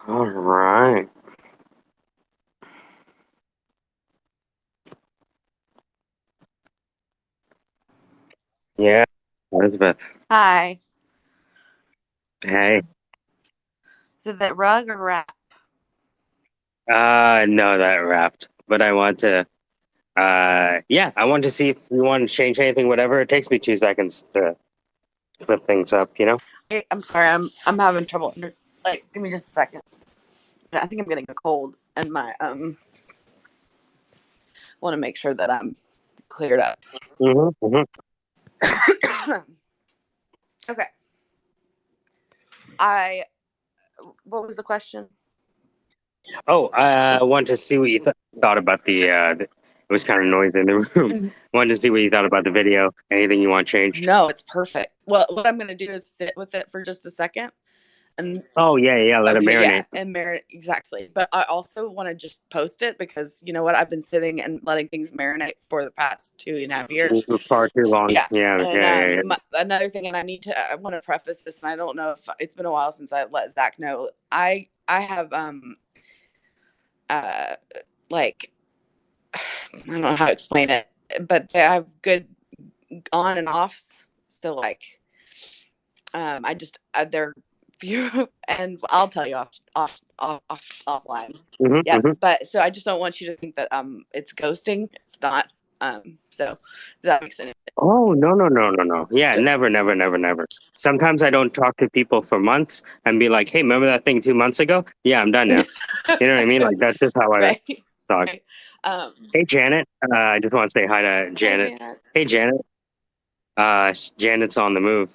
All right. Yeah, Elizabeth. Hi. Hey. Is it that rug or wrap? No, that wrapped. But I want to. Yeah, I want to see if you want to change anything. Whatever. It takes me 2 seconds to flip things up. I'm sorry. I'm having trouble. Like, give me just a second. I think I'm getting a cold, and my want to make sure that I'm cleared up. Mm-hmm. Okay. I. What was the question? Oh, I want to see what you thought about it was kind of noisy in the room. Wanted to see what you thought about the video. Anything you want changed? No, it's perfect. Well, what I'm gonna do is sit with it for just a second, and Oh yeah, yeah. Let it okay, yeah, marinate. and marinate exactly. But I also want to just post it because you know what? I've been sitting and letting things marinate for the past 2.5 years. For far too long. Yeah, Yeah, and yeah, yeah, another thing, and I want to preface this, and I don't know if it's been a while since I let Zach know. I have uh like I don't know how to explain it, but I have good on and offs. So like I just they're few, and I'll tell you offline. Mm-hmm, Yeah, mm-hmm. but so I just don't want you to think that it's ghosting. It's not. So does that make sense? Oh, no, no, no, no, no. Yeah, Good. never, never, never, never. Sometimes I don't talk to people for months and be like, hey, remember that thing 2 months ago? Yeah, I'm done now. You know what I mean? Like, that's just how I Right. talk. Right. Um, Hey, Janet. I just want to say hi to hey, Janet. Janet. Hey, Janet. Janet's on the move.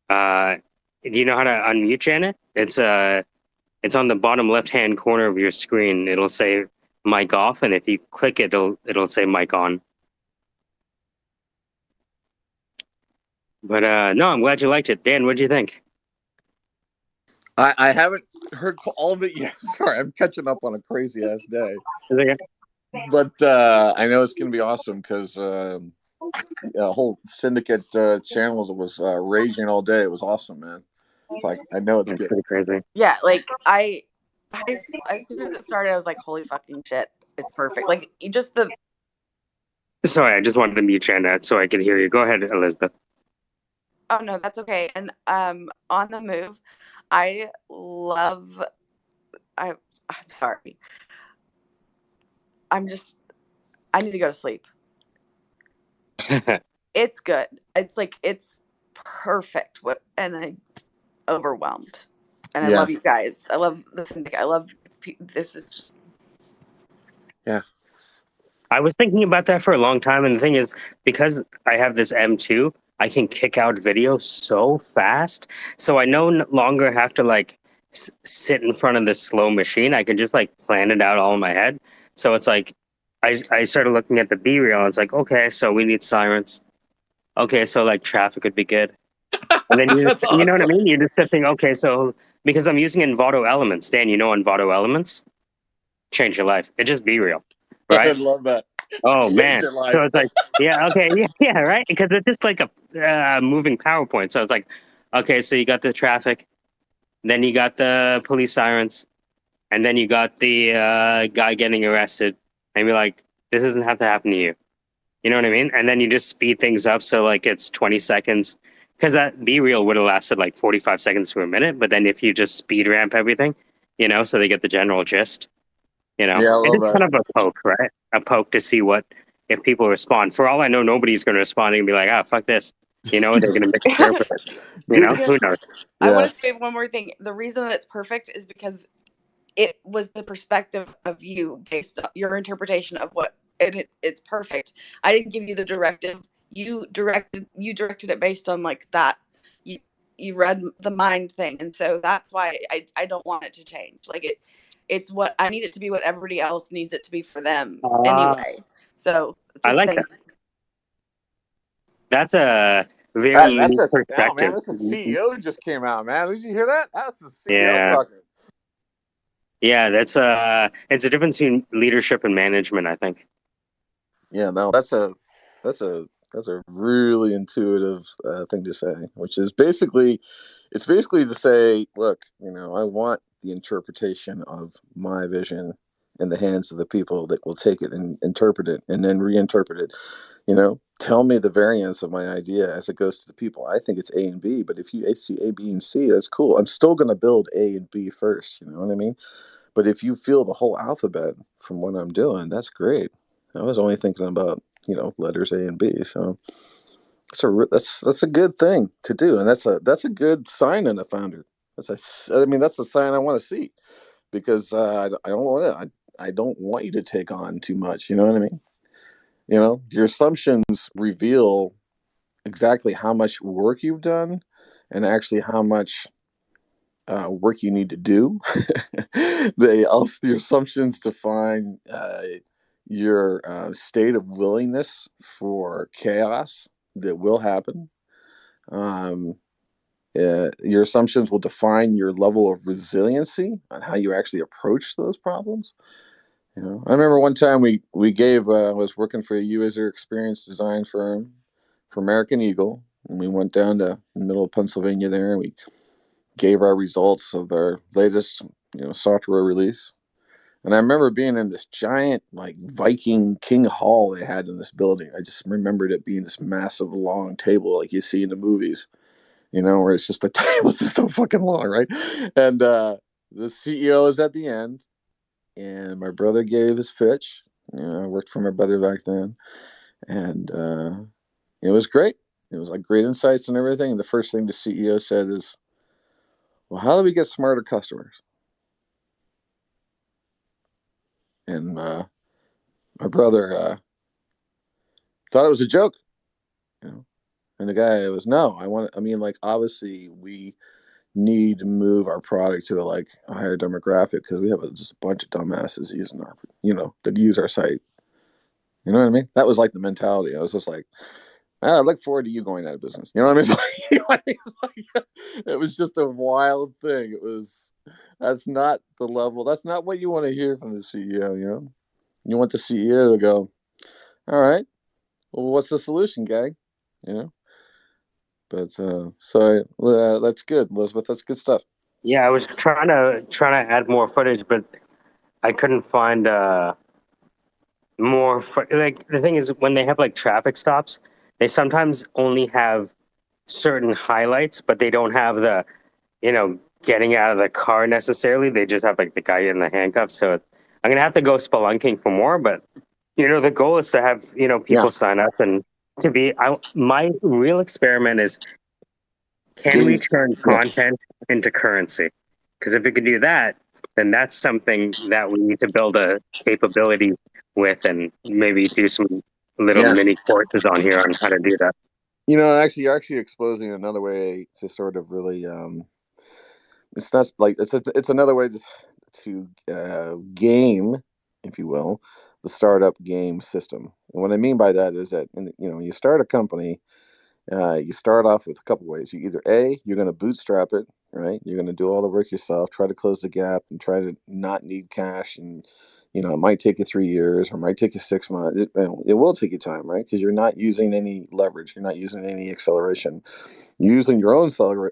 Do you know how to unmute Janet? It's on the bottom left-hand corner of your screen. It'll say mic off, and if you click it, it'll say mic on. But no, I'm glad you liked it. Dan, what'd you think? I haven't heard all of it yet. Sorry, I'm catching up on a crazy ass day. Is it good? But I know it's going to be awesome because a whole Syndicate channel was raging all day. It was awesome, man. It's like I know it's It's good. pretty crazy. Yeah, like as soon as it started, I was like, "Holy fucking shit, it's perfect!" Like just the Sorry, I just wanted to mute Janet so I could hear you. Go ahead, Elizabeth. oh no, that's okay. And on the move, I love. I'm sorry. I'm just. I need to go to sleep. It's good. It's like it's perfect. What and I overwhelmed. And I Yeah, love you guys. I love the syndicate. I love this is just yeah, I was thinking about that for a long time, and the thing is, because I have this M2, I can kick out video so fast. So I no longer have to like sit in front of this slow machine. I can just like plan it out all in my head. So it's like, I started looking at the B reel, and it's like, okay, so we need sirens. Okay, so like traffic would be good. And then that's you know what I awesome. mean? You're just thinking, okay, so because I'm using Envato Elements, Dan, you know Envato Elements? Change your life. It just be real, I right? love that. Oh Change man. your life. So it's like, yeah, okay, yeah, yeah, right? Because it's just like a moving PowerPoint. So it's like, okay, so you got the traffic, then you got the police sirens, and then you got the guy getting arrested, and you're like, this doesn't have to happen to you. You know what I mean? And then you just speed things up so like it's 20 seconds. Because that B reel would have lasted like 45 seconds to a minute. But then if you just speed ramp everything, so they get the general gist, Yeah, I it love is that. kind of a poke, right? A poke to see what, if people respond. For all I know, nobody's going to respond and be like, ah, fuck this. They're going to misinterpret it. Dude, Who because knows? I want yeah, to say one more thing. The reason that it's perfect is because it was the perspective of you based on your interpretation of what it's perfect. I didn't give you the directive. You directed it based on like that. You you read the mind thing, and so that's why I don't want it to change. Like it's what I need it to be. What everybody else needs it to be for them Uh, anyway. So I just like that. think. That's a very that's unique a oh man, perspective. that's a CEO just came out, man. Did you hear that? That's the CEO Yeah. talking. Yeah, it's a difference between leadership and management, I think. Yeah, no, that's a really intuitive thing to say, which is basically It's basically to say, look, I want the interpretation of my vision in the hands of the people that will take it and interpret it and then reinterpret it. Tell me the variance of my idea as it goes to the people. I think it's A and B, but if you see A, B, and C, that's cool. I'm still going to build A and B first. You know what I mean? But if you feel the whole alphabet from what I'm doing, that's great. I was only thinking about letters A and B. So that's a good thing to do, and that's a good sign in a founder. That's a sign I want to see, because I don't want you to take on too much. You know what I mean? Your assumptions reveal exactly how much work you've done, and actually how much work you need to do. Your assumptions define your state of willingness for chaos that will happen. Your assumptions will define your level of resiliency on how you actually approach those problems. I remember one time we gave I was working for a user experience design firm for American Eagle, and we went down to the middle of Pennsylvania there, and we gave our results of their latest software release. And I remember being in this giant like Viking King Hall they had in this building. I just remembered it being this massive long table like you see in the movies, where it's just a table just so fucking long, right? And the CEO is at the end, and my brother gave his pitch. I worked for my brother back then, and it was great. It was like great insights and everything. And the first thing the CEO said is, "Well, how do we get smarter customers?" And my brother thought it was a joke, And the guy was, "No, like, obviously we need to move our product to like a higher demographic because we have just a bunch of dumbasses using that use our site." You know what I mean? That was like the mentality. I was just like, I look forward to you going out of business. You know what I mean? It's like, it was just a wild thing. That's not the level. That's not what you want to hear from the CEO. You want the CEO to go, "All right, well, what's the solution, gang?" You know. But that's good, Elizabeth. That's good stuff. Yeah, I was trying to add more footage, but I couldn't find like the thing is when they have like traffic stops, they sometimes only have certain highlights, but they don't have the getting out of the car necessarily. They just have like the guy in the handcuffs. So I'm gonna have to go spelunking for more, but the goal is to have Yeah. people sign up and to be. My real experiment is, can we turn Yeah. content into currency? Because if we could do that, then that's something that we need to build a capability with, and maybe do some little Yeah. mini courses on here on how to do that. Actually, you're actually exposing another way to sort of really. It's not like it's another way to game, if you will, the startup game system. And what I mean by that is that when you start a company, you start off with a couple ways. You're going to bootstrap it, right? You're going to do all the work yourself, try to close the gap, and try to not need cash. And it might take you 3 years, or it might take you 6 months. It will take you time, right? Because you're not using any leverage, you're not using any acceleration. You're using your own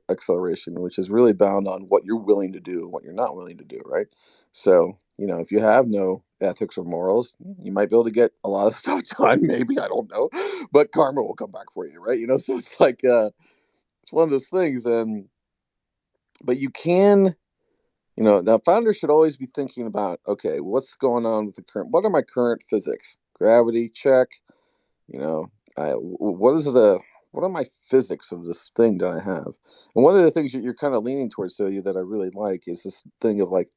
acceleration, which is really bound on what you're willing to do and what you're not willing to do, right? So if you have no ethics or morals, you might be able to get a lot of stuff done. Maybe, I don't know, but karma will come back for you, right? So it's like it's one of those things. But you can, now founders should always be thinking about, okay, what's going on with what are my current physics? Gravity, check. What are my physics of this thing that I have? And one of the things that you're kind of leaning towards, so that I really like, is this thing of like,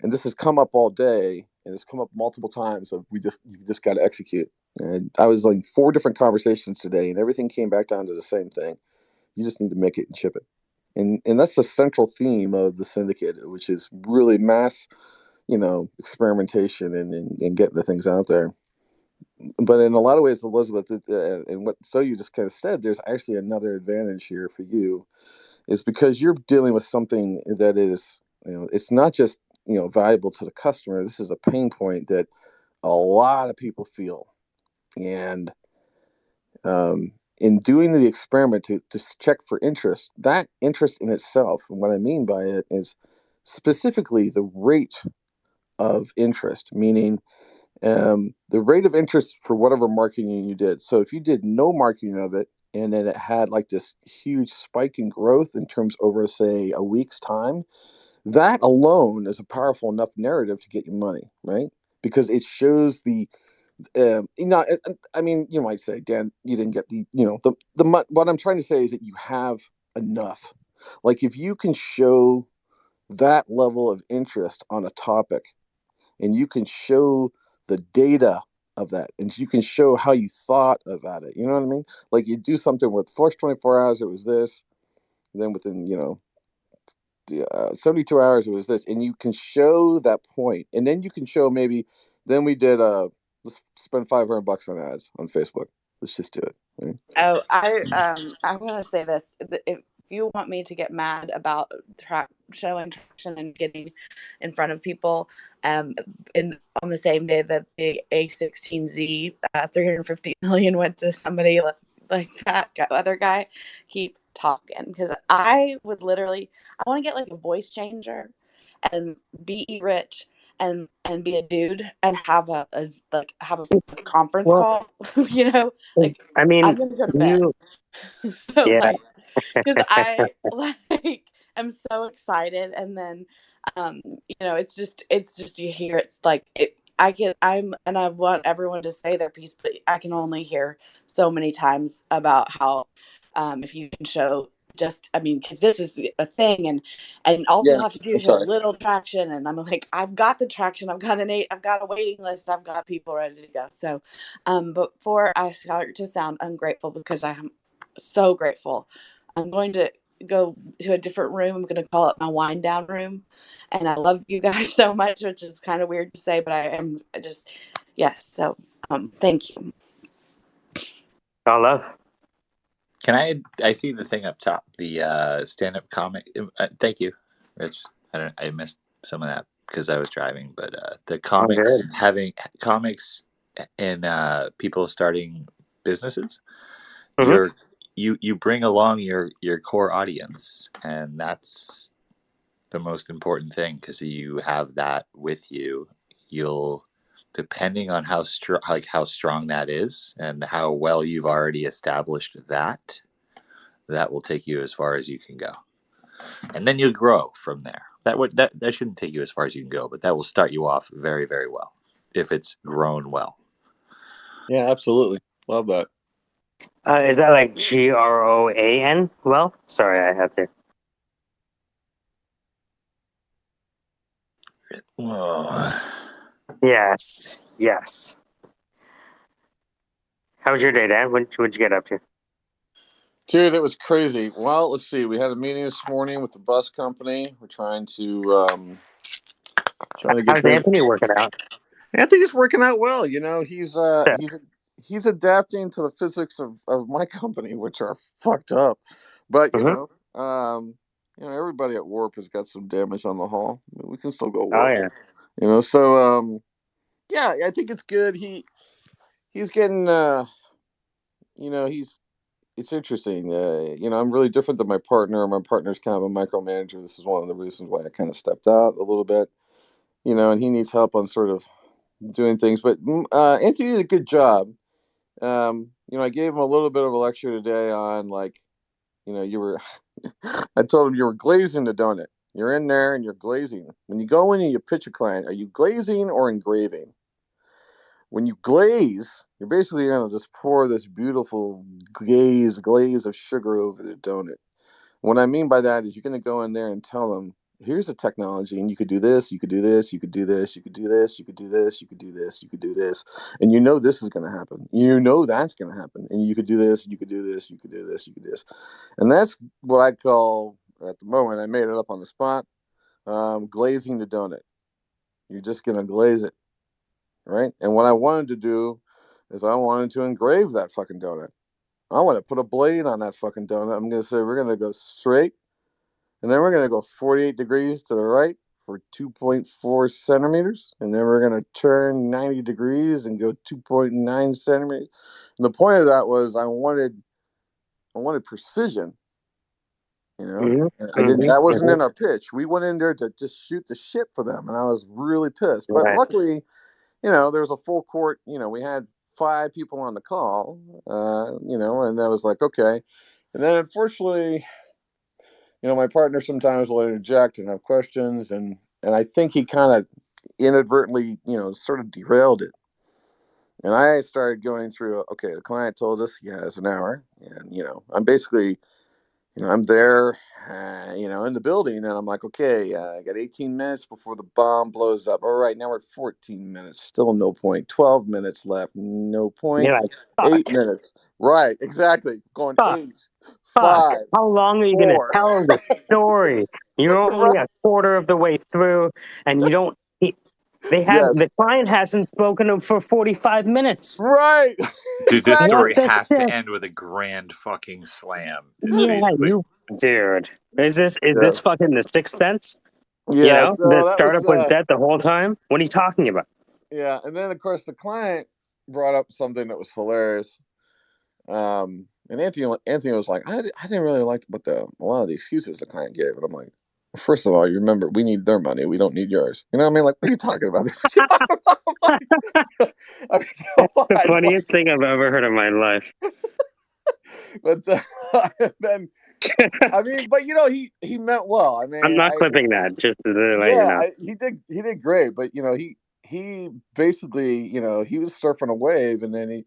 and this has come up all day, and it's come up multiple times. Of you just got to execute. And I was like 4 different conversations today, and everything came back down to the same thing: you just need to make it and ship it. And that's the central theme of the Syndicate, which is really mass, experimentation and getting the things out there. But in a lot of ways, Elizabeth, and what so you just kind of said, there's actually another advantage here for you, is because you're dealing with something that is, it's not just valuable to the customer. This is a pain point that a lot of people feel, and in doing the experiment to check for interest, that interest in itself, and what I mean by it is specifically the rate of interest, meaning the rate of interest for whatever marketing you did. So if you did no marketing of it, and then it had like this huge spike in growth in terms over, say, a week's time, that alone is a powerful enough narrative to get you money, right? Because it shows the I mean, you might say, Dan, you didn't get what I'm trying to say is that you have enough. Like if you can show that level of interest on a topic, and you can show the data of that, and you can show how you thought about it, you know what I mean? Like you do something with the first 24 hours, it was this, and then within 72 hours it was this, and you can show that point, and then you can show maybe then we did let's spend $500 on ads on Facebook. Let's just do it. Right? Oh, I want to say this. If you want me to get mad about showing traction and getting in front of people, on the same day that the A16Z 350 million went to somebody like that other guy, keep talking, because I would literally, I want to get like a voice changer and be rich and be a dude and have a conference Well, call, like I I'm mean, gonna go to bed. you, So yeah. like, because I like I'm so excited, and then it's just you hear it's like I want everyone to say their piece, but I can only hear so many times about how if you can show just, I mean, because this is a thing, and all Yeah, you have to do I'm is show a sorry. little traction, and I'm like, I've got the traction, I've got a waiting list, I've got people ready to go. So before I start to sound ungrateful, because I am so grateful, I'm going to go to a different room. I'm going to call it my wind down room. And I love you guys so much, which is kind of weird to say, but I am just, yes. So thank you. All love. Can I see the thing up top, the stand-up comic. Thank you, Rich. I missed some of that because I was driving, but the I'm comics, good. having comics and people starting businesses, Hmm. you bring along your core audience, and that's the most important thing, because you have that with you. You'll, depending on how strong that is and how well you've already established that will take you as far as you can go, and then you'll grow from there. That shouldn't take you as far as you can go, but that will start you off very, very well if it's grown well. Yeah, absolutely. Love that. Is that like GROAN? Well, sorry, I have to. Oh. Yes, yes. How was your day, Dan? What'd you get up to? Dude, it was crazy. Well, let's see. We had a meeting this morning with the bus company. We're trying to get How's things. Anthony working out? Anthony's working out well. Yeah. He's adapting to the physics of my company, which are fucked up. But everybody at Warp has got some damage on the hull. I mean, we can still go Oh Warp. yeah. So yeah, I think it's good. He's getting he's it's interesting. I'm really different than my partner. My partner's kind of a micromanager. This is one of the reasons why I kind of stepped out a little bit. And he needs help on sort of doing things. But Anthony did a good job. I gave him a little bit of a lecture today on, like, you were. I told him you were glazing the donut. You're in there and you're glazing. When you go in and you pitch a client, are you glazing or engraving? When you glaze, you're basically going to just pour this beautiful glaze of sugar over the donut. What I mean by that is you're going to go in there and tell them, here's the technology, and you could do this, you could do this, you could do this, you could do this, you could do this, you could do this, you could do this, and this is going to happen. That's going to happen, and you could do this, you could do this, you could do this, you could do this, and that's what I call, at the moment, I made it up on the spot, glazing the donut. You're just going to glaze it, right? And what I wanted to do is I wanted to engrave that fucking donut. I want to put a blade on that fucking donut. I'm going to say we're going to go straight, and then we're going to go 48 degrees to the right for 2.4 centimeters. And then we're going to turn 90 degrees and go 2.9 centimeters. And the point of that was I wanted wanted precision. You know, Mhm, and I didn't. mhm, That wasn't mhm. in our pitch. We went in there to just shoot the shit for them, and I was really pissed. But Right. luckily, there was a full court. We had 5 people on the call. And I was like, okay. And then unfortunately, my partner sometimes will interject and have questions, and I think he kind of inadvertently, sort of derailed it. And I started going through, okay, the client told us he has an hour, and I'm basically, I'm there, in the building, and I'm like, okay, I got 18 minutes before the bomb blows up. All right, now we're at 14 minutes, still no point. 12 minutes left, no point. You're like, 8 fuck, minutes, right? Exactly. Going fuck, 8, fuck. 5, How long are you gonna 4. tell the story? You're only Right? a quarter of the way through, and you don't. The Yes. client hasn't spoken for 45 minutes. Right. Dude, this What Exactly. story the has shit? to end with a grand fucking slam. Is Yeah, basically. dude. Is this Yeah. fucking The Sixth Sense? Yeah. The So that was startup was dead the whole time. What are you talking about? yeah, and then of course the client brought up something that was hilarious. And Anthony was like, I didn't really like a lot of the excuses the client gave, and I'm like, first of all, you remember we need their money, we don't need yours. You know what I mean? Like, what are you talking about? I mean, come That's the on. It's like, funniest thing I've ever heard in my life. but then I mean, but he meant well. I I'm mean, not clipping that, just to let you yeah, know. he did great, but he basically, he was surfing a wave, and then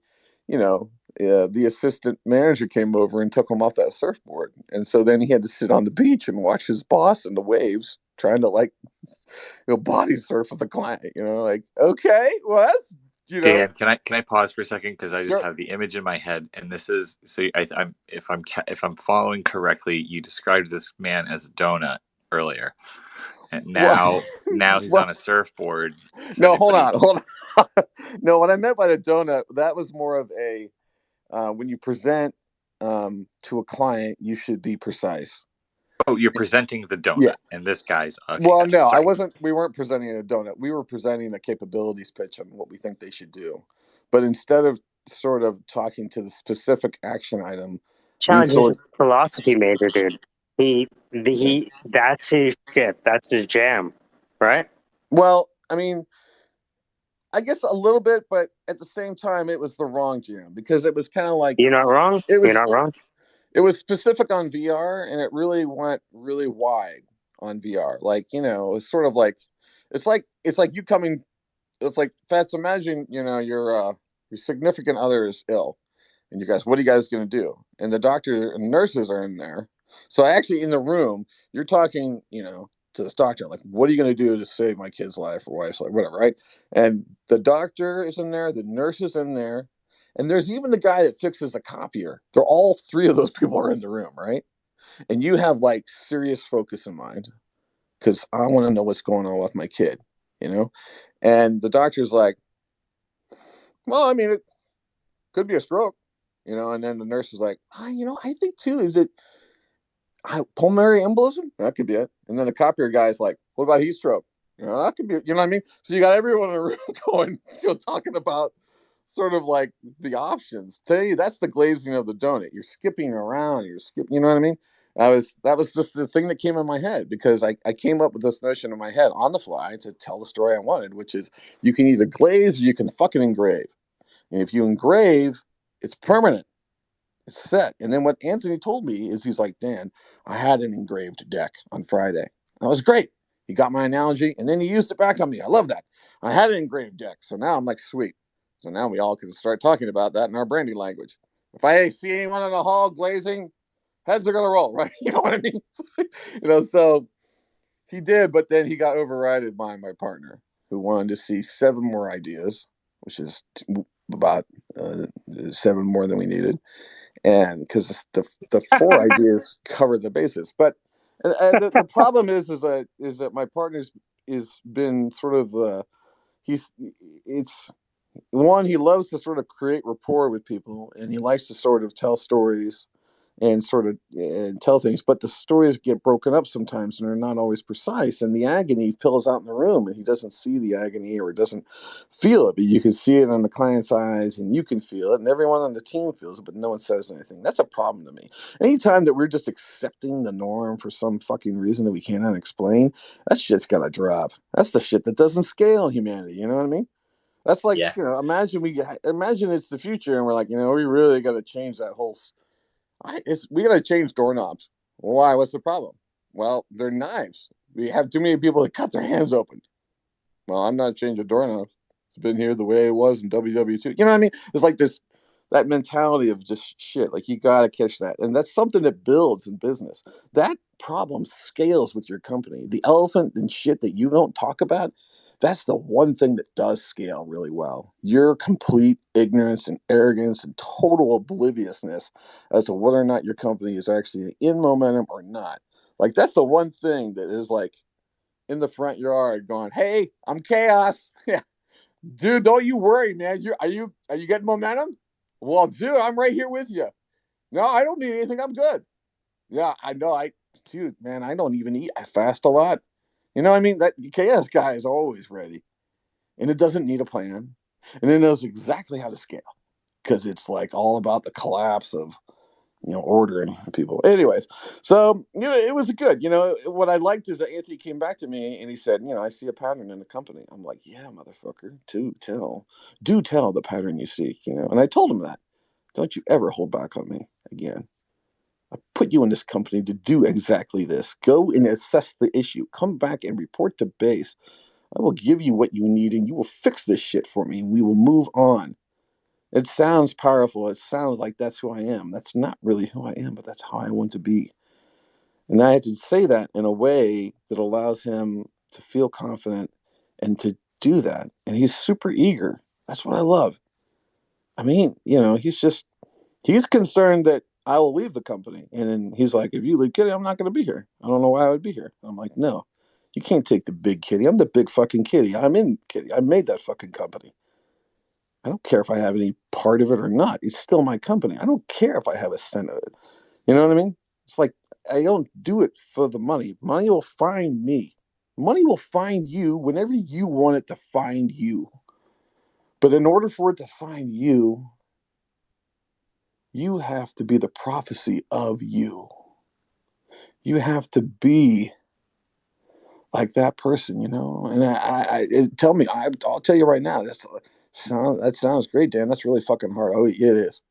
the assistant manager came over and took him off that surfboard, and so then he had to sit on the beach and watch his boss in the waves trying to like body surf with the client. Like, okay, well, that's Dan, can I pause for a second because I just sure. have the image in my head, and this is so I'm if I'm following correctly, you described this man as a donut earlier, and Well, now he's on well, a surfboard. no, hold But he, on, hold on. No, what I meant by the donut, that was more of a when you present to a client, you should be precise. oh, you're presenting the Yeah. donut, and this guy's okay. Well, Gotcha. no, I Sorry. wasn't. We weren't presenting a donut. We were presenting a capabilities pitch on what we think they should do. But instead of sort of talking to the specific action item, we Challenge is a sort. philosophy major, dude. Yeah. That's his shit. That's his jam, right? Well, I mean, I guess a little bit, but at the same time, it was the wrong jam because it was kind of like You're not wrong. it You're was. not wrong. It was specific on VR, and it really went really wide on VR. Like, it was sort of like it's like you coming. It's like, Fats, imagine your significant other is ill, and you guys, what are you guys going to do? And the doctor and nurses are in there. So actually, in the room, you're talking, to this doctor, like, what are you going to do to save my kid's life or wife's life, whatever, right? And the doctor is in there, the nurse is in there, and there's even the guy that fixes the copier. They're all 3 of those people are in the room, right? And you have like serious focus in mind because I want to know what's going on with my kid, you know? And the doctor's like, well, I mean, it could be a stroke, and then the nurse is like, I think too, is it pulmonary embolism? That could be it. And then the copier guy's like, what about heat stroke? That could be it. You know what I mean? So you got everyone in the room going, talking about sort of like the options. Tell you, that's the glazing of the donut. You're skipping around. You know what I mean? That was just the thing that came in my head because I came up with this notion in my head on the fly to tell the story I wanted, which is you can either glaze or you can fucking engrave. And if you engrave, it's permanent. It's set. And then what Anthony told me is he's like, Dan, I had an engraved deck on Friday. That was great. He got my analogy and then he used it back on me. I love that. I had an engraved deck. So now I'm like, sweet. So now we all can start talking about that in our branding language. If I see anyone in the hall glazing, heads are going to roll, right? You know what I mean? So he did, but then he got overridden by my partner who wanted to see 7 more ideas, which is about 7 more than we needed, and because the 4 ideas cover the basis. But the problem is that my partner's is been sort of he's it's one, he loves to sort of create rapport with people, and he likes to sort of tell stories and sort of tell things, but the stories get broken up sometimes and they're not always precise, and the agony fills out in the room and he doesn't see the agony or doesn't feel it, but you can see it on the client's eyes and you can feel it and everyone on the team feels it, but no one says anything. That's a problem to me. Anytime that we're just accepting the norm for some fucking reason that we cannot explain, that shit's gotta drop. That's the shit that doesn't scale humanity, you know what I mean? That's like, Yeah. imagine it's the future and we're like, we really got to change that whole we gotta change doorknobs. Why? What's the problem? Well, they're knives. We have too many people that cut their hands open. Well, I'm not changing doorknobs. It's been here the way it was in WW2. You know what I mean? It's like that mentality of just shit. Like you gotta catch that, and that's something that builds in business. That problem scales with your company. The elephant and shit that you don't talk about, that's the one thing that does scale really well. Your complete ignorance and arrogance and total obliviousness as to whether or not your company is actually in momentum or not. Like that's the one thing that is like in the front yard going, "Hey, I'm chaos." Yeah. Dude, don't you worry, man. Are you getting momentum? Well, dude, I'm right here with you. No, I don't need anything. I'm good. Yeah, I know. Dude, man, I don't even eat. I fast a lot. You know what I mean? That KS guy is always ready. And it doesn't need a plan. And it knows exactly how to scale. Because it's like all about the collapse of ordering people. Anyways, so it was good. What I liked is that Anthony came back to me and he said, I see a pattern in the company. I'm like, yeah, motherfucker, do tell the pattern you seek. And I told him that. Don't you ever hold back on me again. I put you in this company to do exactly this. Go and assess the issue. Come back and report to base. I will give you what you need and you will fix this shit for me and we will move on. It sounds powerful. It sounds like that's who I am. That's not really who I am, but that's how I want to be. And I had to say that in a way that allows him to feel confident and to do that. And he's super eager. That's what I love. I mean, he's concerned that I will leave the company. And then he's like, if you leave Kitty, I'm not going to be here. I don't know why I would be here. I'm like, no, you can't take the big Kitty. I'm the big fucking Kitty. I'm in Kitty. I made that fucking company. I don't care if I have any part of it or not. It's still my company. I don't care if I have a cent of it. You know what I mean? It's like I don't do it for the money. Money will find me. Money will find you whenever you want it to find you. But in order for it to find you, you have to be the prophecy of you. You have to be like that person, And tell me, I'll tell you right now. That sounds great, Dan. That's really fucking hard. Oh, it is.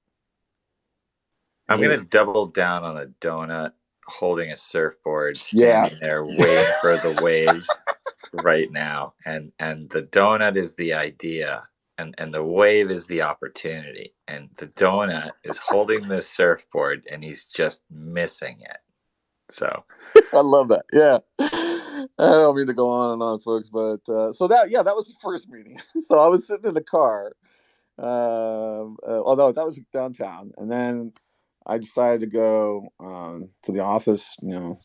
I'm going to double down on the donut holding a surfboard, Yeah. standing there waiting for the waves right now. And the donut is the idea and the wave is the opportunity. And the donut is holding this surfboard and he's just missing it. So I love that. Yeah. I don't mean to go on and on, folks, but that was the first meeting. So I was sitting in the car. Although that was downtown, and then I decided to go to the office,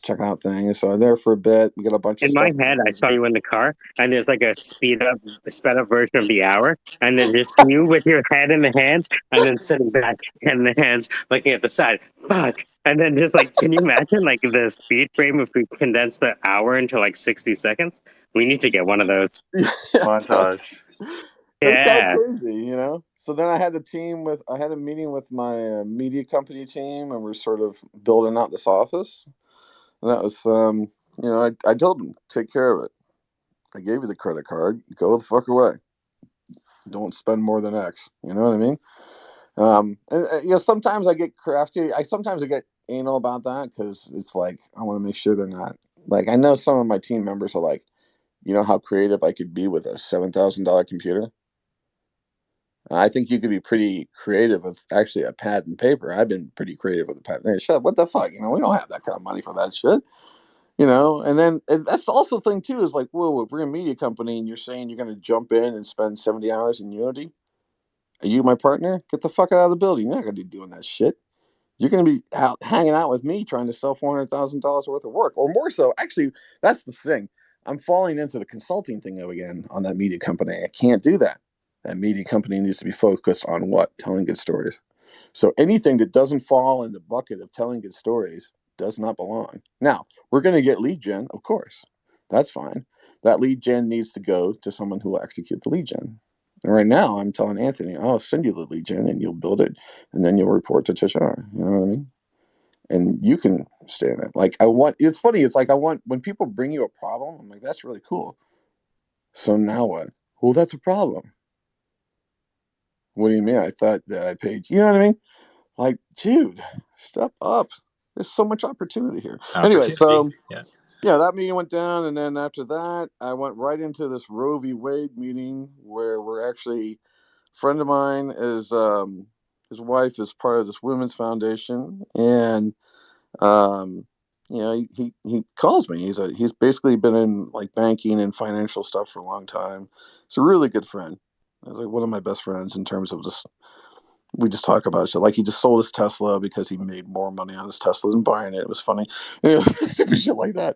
check out things. So I'm there for a bit. We got a bunch of In stuff. my head, I saw you in the car, and there's like a sped up version of the hour, and then just you with your head in the hands, and then sitting back in the hands, looking at the side. Fuck. And then just like, can you imagine like the speed frame if we condense the hour into like 60 seconds? We need to get one of those. montage. It's kind of Yeah. crazy, So then I had a meeting with my media company team, and we're sort of building out this office. And that was, I told them, take care of it. I gave you the credit card. Go the fuck away. Don't spend more than X. You know what I mean? Sometimes I get crafty. Sometimes I get anal about that because it's like I want to make sure they're not like. I know some of my team members are like, how creative I could be with a $7,000 computer. I think you could be pretty creative with actually a pad and paper. I've been pretty creative with a pad. Hey, shut up, what the fuck? We don't have that kind of money for that shit. And that's also the thing too is like, whoa, we're a media company and you're saying you're going to jump in and spend 70 hours in Unity. Are you my partner? Get the fuck out of the building. You're not going to be doing that shit. You're going to be hanging out with me trying to sell $400,000 worth of work or more. So actually, that's the thing. I'm falling into the consulting thing again on that media company. I can't do that. That media company needs to be focused on what? Telling good stories. So anything that doesn't fall in the bucket of telling good stories does not belong. Now, we're going to get lead gen, of course. That's fine. That lead gen needs to go to someone who will execute the lead gen. And right now, I'm telling Anthony, I'll send you the lead gen and you'll build it, and then you'll report to Tishar. You know what I mean? And you can stay in it. Like, it's funny. It's like, when people bring you a problem, I'm like, that's really cool. So now what? Well, that's a problem. What do you mean? I thought that I paid you. You know what I mean? Like, dude, step up. There's so much opportunity here. Anyway, so yeah, that meeting went down, and then after that, I went right into this Roe v. Wade meeting where we're actually, a friend of mine is his wife is part of this women's foundation, and he calls me. He's basically been in like banking and financial stuff for a long time. He's a really good friend. He's like one of my best friends in terms of just, we just talk about shit. Like, he just sold his Tesla because he made more money on his Tesla than buying it. It was funny. Stupid shit like that.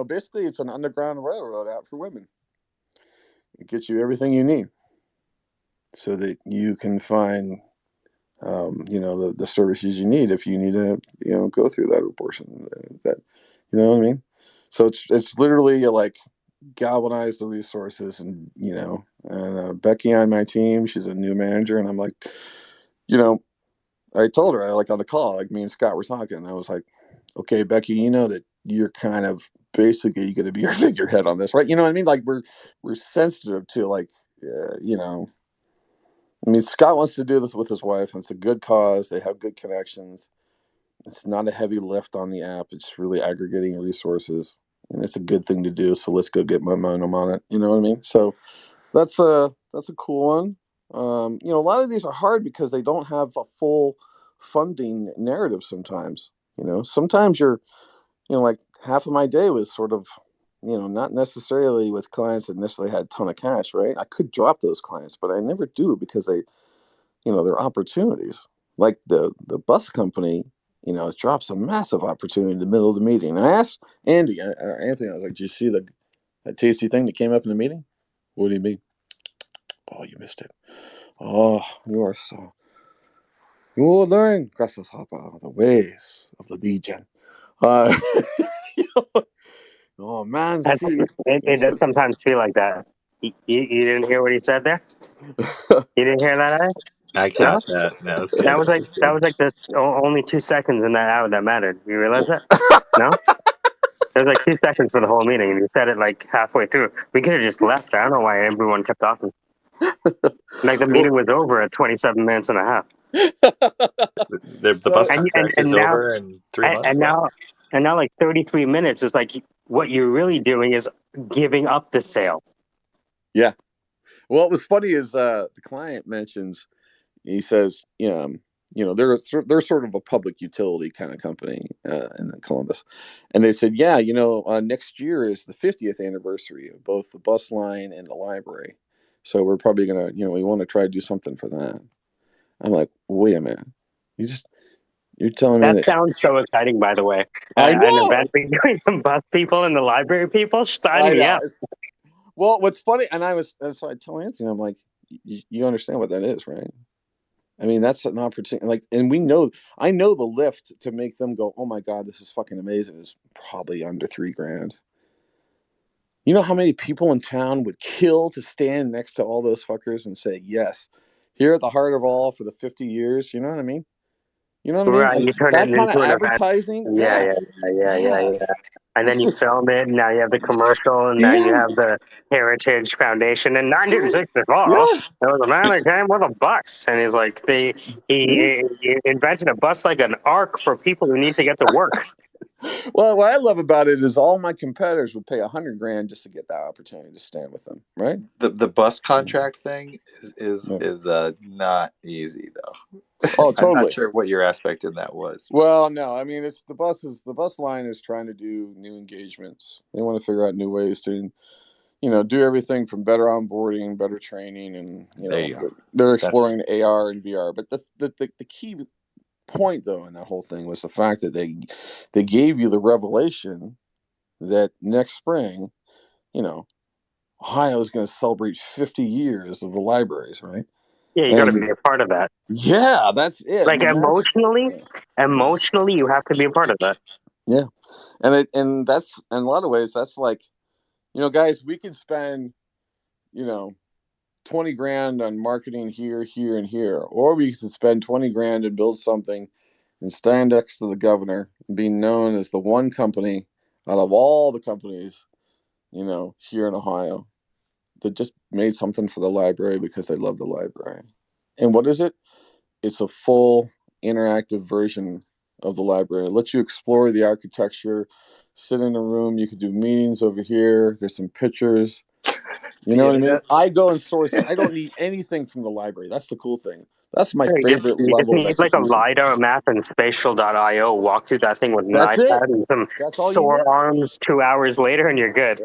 Basically it's an underground railroad out for women. It gets you everything you need so that you can find the services you need if you need to, go through that abortion, that, you know what I mean? So it's literally like galvanize the resources, and Becky on my team, she's a new manager, and I'm like, I told her, like on the call, like me and Scott were talking, I was like, okay, Becky, you know that you're kind of basically going to be our figurehead on this, right? You know what I mean? Like, we're sensitive to, like, I mean, Scott wants to do this with his wife, and it's a good cause. They have good connections. It's not a heavy lift on the app. It's really aggregating resources, and it's a good thing to do. So let's go get momentum on it. You know what I mean? So that's a cool one. A lot of these are hard because they don't have a full funding narrative sometimes. Sometimes like half of my day was sort of, not necessarily with clients that necessarily had a ton of cash, right? I could drop those clients, but I never do because they're opportunities. Like the bus company, drops a massive opportunity in the middle of the meeting. And I asked Anthony, I was like, "Did you see that tasty thing that came up in the meeting?" "What do you mean?" "Oh, you missed it. Oh, you will learn, grasshopper, the ways of the legion." Uh, oh man, see. It does sometimes feel like that. You didn't hear what he said there? You didn't hear that? I No? caught that. No, that's good. That was like the only 2 seconds in that hour that mattered. You realize that? No? There was like 2 seconds for the whole meeting, and you said it like halfway through. We could have just left. I don't know why everyone kept talking. Like, the meeting was over at 27 minutes and a half. The bus contract is now, over in 3 months. and now like 33 minutes is like what you're really doing is giving up the sale. Yeah. Well, what was funny is the client mentions, he says, they're sort of a public utility kind of company in Columbus, and they said, yeah, next year is the 50th anniversary of both the bus line and the library, so we're probably gonna, we want to try to do something for that. I'm like, wait a minute, you're telling me that sounds so exciting, by the way. I An know. event between the bus people and the library people. Sign I me know. up. Well, what's funny, so I tell Anthony, I'm like, you understand what that is, right? I mean, that's an opportunity. Like, and I know the lift to make them go, "Oh my God, this is fucking amazing," is probably under $3,000. You know how many people in town would kill to stand next to all those fuckers and say, "Yes, here at the heart of all for the 50 years." You know what I mean? You know what I mean? Right, Like, you turn that it kind of into an event. advertising. Yeah. Yeah. And then It's you just, film it, and now you have the commercial, and now you yeah, have the Heritage Foundation. In 1964, yeah. there was a man who came with a bus, and he's like, he invented a bus like an ark for people who need to get to work. Well, what I love about it is all my competitors would pay $100,000 just to get that opportunity to stand with them, right? The bus contract thing is not easy though. Oh, I'm not totally. sure what your aspect in that was. Well, no, I mean, it's the bus line is trying to do new engagements. They want to figure out new ways to, do everything from better onboarding, better training, and There you go. they're exploring AR and VR. But the key point though in that whole thing was the fact that they gave you the revelation that next spring, Ohio is going to celebrate 50 years of the libraries, right? Yeah, you got to be a part of that. Yeah, that's it. Like emotionally, you have to be a part of that. Yeah, and that's in a lot of ways that's like, guys, we could spend 20 grand on marketing here, here, and here, or we could spend 20 grand and build something and stand next to the governor, being known as the one company out of all the companies, here in Ohio that just made something for the library because they love the library. And what is it? It's a full interactive version of the library. It lets you explore the architecture, sit in a room. You could do meetings over here. There's some pictures. You know what I mean? I go and source it. I don't need anything from the library. That's the cool thing. That's my favorite You just level of need like a execution. LiDAR map and spatial.io. Walk through that thing with an That's it. iPad and some That's all you sore need. arms 2 hours later, and you're good.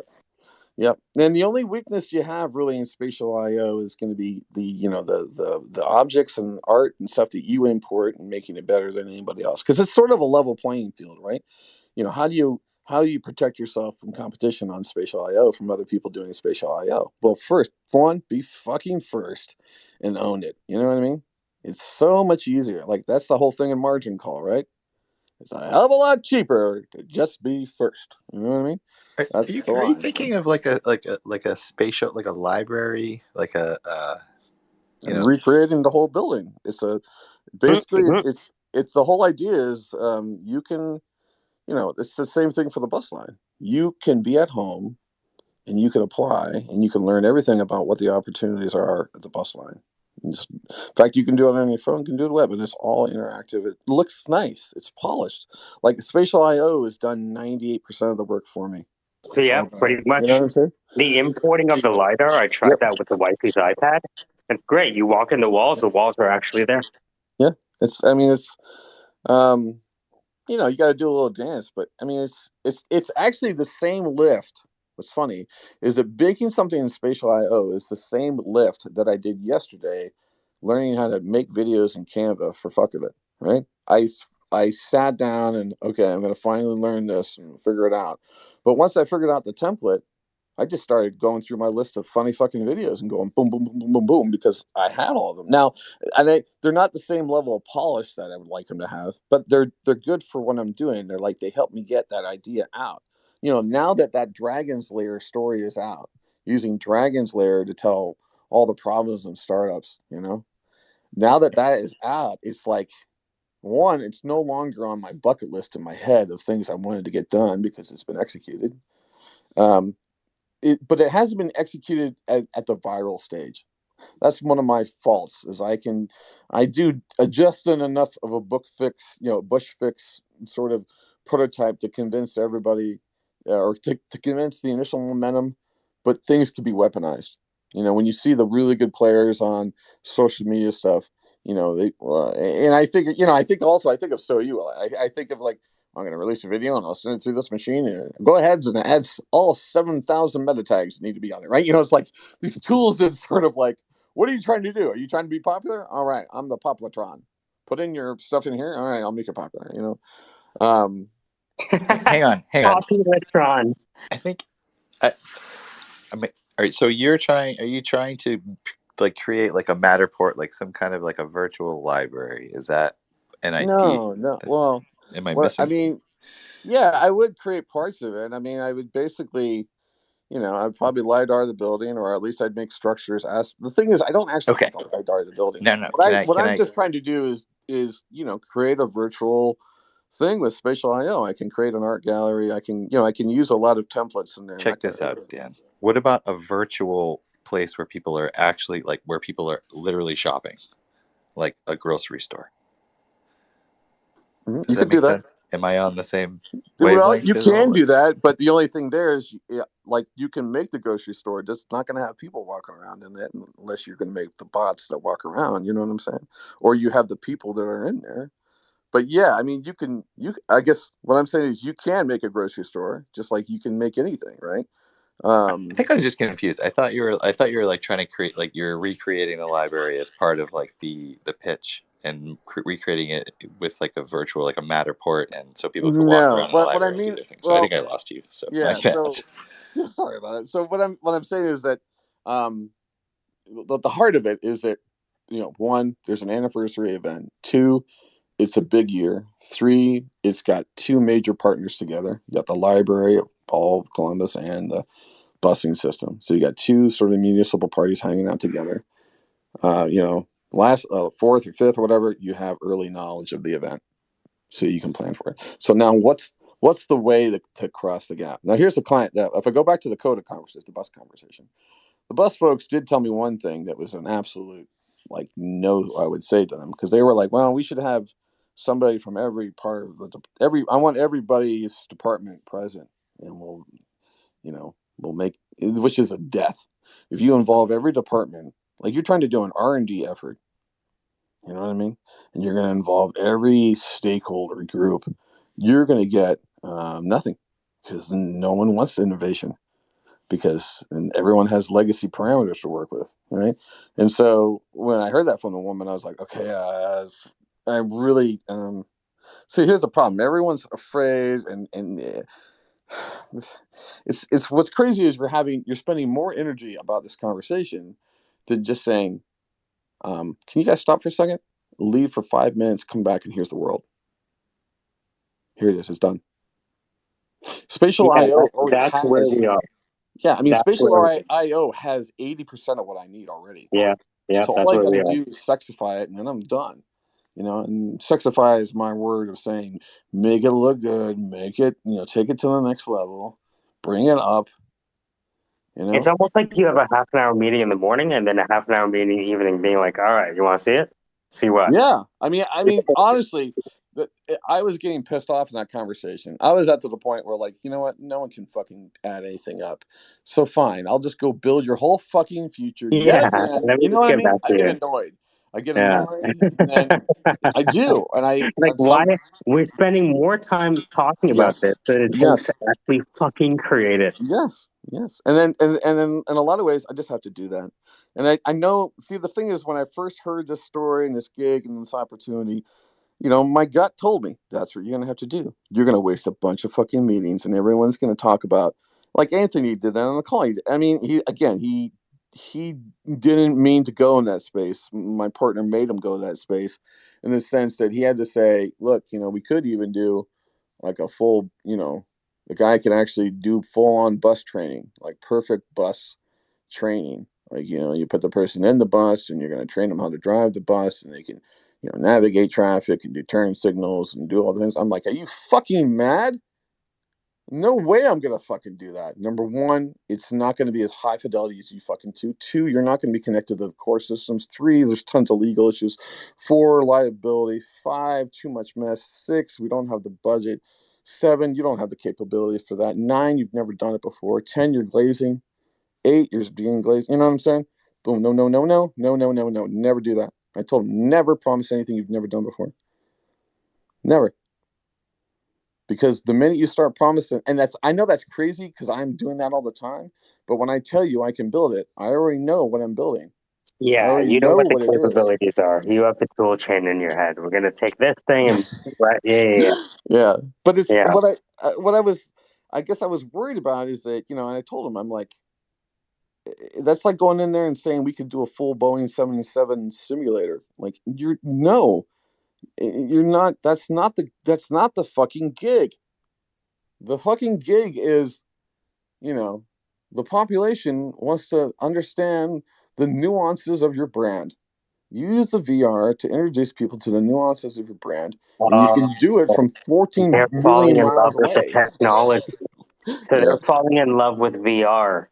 Yep. And the only weakness you have really in spatial IO is going to be the objects and art and stuff that you import and making it better than anybody else, because it's sort of a level playing field, right? How do you protect yourself from competition on spatial IO from other people doing spatial IO? Well, first, one, be fucking first and own it. You know what I mean? It's so much easier. Like, that's the whole thing in margin call, right? It's a hell of a lot cheaper to just be first. You know what I mean? Are you thinking of like a spatial, like a library, like and recreating the whole building? It's basically Mm-hmm. it's the whole idea is you can it's the same thing for the bus line. You can be at home and you can apply and you can learn everything about what the opportunities are at the bus line. In fact, you can do it on your phone, you can do it web, and it's all interactive. It looks nice. It's polished. Like, spatial IO has done 98% of the work for me. So yeah, pretty much. You know what I'm saying? The importing of the LiDAR, I tried that with the wifey's iPad. It's great. You walk in the walls are actually there. Yeah. It's um you got to do a little dance, but I mean, it's actually the same lift. What's funny is that baking something in spatial IO is the same lift that I did yesterday, learning how to make videos in Canva for fuck of it. Right? I sat down and, okay, I'm going to finally learn this and figure it out. But once I figured out the template, I just started going through my list of funny fucking videos and going boom, boom, boom, boom, boom, boom, because I had all of them. Now, they're not the same level of polish that I would like them to have, but they're good for what I'm doing. They help me get that idea out. Now that Dragon's Lair story is out, using Dragon's Lair to tell all the problems in startups, now that is out, it's like, one, it's no longer on my bucket list in my head of things I wanted to get done because it's been executed. But it hasn't been executed at the viral stage. That's one of my faults, is I do just enough of a bush fix sort of prototype to convince everybody, or to convince the initial momentum, but things could be weaponized. When you see the really good players on social media stuff, and I figure, I think of So You. I think of, like, I'm going to release a video and I'll send it through this machine. And go ahead and add all 7,000 meta tags need to be on it, right? It's like these tools that sort of like, what are you trying to do? Are you trying to be popular? All right, I'm the Poplatron. Put in your stuff in here. All right, I'll make it popular. hang on. Poplatron. I think I mean, all right. So are you trying to like create like a Matterport, like some kind of like a virtual library? Is that an idea? No. Well, Am I what I missing something? mean, yeah, I would create parts of it. I mean, I would basically, I'd probably LiDAR the building, or at least I'd make structures. The thing is, I don't actually Okay. have to LiDAR the building. No. What I'm just trying to do is create a virtual thing with spatial IO. I can create an art gallery. I can use a lot of templates in there. Check this out, Dan. What about a virtual place where people are actually, like, where people are literally shopping, like a grocery store? Mm-hmm. Does that make sense? Am I on the same Well, wavelength? you can do that, but the only thing there is, like, you can make the grocery store. Just not going to have people walking around in it unless you're going to make the bots that walk around. You know what I'm saying? Or you have the people that are in there. But yeah, I mean, I guess what I'm saying is you can make a grocery store just like you can make anything, right? I think I was just confused. I thought you were like trying to create, like, you're recreating the library as part of like the pitch, and recreating it with like a virtual, like a Matterport, and so people could walk No, around in the what I library and do mean, their thing. So I well, think I lost you. So my yeah. bad. So sorry about it. So what I'm saying is that the heart of it is that 1, there's an anniversary event. 2, it's a big year. 3, it's got 2 major partners together. You got the library of Paul Columbus and the busing system. So you got 2 sort of municipal parties hanging out together. Last 4th or 5th or whatever, you have early knowledge of the event, so you can plan for it. So now, what's the way to cross the gap? Now, here's the client. That if I go back to the CODA conversation, the bus conversation, the bus folks did tell me one thing that was an absolute no. I would say to them, because they were like, "Well, we should have somebody from every part of I want everybody's department present, and we'll make, which is a death. If you involve every department, like you're trying to do an R&D effort, you know what I mean? And you're going to involve every stakeholder group, you're going to get nothing, because no one wants innovation, because everyone has legacy parameters to work with, right? And so when I heard that from the woman, I was like, okay, I really. So here's the problem: everyone's afraid, and it's what's crazy is you're spending more energy about this conversation than just saying, can you guys stop for a second? Leave for 5 minutes, come back, and here's the world. Here it is. It's done. Spatial IO already that's where has. we are. Yeah, I mean, That's Spatial where, IO has 80% of what I need already. yeah, So all that's I where got we to are. do is sexify it, and then I'm done. And sexify is my word of saying, make it look good, make it, take it to the next level, bring it up. It's almost like you have a half an hour meeting in the morning and then a half an hour meeting in the evening, being like, all right, you want to see it? See what? Yeah. I mean, honestly, I was getting pissed off in that conversation. I was at to the point where, like, you know what? No one can fucking add anything up. So fine, I'll just go build your whole fucking future yet Yeah, again. let me You know just what I get mean? back I to get you. annoyed. Yeah. And then I do. Like, why we're spending more time talking about Yes. this than it takes Yes. to actually fucking create it. Yes. And then in a lot of ways, I just have to do that. And I know, see, the thing is, when I first heard this story and this gig and this opportunity, my gut told me that's what you're going to have to do. You're going to waste a bunch of fucking meetings, and everyone's going to talk about, like Anthony did that on the call. I mean, he didn't mean to go in that space. My partner made him go that space, in the sense that he had to say, look, we could even do like a full, the guy can actually do full on bus training, like perfect bus training. Like, you put the person in the bus and you're going to train them how to drive the bus, and they can, navigate traffic and do turn signals and do all the things. I'm like, are you fucking mad? No way I'm going to fucking do that. Number one, it's not going to be as high fidelity as you fucking do. 2, you're not going to be connected to the core systems. 3, there's tons of legal issues. 4, liability. 5, too much mess. 6, we don't have the budget. 7, you don't have the capabilities for that. 9, you've never done it before. 10, you're glazing. 8, you're being glazed. You know what I'm saying? Boom. No, no, no, no, no, no, no, no. Never do that. I told him, never promise anything you've never done before. Never. Because the minute you start promising, and I know that's crazy because I'm doing that all the time. But when I tell you I can build it, I already know what I'm building. I Yeah, already you know know what the what it is. capabilities are. You have the tool chain in your head. We're gonna take this thing and right, yeah. Yeah. But it's Yeah. I guess I was worried about is that, and I told him, I'm like, that's like going in there and saying we could do a full Boeing 77 simulator. Like, you're not. That's not the fucking gig. The fucking gig is, the population wants to understand the nuances of your brand. You use the VR to introduce people to the nuances of your brand, and you can do it from 14 They're falling million in love miles with the away. technology. So Yeah. they're falling in love with VR,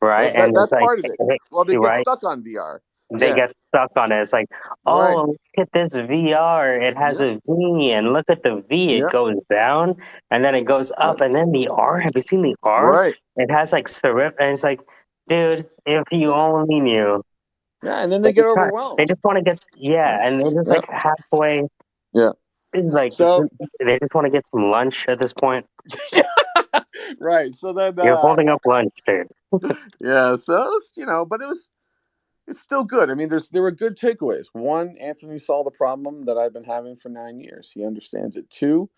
right? And it's That's like, part of it. Well, they get right? stuck on VR. They Yeah. get stuck on it. It's like, Right. oh, look at this VR. It has Yep. a V, and look at the V. It Yep. goes down, and then it goes Yep. up, and then the R. Have you seen the R? Right. It has like serif, and it's like, dude, if you only knew. Yeah, and then they get They overwhelmed. just want to get, Yeah. and they're just Yeah. like halfway. Yeah. It's like So they just want to get some lunch at this point. right. So then You're holding up lunch, dude. yeah, so it's, but it's still good. I mean, there were good takeaways. 1, Anthony saw the problem that I've been having for 9 years. He understands it. 2,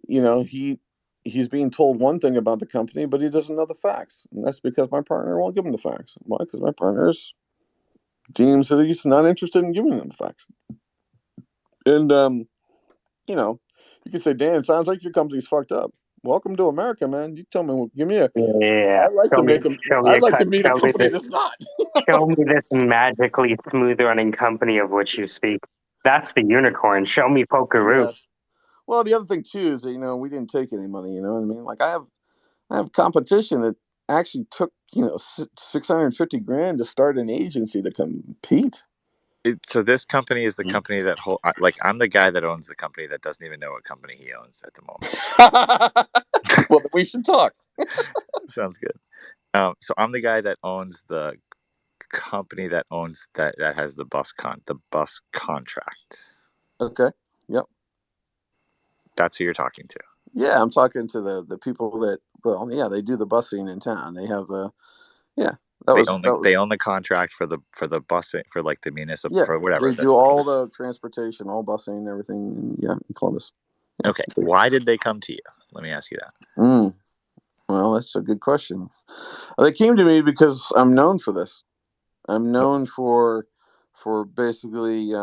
he's being told one thing about the company, but he doesn't know the facts. And that's because my partner won't give him the facts. Why? Because my partner's deems that he's not interested in giving them the facts. And you know, you can say, Dan, sounds like your company's fucked up. Welcome to America, man. You tell me, give me a. Yeah. I'd like to make them. Show me I'd a like cut. to meet a company that's not. Show me this magically smooth running company of which you speak. That's the unicorn. Show me Pokeroo. Yeah. Well, the other thing too is that we didn't take any money. You know what I mean? Like I have competition that actually took 650 grand to start an agency to compete. So this company is the company that I'm the guy that owns the company that doesn't even know what company he owns at the moment. Well, then we should talk. Sounds good. So I'm the guy that owns the company that owns that has the bus contract. Okay. Yep. That's who you're talking to. Yeah, I'm talking to the people that. Well, yeah, they do the busing in town. They have They own the contract for the busing for like the municipal for whatever. They do all the transportation, all busing, and everything. Yeah, in Columbus. Yeah. Okay, why did they come to you? Let me ask you that. Well, that's a good question. They came to me because I'm known for this. I'm known for basically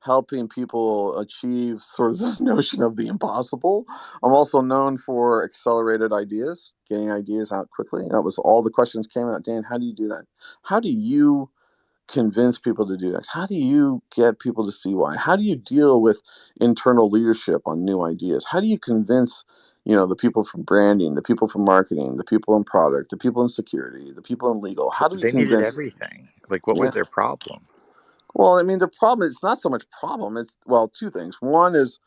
helping people achieve sort of this notion of the impossible. I'm also known for accelerated ideas, getting ideas out quickly. That was all the questions came out. Dan, how do you do that? How do you convince people to do X? How do you get people to see Y? How do you deal with internal leadership on new ideas? How do you convince the people from branding, the people from marketing, the people in product, the people in security, the people in legal? How do you convince? They needed everything. Like, what was their problem? Well, I mean, the problem is not so much problem. It's two things. One is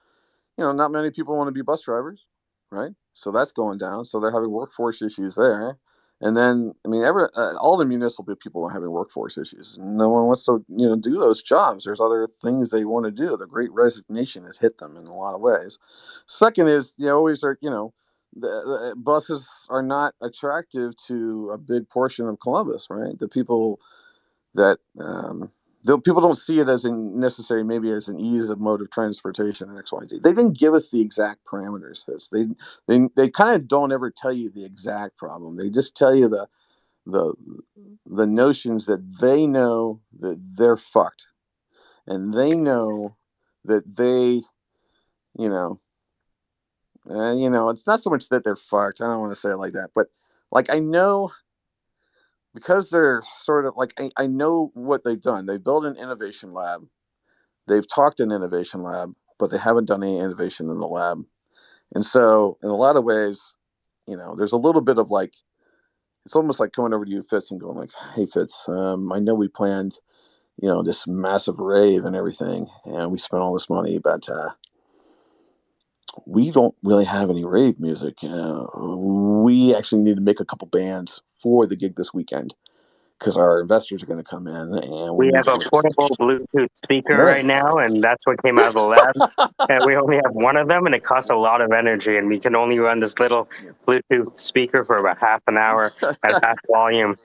not many people want to be bus drivers, right? So that's going down. So they're having workforce issues there. And then, I mean, all the municipal people are having workforce issues. No one wants to, do those jobs. There's other things they want to do. The Great Resignation has hit them in a lot of ways. Second is, the buses are not attractive to a big portion of Columbus, right? The people that though people don't see it as necessary, maybe as an ease of mode of transportation and XYZ. They didn't give us the exact parameters. They kind of don't ever tell you the exact problem. They just tell you the notions that they know that they're fucked, and they know that they, it's not so much that they're fucked. I don't want to say it like that, but like I know. Because they're sort of like, I know what they've done. They built an innovation lab. They've talked an innovation lab, but they haven't done any innovation in the lab. And so in a lot of ways, there's a little bit of like, it's almost like coming over to you, Fitz, and going like, hey, Fitz, I know we planned, this massive rave and everything, and we spent all this money, but we don't really have any rave music. We actually need to make a couple bands for the gig this weekend, because our investors are going to come in, and we have a portable Bluetooth speaker right now, and that's what came out of the lab. And we only have one of them, and it costs a lot of energy, and we can only run this little Bluetooth speaker for about half an hour at half volume.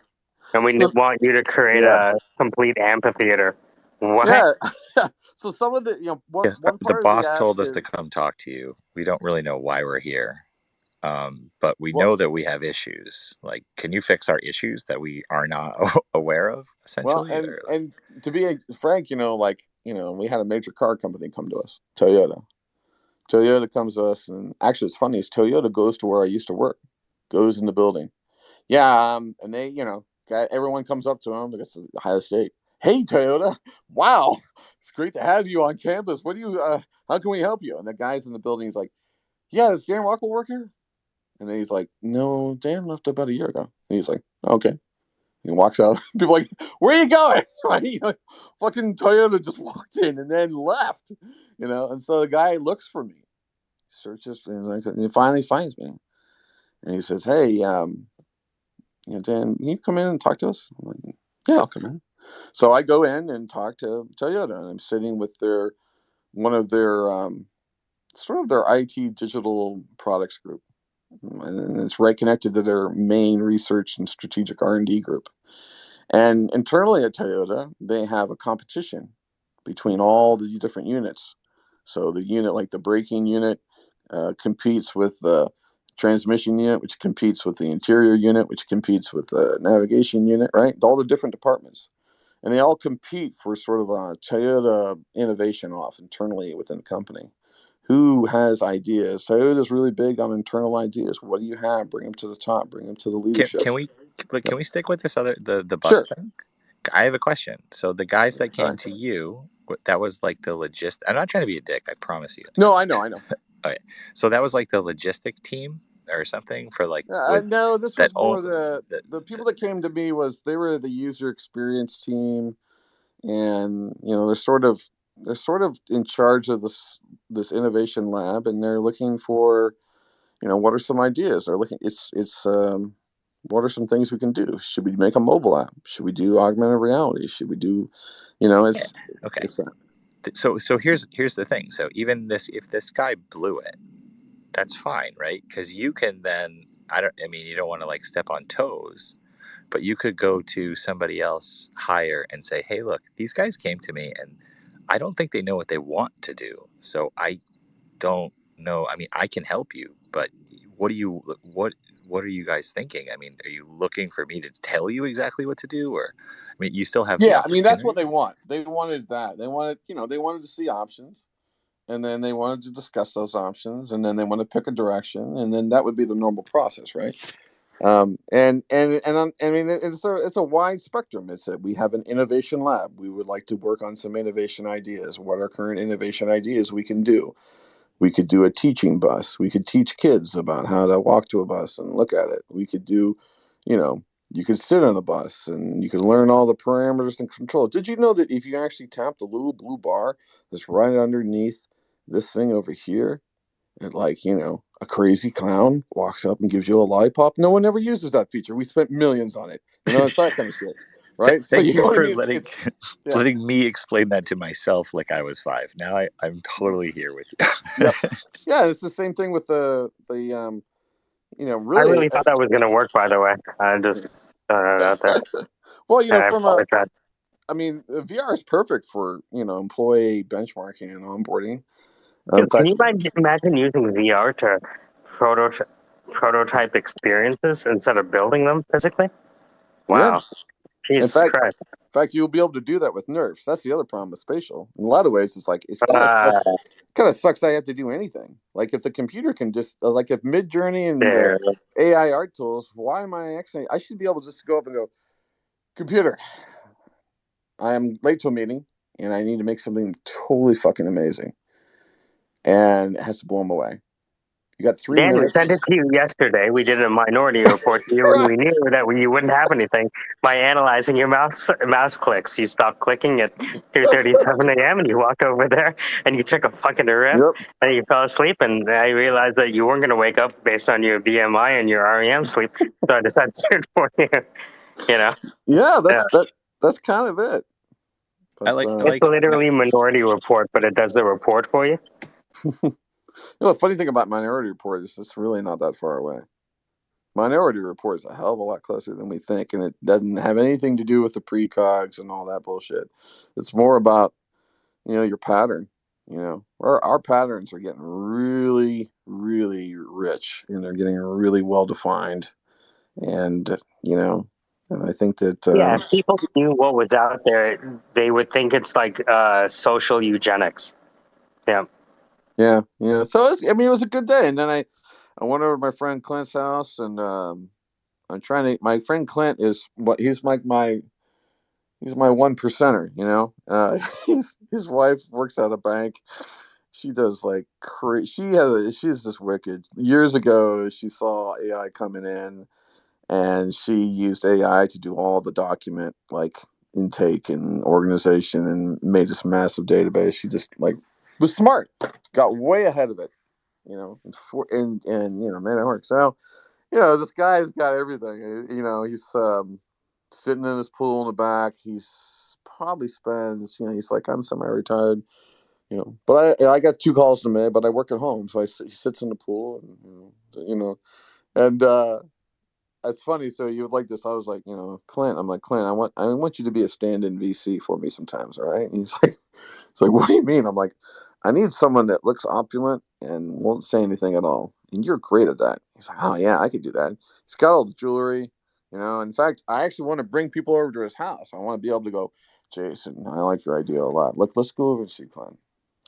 And we want you to create a complete amphitheater. What? Yeah. So some of the, one part the boss of the told us to come talk to you. We don't really know why we're here. But we know that we have issues. Like, can you fix our issues that we are not aware of, essentially? Well, and to be frank, we had a major car company come to us, Toyota. Toyota comes to us, and actually it's funny, is Toyota goes to where I used to work, goes in the building. Yeah, and they, everyone comes up to them, because it's Ohio State. Hey, Toyota, wow, it's great to have you on campus. What do you, how can we help you? And the guy's in the building, he's like, yeah, does Dan Rockwell work here? And then he's like, no, Dan left about a year ago. And he's like, okay. He walks out. People are like, where are you going? Right? Fucking Toyota just walked in and then left. And so the guy looks for me, searches, and he finally finds me. And he says, hey, Dan, can you come in and talk to us? I'm like, yeah, I'll come in. So I go in and talk to Toyota, and I'm sitting with one of their sort of their IT digital products group. And it's right connected to their main research and strategic R&D group. And internally at Toyota, they have a competition between all the different units. So the unit, like the braking unit, competes with the transmission unit, which competes with the interior unit, which competes with the navigation unit, right? All the different departments. and they all compete for sort of a Toyota innovation off internally within the company. Who has ideas? Toyota's really big on internal ideas. What do you have? Bring them to the top. Bring them to the leadership. Can we stick with this other the bus Sure. thing? I have a question. So the guys that came Right. to you, that was like the logist. I'm not trying to be a dick. I promise you. No, I know. Okay. So that was like the logistic team or something for like with No, this that was more the people the that came to me they were the user experience team, and they're sort of in charge of this innovation lab, and they're looking for what are some ideas. They're looking. It's what are some things we can do? Should we make a mobile app? Should we do augmented reality? Should we do, yeah. Okay. It's So here's the thing. So even if this guy blew it, that's fine, right? Because you can then I mean you don't want to like step on toes, but you could go to somebody else higher and say, hey, look, these guys came to me and I don't think they know what they want to do. So I don't know. I mean, I can help you, but what do you what are you guys thinking? I mean, are you looking for me to tell you exactly what to do, or I mean, you still have the Yeah, I mean that's what opportunity. they want. They wanted that. They wanted to see options, and then they wanted to discuss those options, and then they want to pick a direction, and then that would be the normal process, right? I mean, it's a wide spectrum. We have an innovation lab. We would like to work on some innovation ideas. What are current innovation ideas we can do? We could do a teaching bus. We could teach kids about how to walk to a bus and look at it. We could do, you know, you could sit on a bus and you could learn all the parameters and control. Did you know that if you actually tap the little blue bar that's right underneath this thing over here, and a crazy clown walks up and gives you a lollipop? No one ever uses that feature. We spent millions on it. It's that kind of shit, right? So Thank you know you what I for mean? It's yeah, letting me explain that to myself like I was 5. Now I'm totally here with you. yep, yeah. It's the same thing with I really. really thought that was going to work, by the way. I just thought it out there. Well, And I from apologize. VR is perfect for employee benchmarking and onboarding. In Dude, can fact, you imagine using VR to prototype prototype experiences instead of building them physically? yeah. Wow. In Jesus fact, Christ. you'll be able to do that with nerfs. That's the other problem with spatial. In a lot of ways, it's like it's kind of Uh, sucks. Kind of sucks. I have to do anything. Like if the computer can just like if Mid Journey and dude. AI art tools. Why am I actually? I should be able to just go up and go, computer. I am late to a meeting, and I need to make something totally fucking amazing, and it has to blow them away. You got 3 Dan, we minutes. sent it to you yesterday. We did a minority report to you, and we knew that you wouldn't have anything by analyzing your mouse clicks. You stopped clicking at 2:37 a.m. and you walked over there and you took a fucking rip Yep. and you fell asleep. And I realized that you weren't going to wake up based on your BMI and your REM sleep, so I decided to do it for you. You know, Yeah, yeah. that's kind of it. I But like It's literally Minority Report, but it does the report for you. the funny thing about Minority Report is it's really not that far away. Minority Report is a hell of a lot closer than we think, and it doesn't have anything to do with the precogs and all that bullshit. It's more about your pattern. Our patterns are getting really, really rich, and they're getting really well defined. And and I think that Yeah, if people knew what was out there, they would think it's like social eugenics. Yeah. yeah, yeah. So it was a good day, and then I went over to my friend Clint's house, and I'm trying to. My friend Clint is he's like he's my one percenter. His wife works at a bank. She does like crazy. She's just wicked. Years ago, she saw AI coming in, and she used AI to do all the document like intake and organization, and made this massive database. She just like was smart, got way ahead of it. And made it work. So this guy's got everything. He's sitting in his pool in the back. He's probably spends, he's like, I'm semi-retired, but I got 2 calls to make, but I work at home. So he sits in the pool and it's funny. So you would like this. I was like, Clint, I'm like, Clint, I want you to be a stand-in VC for me sometimes. All right. And he's like, what do you mean? I'm like, I need someone that looks opulent and won't say anything at all. And you're great at that. He's like, oh yeah, I could do that. He's got all the jewelry. In fact, I actually want to bring people over to his house. I want to be able to go, Jason, I like your idea a lot. Look, let's go over to Seacon.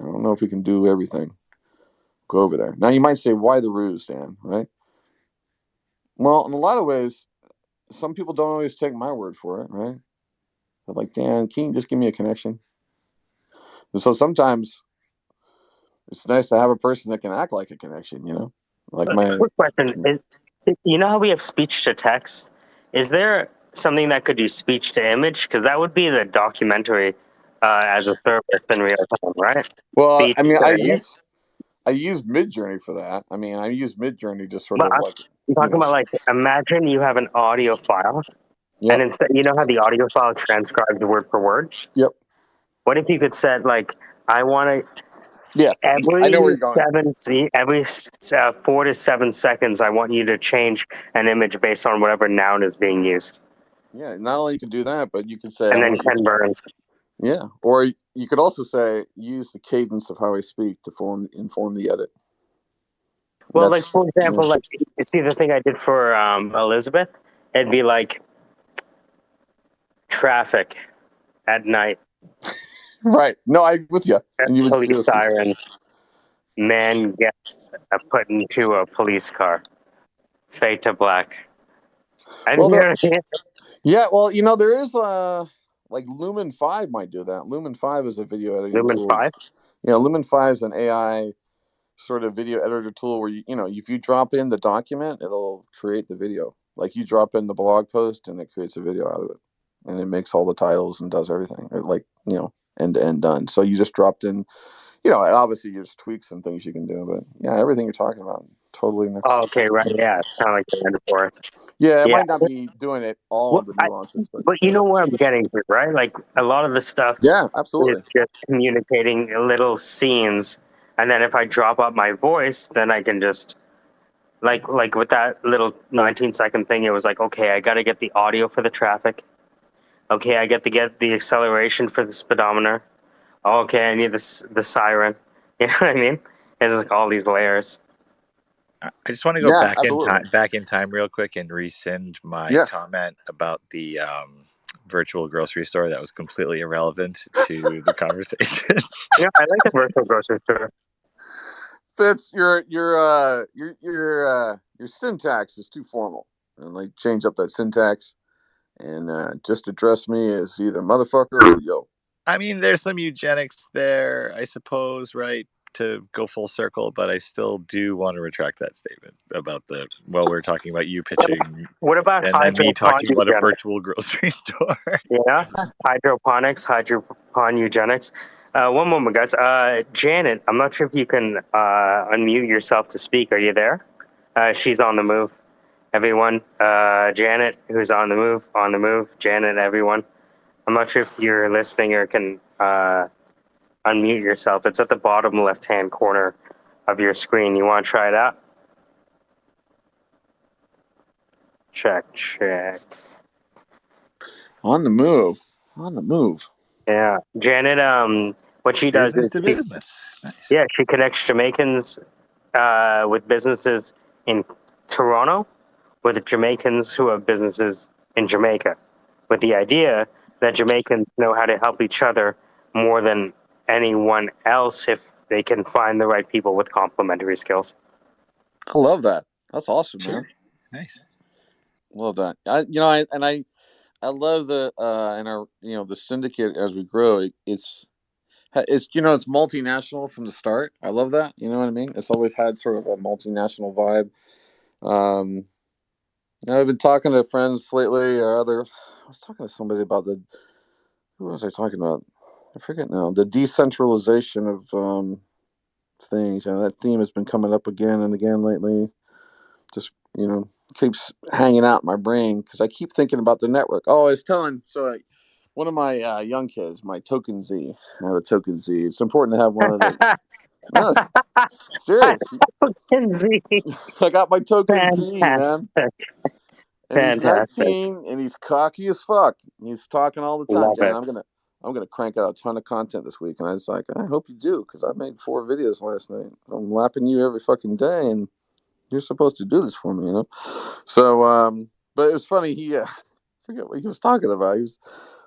I don't know if we can do everything. Go over there. Now, you might say, why the ruse, Dan, right? Well, in a lot of ways, some people don't always take my word for it, right? They're like, Dan, can you just give me a connection? And so sometimes it's nice to have a person that can act like a connection, you know? Like my... Quick question is, you know how we have speech to text? Is there something that could do speech to image? Because that would be the documentary as a service in real time, right? Well, Speech I mean, to image. I use Midjourney for that. I mean, I use Midjourney just sort But of like, I'm you talking know... about, like, imagine you have an audio file, Yep. and instead, you know how the audio file transcribes word for word? Yep. What if you could set, like, I want to... Yeah. I know where you're going. Every 4 to 7 seconds, I want you to change an image based on whatever noun is being used. Yeah. Not only you can do that, but you can say, And I then want you... Ken Burns. Yeah. Or you could also say, use the cadence of how I speak to inform the edit. Well, That's, like, for example, yeah. like, you see the thing I did for Elizabeth? It'd be like, traffic at night, Right. No, I'm with you. And you would police seriously... sirens, man gets put into a police car, fade to black. And Well, you know there... what I mean? Yeah, well, you know, there is like Lumen 5 might do that. Lumen 5 is a video editing Lumen tool. 5? You know, Lumen 5 is an AI sort of video editor tool where you know, if you drop in the document, it'll create the video. Like you drop in the blog post and it creates a video out of it. And it makes all the titles and does everything. Like, you know, end to end done. So you just dropped in, you know, obviously there's tweaks and things you can do, but yeah, everything you're talking about totally next. Oh, okay, right, yeah, it's kind of like the end for us. Yeah, it Yeah. might not be doing it all Well, of the nuances, but but you know where I'm getting to, right? Like, a lot of the stuff yeah, is absolutely. just communicating little scenes, and then if I drop up my voice, then I can just like with that little 19-second thing, it was like, okay, I got to get the audio for the traffic. Okay, I get to get the acceleration for the speedometer. Okay, I need the siren. You know what I mean? It's like all these layers. I just want to go Yeah, back absolutely. in time real quick and rescind my Yeah. comment about the virtual grocery store that was completely irrelevant to the conversation. Yeah, I like the virtual grocery store. Fitz, your syntax is too formal, and like change up that syntax, and just address me as either motherfucker or yo. I mean, there's some eugenics there, I suppose, right? To go full circle, but I still do want to retract that statement about we're talking about you pitching What about and then me talking about a hydroponics? virtual grocery store. Yeah, hydroponics, hydropon eugenics. One moment, guys. Janet, I'm not sure if you can unmute yourself to speak. Are you there? She's on the move. Everyone, Janet, who's on the move. Janet, everyone. I'm not sure if you're listening or can unmute yourself. It's at the bottom left-hand corner of your screen. You want to try it out? Check. On the move. Yeah, Janet. What she does Business is to business. Nice. she connects Jamaicans with businesses in Toronto with Jamaicans who have businesses in Jamaica, with the idea that Jamaicans know how to help each other more than anyone else if they can find the right people with complementary skills. I love that. That's awesome, Sure. man. Nice. Love that. I love the and our the syndicate as we grow. It's it's multinational from the start. I love that. You know what I mean? It's always had sort of a multinational vibe. Um, I've been talking to friends lately, or other. I was talking to somebody about who was I talking about? I forget now. The decentralization of things. That theme has been coming up again and again lately. Just keeps hanging out in my brain because I keep thinking about the network. Oh, I was telling one of my young kids, my Token Z. I have a Token Z. It's important to have one of the. No, serious. Kenzie. I got my Token Z, man. Fantastic. And he's Fantastic. 19 and he's cocky as fuck. He's talking all the time. Love Dan, it. I'm gonna crank out a ton of content this week. And I was like, I hope you do, because I made 4 videos last night. I'm lapping you every fucking day, and you're supposed to do this for me, So, but it was funny. He, I forget what he was talking about. He was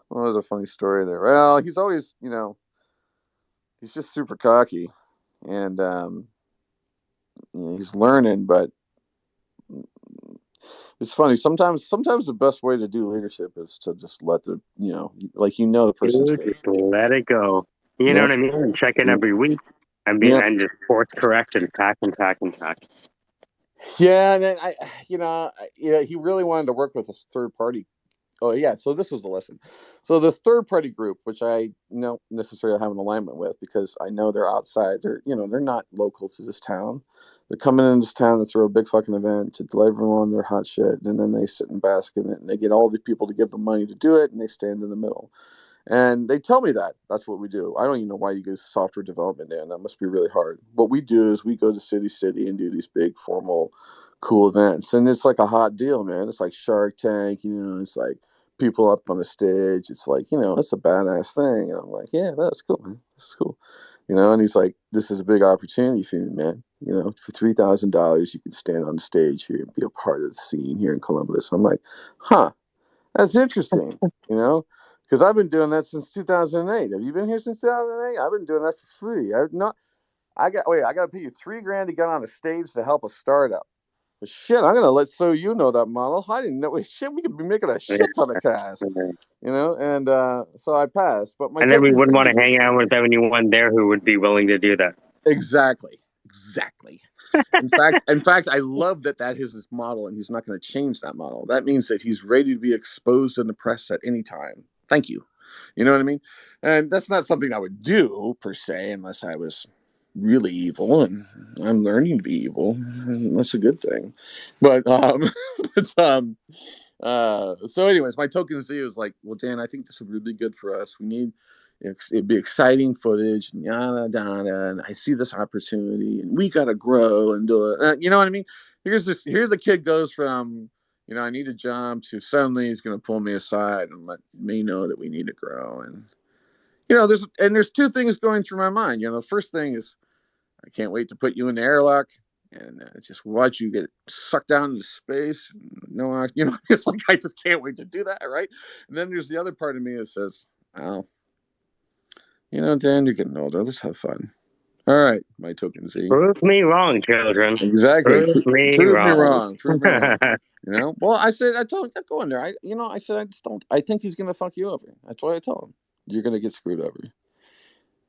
Well, there's a funny story there. Well, he's always, he's just super cocky, and he's learning, but it's funny. Sometimes the best way to do leadership is to just let the person's Dude, great. just let it go. You know Yeah, what I mean? And check in yeah, every week yeah. and just course correct and tack and tack and tack. Yeah, and then he really wanted to work with a third party. Oh yeah, so this was a lesson. So this third party group, which I don't necessarily have an alignment with because I know they're outside. They're not local to this town. They're coming in this town to throw a big fucking event to deliver everyone their hot shit, and then they sit and bask in it, and they get all the people to give them money to do it, and they stand in the middle. And they tell me that that's what we do. I don't even know why you go software development, Dan. That must be really hard. What we do is we go to city and do these big formal, cool events, and it's like a hot deal, man. It's like Shark Tank, It's like people up on the stage. It's like it's a badass thing. And I'm like, yeah, that's cool, man. This is cool, And he's like, this is a big opportunity for you, man. For $3,000, you can stand on the stage here and be a part of the scene here in Columbus. I'm like, huh. That's interesting, because I've been doing that since 2008. Have you been here since 2008? I've been doing that for free. I got to pay you $3,000 to get on a stage to help a startup. But shit, I'm gonna know that model. I didn't know. Shit, we could be making a shit ton of cash, And so I passed. But my And then we token wouldn't want Z, to hang out with anyone there who would be willing to do that. exactly. In fact, I love that is his model, and he's not going to change that model. That means that he's ready to be exposed in the press at any time. Thank you. You know what I mean? And that's not something I would do per se, unless I was really evil, and I'm learning to be evil. That's a good thing. But so anyways, my token Z was like, well, Dan, I think this would be good for us. We need it'd be exciting footage and yada yada, and I see this opportunity, and we gotta grow and do it. You know what I mean? Here's the kid goes from I need a job to suddenly he's gonna pull me aside and let me know that we need to grow. And there's two things going through my mind. The first thing is I can't wait to put you in the airlock and just watch you get sucked down into space. No, it's like I just can't wait to do that, right? And then there's the other part of me that says, "Oh, Dan, you're getting older. Let's have fun." All right, my token Z. Prove me wrong, children. Exactly. Prove me Prove me wrong. wrong. Prove me wrong. Well, I told him, go in there. I said, I just don't. I think he's gonna fuck you over. That's what I told him. You're gonna get screwed over.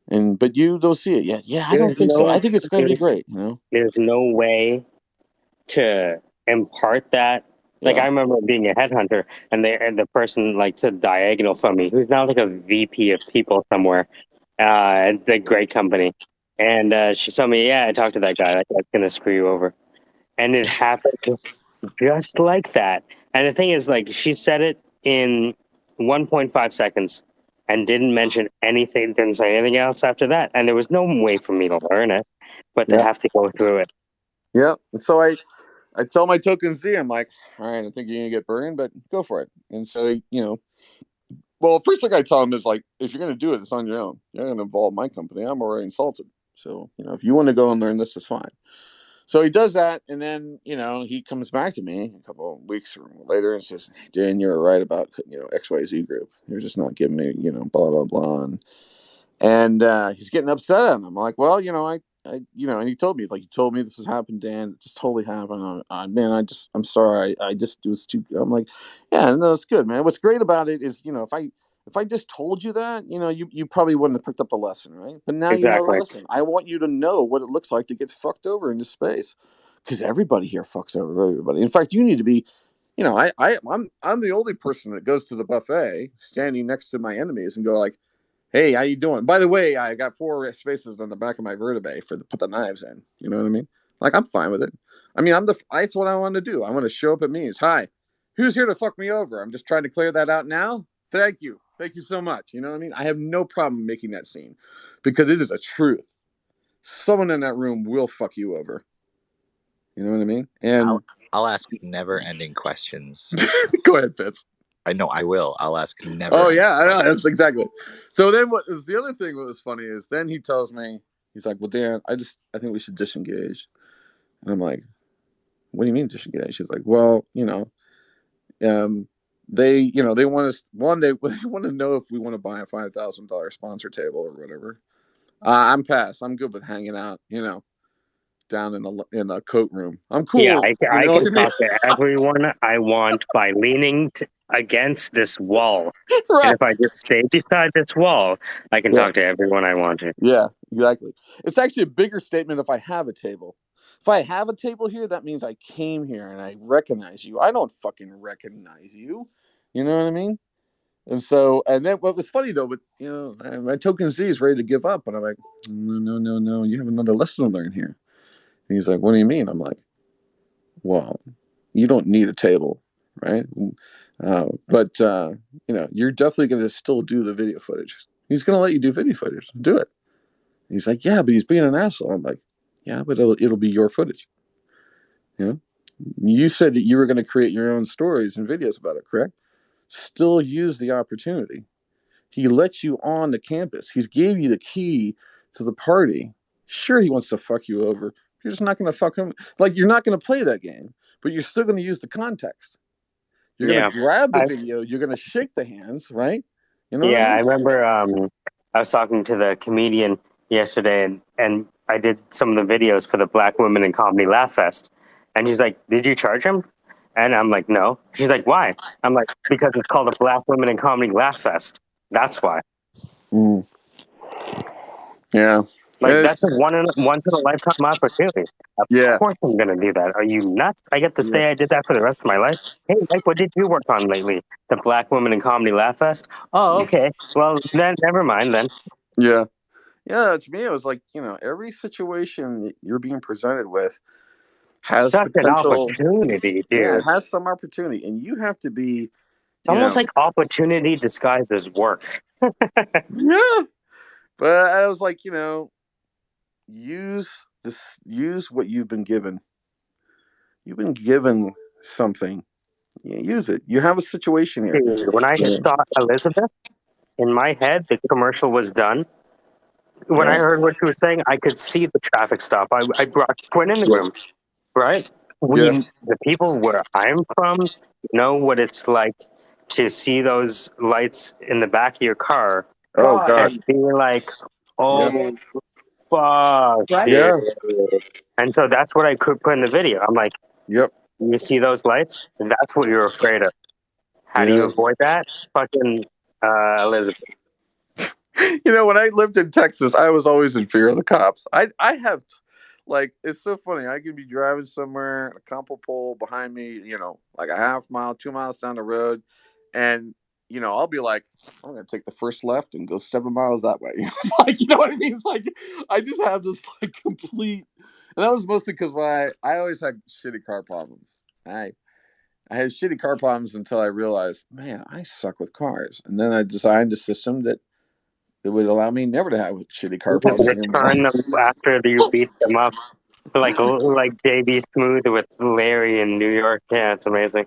But you don't see it yet. Yeah, I don't think so. I think it's gonna be great. There's no way to impart that. Like Yeah. I remember being a headhunter, and the person like stood diagonal from me, who's now like a VP of people somewhere, at the great company, and she told me, "Yeah, I talked to that guy. That guy's gonna screw you over," and it happened just like that. And the thing is, like, she said it in 1.5 seconds, and didn't mention anything, didn't say anything else after that, and there was no way for me to learn it, but to Yeah. have to go through it. Yeah. And so I tell my token Z, I'm like, all right, I think you're gonna get burned, but go for it. And so well, first thing I tell him is like, if you're gonna do it, it's on your own. You're not gonna involve my company. I'm already insulted. So if you want to go and learn this, it's fine. So he does that, and then he comes back to me a couple of weeks later and says, "Dan, you're right about XYZ group. You're just not giving me blah blah blah." And he's getting upset at him. I'm like, well, and he told me, he's like, you told me this was happened, Dan. It just totally happened. Man, I'm sorry. I just, it was too, I'm like, yeah, no, it's good, man. What's great about it is, if I just told you that, you probably wouldn't have picked up the lesson, right? But now you know the Exactly. lesson. I want you to know what it looks like to get fucked over into space, because everybody here fucks over everybody. In fact, you need to be, I'm the only person that goes to the buffet standing next to my enemies and go like, hey, how you doing? By the way, I got 4 spaces on the back of my vertebrae for put the knives in. You know what I mean? Like, I'm fine with it. I mean, that's what I want to do. I want to show up at meetings. Hi, who's here to fuck me over? I'm just trying to clear that out now. Thank you so much. You know what I mean? I have no problem making that scene because this is a truth. Someone in that room will fuck you over. You know what I mean? And I'll ask never-ending questions. Go ahead, Fitz. I know I will. I'll ask never. Oh yeah, I know. That's exactly. So then, what is the other thing? What was funny is then he tells me, he's like, "Well, Dan, I think we should disengage." And I'm like, "What do you mean disengage?" He's like, "Well, um, they they want us they want to know if we want to buy a $5,000 sponsor table or whatever. I'm past. I'm good with hanging out, down in the coat room. I'm Yeah, cool. You I know can what I mean? talk to everyone I want by leaning against this wall. And Right. if I just stay beside this wall, I can Yeah. talk to everyone I want to. Yeah, exactly. It's actually a bigger statement if I have a table. If I have a table here, that means I came here and I recognize you. I don't fucking recognize you. You know what I mean? And so, and then what was funny though, but my token Z is ready to give up, and I'm like, no, no, no, no. You have another lesson to learn here. And he's like, what do you mean? I'm like, well, you don't need a table, right? But you're definitely going to still do the video footage. He's going to let you do video footage. Do it. He's like, yeah, but he's being an asshole. I'm like, yeah, but it'll be your footage. You said that you were going to create your own stories and videos about it, correct? Still use the opportunity. He lets you on the campus. He's gave you the key to the party. Sure, he wants to fuck you over. You're just not going to fuck him. Like, you're not going to play that game, but you're still going to use the context. You're going Yeah. to grab the video. You're going to shake the hands, right? You know what Yeah, I I mean? remember I was talking to the comedian yesterday, and I did some of the videos for the Black Women in Comedy Laugh Fest. And she's like, did you charge him? And I'm like, no. She's like, why? I'm like, because it's called the Black Women in Comedy Laugh Fest. That's why. Mm. Yeah. Like, that's a once in a lifetime opportunity. Of Yeah. course I'm going to do that. Are you nuts? I get to say I did that for the rest of my life. Hey, Mike, what did you work on lately? The Black Women in Comedy Laugh Fest? Oh, okay. Well, then never mind then. Yeah. Yeah. To me, it was like, every situation that you're being presented with has Such an potential. opportunity, Yeah, it dude. has some opportunity. And you have to be, It's almost like opportunity disguised as work. yeah. But I was like, use what you've been given. You've been given something. Yeah, use it. You have a situation here. Dude, when I saw Elizabeth, in my head, the commercial was done. When I Yeah. heard what she was saying, I could see the traffic stop. I brought Quinn in the room, right? Yeah. The people where I'm from know what it's like to see those lights in the back of your car Oh God. and be like, Yeah. oh, fuck, Right? dude. Yeah. And so that's what I could put in the video. I'm like, Yep. you see those lights? That's what you're afraid of. How do you Yeah. avoid that? Fucking Elizabeth. When I lived in Texas, I was always in fear of the cops. I have, like, it's so funny. I could be driving somewhere, a cop will pull behind me, like a half mile, 2 miles down the road, and I'll be like, I'm gonna take the first left and go 7 miles that way. It's like, you know what I mean? It's like I just have this like complete, and that was mostly because I always had shitty car problems. I had shitty car problems until I realized, man, I suck with cars, and then I designed a system that it would allow me never to have shitty You car just problems anymore. return them after you beat them up. Like JB Smooth with Larry in New York. Yeah, it's amazing.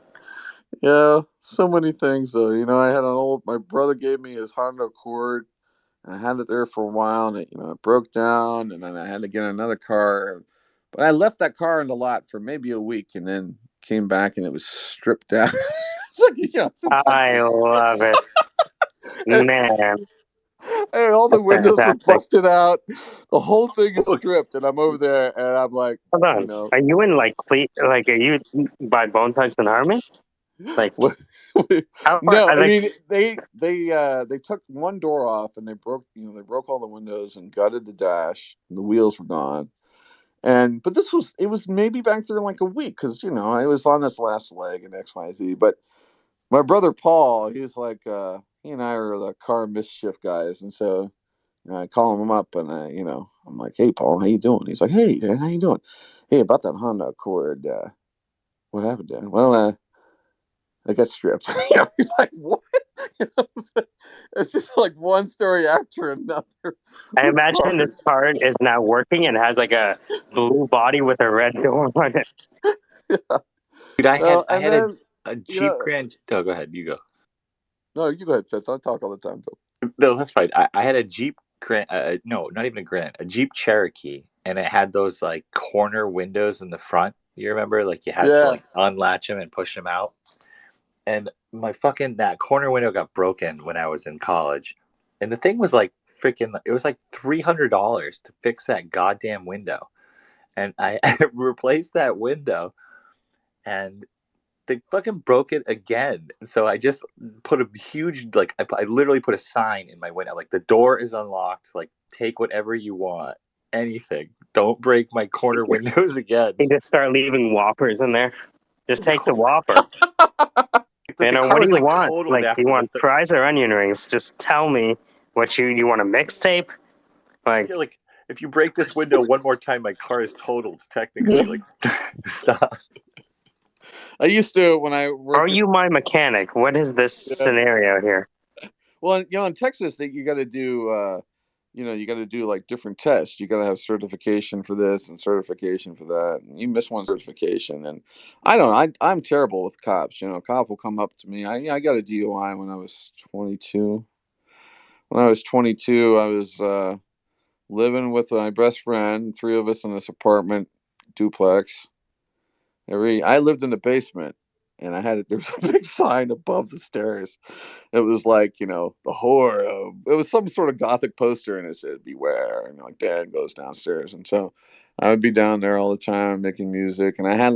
Yeah, so many things though. I had my brother gave me his Honda Accord, and I had it there for a while, and it broke down, and then I had to get another car. But I left that car in the lot for maybe a week, and then came back, and it was stripped down. It's like, it's in I Texas. love it. and, Man, and all the that's windows were fantastic. busted out. The whole thing is stripped, and I'm over there, and I'm like, Hold on. Are you in are you by Bone Thugs and Harmony? Like, what? how far? No, I Like, mean they took one door off, and they broke all the windows and gutted the dash, and the wheels were gone. But it was maybe back there in like a week, because I was on this last leg and XYZ. But my brother Paul, he's like, he and I are the car mischief guys, and so I call him up, and I'm like, hey Paul, how you doing? He's like, hey Dan, how you doing? Hey, about that Honda Accord, what happened, Dan? Well, I got stripped. He's like, what? It's just like one story after another. I With imagine this cars. card is now working and has like a blue body with a red door on it. Dude, I No, I and had then a Jeep Grand. Oh, go ahead. You go. no, you go ahead, Fitz. I talk all the time. Go. No, that's fine. I had a Jeep Grand. No, not even a Grand. A Jeep Cherokee, and it had those like corner windows in the front. You remember, like you had to Yeah. like unlatch them and push them out. and that corner window got broken when I was in college, and the thing was like freaking. It was like $300 to fix that goddamn window, and I replaced that window, and they fucking broke it again. And so I just put a huge I literally put a sign in my window like the door is unlocked. Like take whatever you want, anything. Don't break my corner windows again. You just start leaving Whoppers in there. Just take the Whopper. The What car do was you like want? totaled Like, do you after want fries or onion rings? Just tell me what you want a mixtape? Like, yeah, like if you break this window one more time, my car is totaled. Technically, like stop. I used to when I are worked. you my mechanic? What is this scenario here? Well, in Texas, you got to do. You got to do like different tests. You got to have certification for this and certification for that. And you miss one certification, and I don't know. I'm terrible with cops. A cop will come up to me. I got a DUI when I was 22. When I was 22, I was living with my best friend. Three of us in this apartment duplex. I lived in the basement, and there was a big sign above the stairs. It was like, the horror of, it was some sort of gothic poster, and it said beware, and like dad goes downstairs. And so I would be down there all the time making music, and I had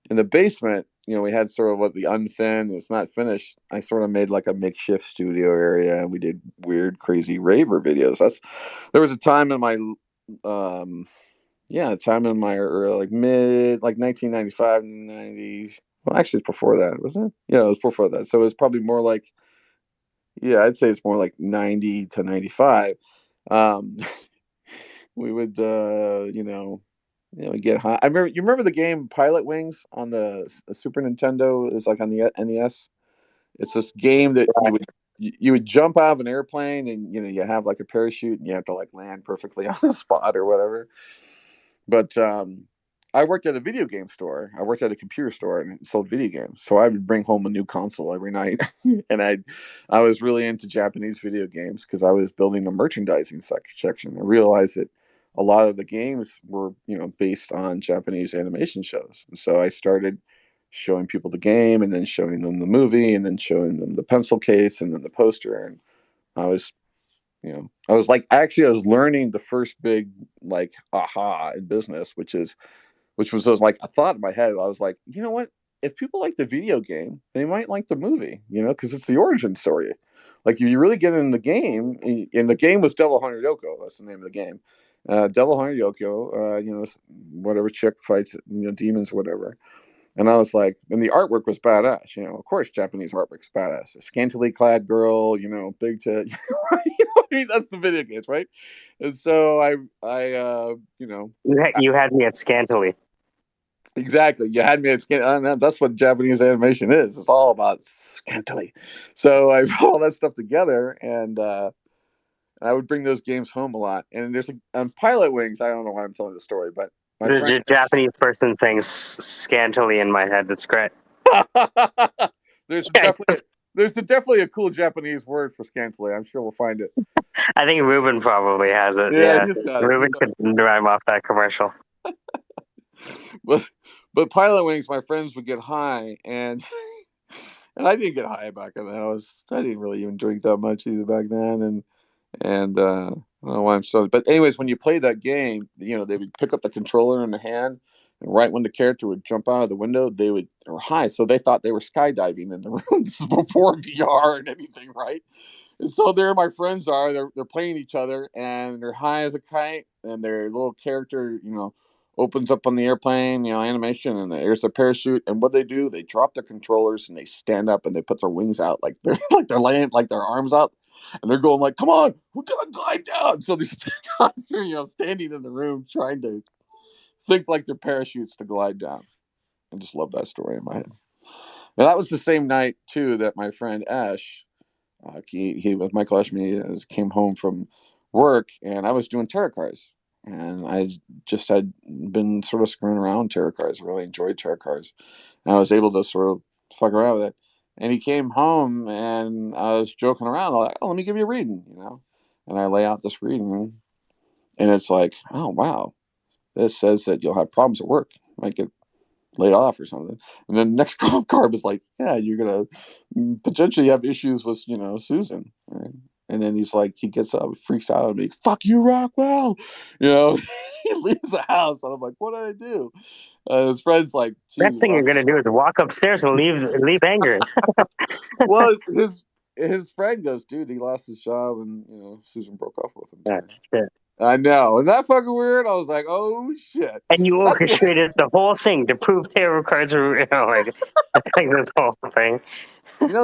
in the basement, we had sort of what the unfinished, it's not finished. I sort of made like a makeshift studio area, and we did weird crazy raver videos. There was a time in my um time in my like mid, like 1995, 90s. Well, actually, it's before that, wasn't it? Yeah, it was before that. So it was probably more like, yeah, I'd say it's more like 90 to 95. Um, we would, get high. You remember the game Pilot Wings on the Super Nintendo? It's like on the NES. It's this game that you would jump out of an airplane, and you have like a parachute, and you have to like land perfectly on the spot or whatever. But I worked at a video game store. I worked at a computer store and sold video games. So I would bring home a new console every night, and I was really into Japanese video games because I was building a merchandising section. I realized that a lot of the games were based on Japanese animation shows, and so I started showing people the game, and then showing them the movie, and then showing them the pencil case, and then the poster. And I was I was like, actually, I was learning the first big like aha in business, which was like a thought in my head. I was like, you know what? If people like the video game, they might like the movie, because it's the origin story. Like if you really get in the game, and the game was Devil Hunter Yoko. That's the name of the game. Devil Hunter Yoko. Whatever chick fights, demons, whatever. And I was like, and the artwork was badass. Of course, Japanese artwork's badass. A scantily clad girl, big tit. That's the video games, right? And so You had me at scantily. exactly. You had me at scantily. That's what Japanese animation is. It's all about scantily. So I put all that stuff together, and I would bring those games home a lot. And there's on Pilot Wings. I don't know why I'm telling the story, but my friend. Japanese person things scantily in my head. That's great. there's definitely a cool Japanese word for scantily. I'm sure we'll find it. I think Ruben probably has it. Yeah, he's got it. Ruben could rhyme off that commercial. But Pilot Wings, my friends would get high, and I didn't get high back then. I didn't really even drink that much either back then, and I don't know why I'm so. But anyways, when you play that game, they would pick up the controller in the hand, and right when the character would jump out of the window, they were high, so they thought they were skydiving in the room. This is before VR and anything, right? And so there, my friends are. They're playing each other, and they're high as a kite, and their little character, opens up on the airplane, animation, and there's a parachute. And what they do, they drop their controllers and they stand up and they put their wings out like they're laying like their arms out, and they're going like, "Come on, we're gonna glide down." So these guys are standing in the room trying to think like they're parachutes to glide down. I just love that story in my head. And that was the same night too that my friend Ash, he with Michael Ashme, came home from work, and I was doing tarot cards, and I just had been sort of screwing around tarot cards. I really enjoyed tarot cards, and I was able to sort of fuck around with it. And he came home, and I was joking around, like, "Oh, let me give you a reading," And I lay out this reading, and it's like, "Oh wow, this says that you'll have problems at work. You might get laid off or something. And then next card is like, yeah, you're gonna potentially have issues with Susan. Right? And then he's like, he gets up, freaks out at me. Fuck you, Rockwell. He leaves the house, and I'm like, what did I do? His friend's like, Next geez, thing you're gonna do is walk upstairs and leave anger. well, his friend goes, dude, he lost his job, and Susan broke up with him. Yeah, shit. I know, and that fucking weird. I was like, oh shit. And you That's orchestrated the whole thing to prove tarot cards are, like, that's like this whole thing.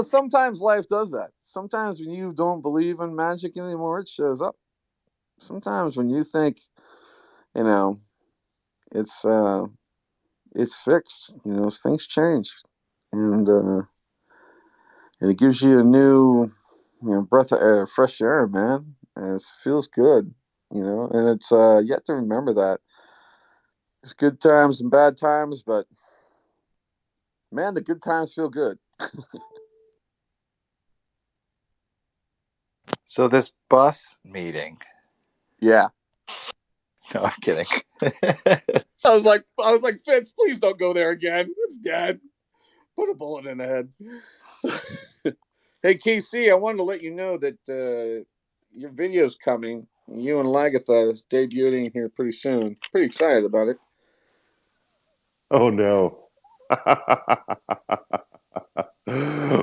Sometimes life does that. Sometimes when you don't believe in magic anymore, it shows up. Sometimes when you think, it's fixed. Things change, and it gives you a new, breath of air, fresh air, man. And it feels good, And it's you have to remember that it's good times and bad times, but man, the good times feel good. So this bus meeting. Yeah. No, I'm kidding. I was like, Fitz, please don't go there again. It's dead. Put a bullet in the head. Hey, KC, I wanted to let you know that your video's coming. You and Lagatha is debuting here pretty soon. Pretty excited about it. Oh no.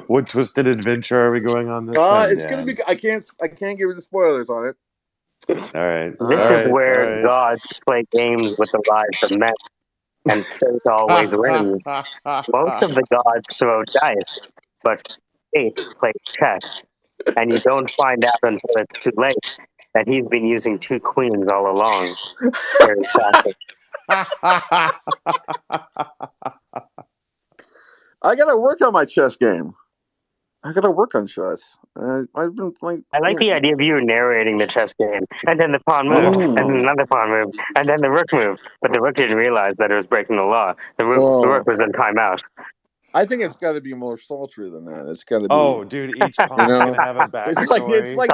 What twisted adventure are we going on this time? It's gonna be. I can't give you the spoilers on it. All right. This is where gods play games with the lives of men, and fate always wins. Most of the gods throw dice, but fate plays chess, and you don't find out until it's too late that he's been using two queens all along. Very classic. I gotta work on my chess game. I gotta work on chess. I've been playing. I like the idea of you narrating the chess game, and then the pawn moved, and then another pawn moved, and then the rook moved. But the rook didn't realize that it was breaking the law. The rook was in timeout. I think it's got to be more sultry than that. It's got to be. Oh, dude, each pawn's gonna have a backstory. It's like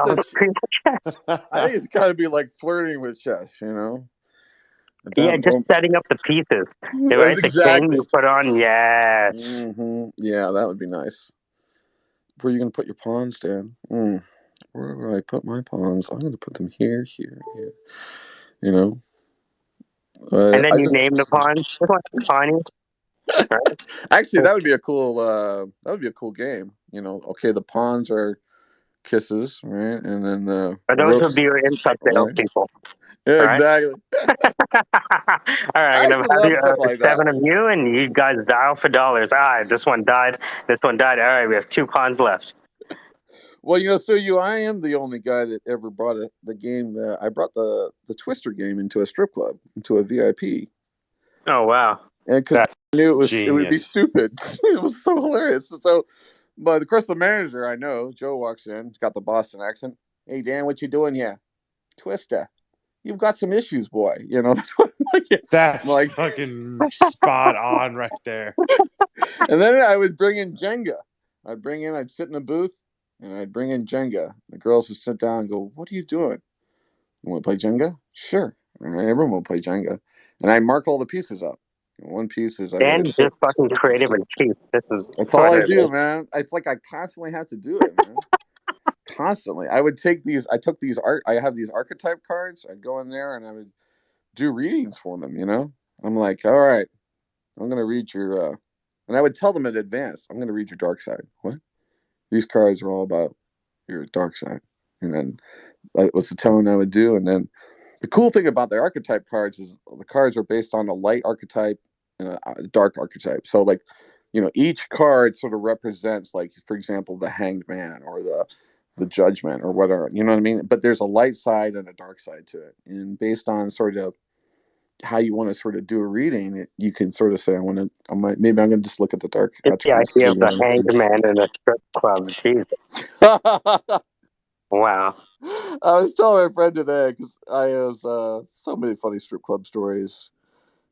I think it's got to be like flirting with chess. Yeah, just setting up the pieces. Right? The king you put on, yes. Mm-hmm. Yeah, that would be nice. Where are you going to put your pawns, Dan? Where will I put my pawns? I'm going to put them here, here, here. And then you name the pawn. This one's Pawnee. Right? Actually, that would be a cool game. Okay, the pawns are kisses, right? And then the those would be your inside sales people. Yeah, right? Exactly. All right, I'm gonna have you, 7 of you, and you guys dial for dollars. All right, this one died. This one died. All right, we have 2 pawns left. Well, I am the only guy that ever brought the game. I brought the Twister game into a strip club, into a VIP. Oh wow! And because I knew it would be stupid. It was so hilarious. So, but of course, the manager I know, Joe, walks in. He's got the Boston accent. Hey, Dan, what you doing here? Twister. You've got some issues, boy. That's what I'm like. That's like fucking spot on right there. And then I would bring in Jenga. I'd sit in a booth, and I'd bring in Jenga. The girls would sit down and go, "What are you doing? You want to play Jenga? Sure. Everyone will play Jenga." And I mark all the pieces up. One piece is Dan just fucking creative and cheap. That's all I do, man. It's like I constantly have to do it, man. Constantly. I took these I have these archetype cards. I'd go in there and I would do readings for them, I'm like, all right, I'm gonna read your and I would tell them in advance, I'm gonna read your dark side. What? These cards are all about your dark side. And then that was the tone I would do. And then the cool thing about the archetype cards is the cards are based on a light archetype and a dark archetype. So like, each card sort of represents, like, for example, the Hanged Man or the Judgment or whatever, you know what I mean? But there's a light side and a dark side to it. And based on sort of how you want to sort of do a reading, you can sort of say, maybe I'm going to just look at the dark attributes. The idea of the Hanged Man in a strip club. Jesus. Wow. I was telling my friend today, because I was so many funny strip club stories,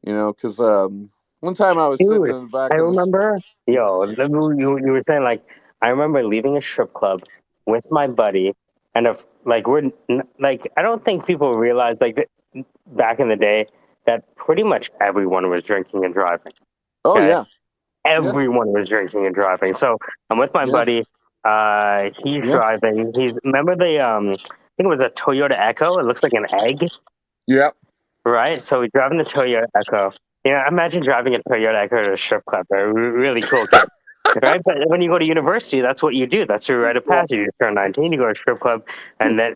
because one time I was sitting in the back. I remember, you were saying, like, I remember leaving a strip club with my buddy, and I don't think people realize, like, back in the day, that pretty much everyone was drinking and driving. Oh Okay, yeah. everyone was drinking and driving. So I'm with my Yeah. buddy. He's Yeah. driving. He's remember the I think it was a Toyota Echo. It looks like an egg, Yeah. right? So he's driving the Toyota Echo. Yeah, imagine driving a Toyota Echo to a strip club. They're a really cool kid, right? But when you go to university, that's what you do. That's your rite of Yeah. passage. You turn 19, you go to a strip club, and then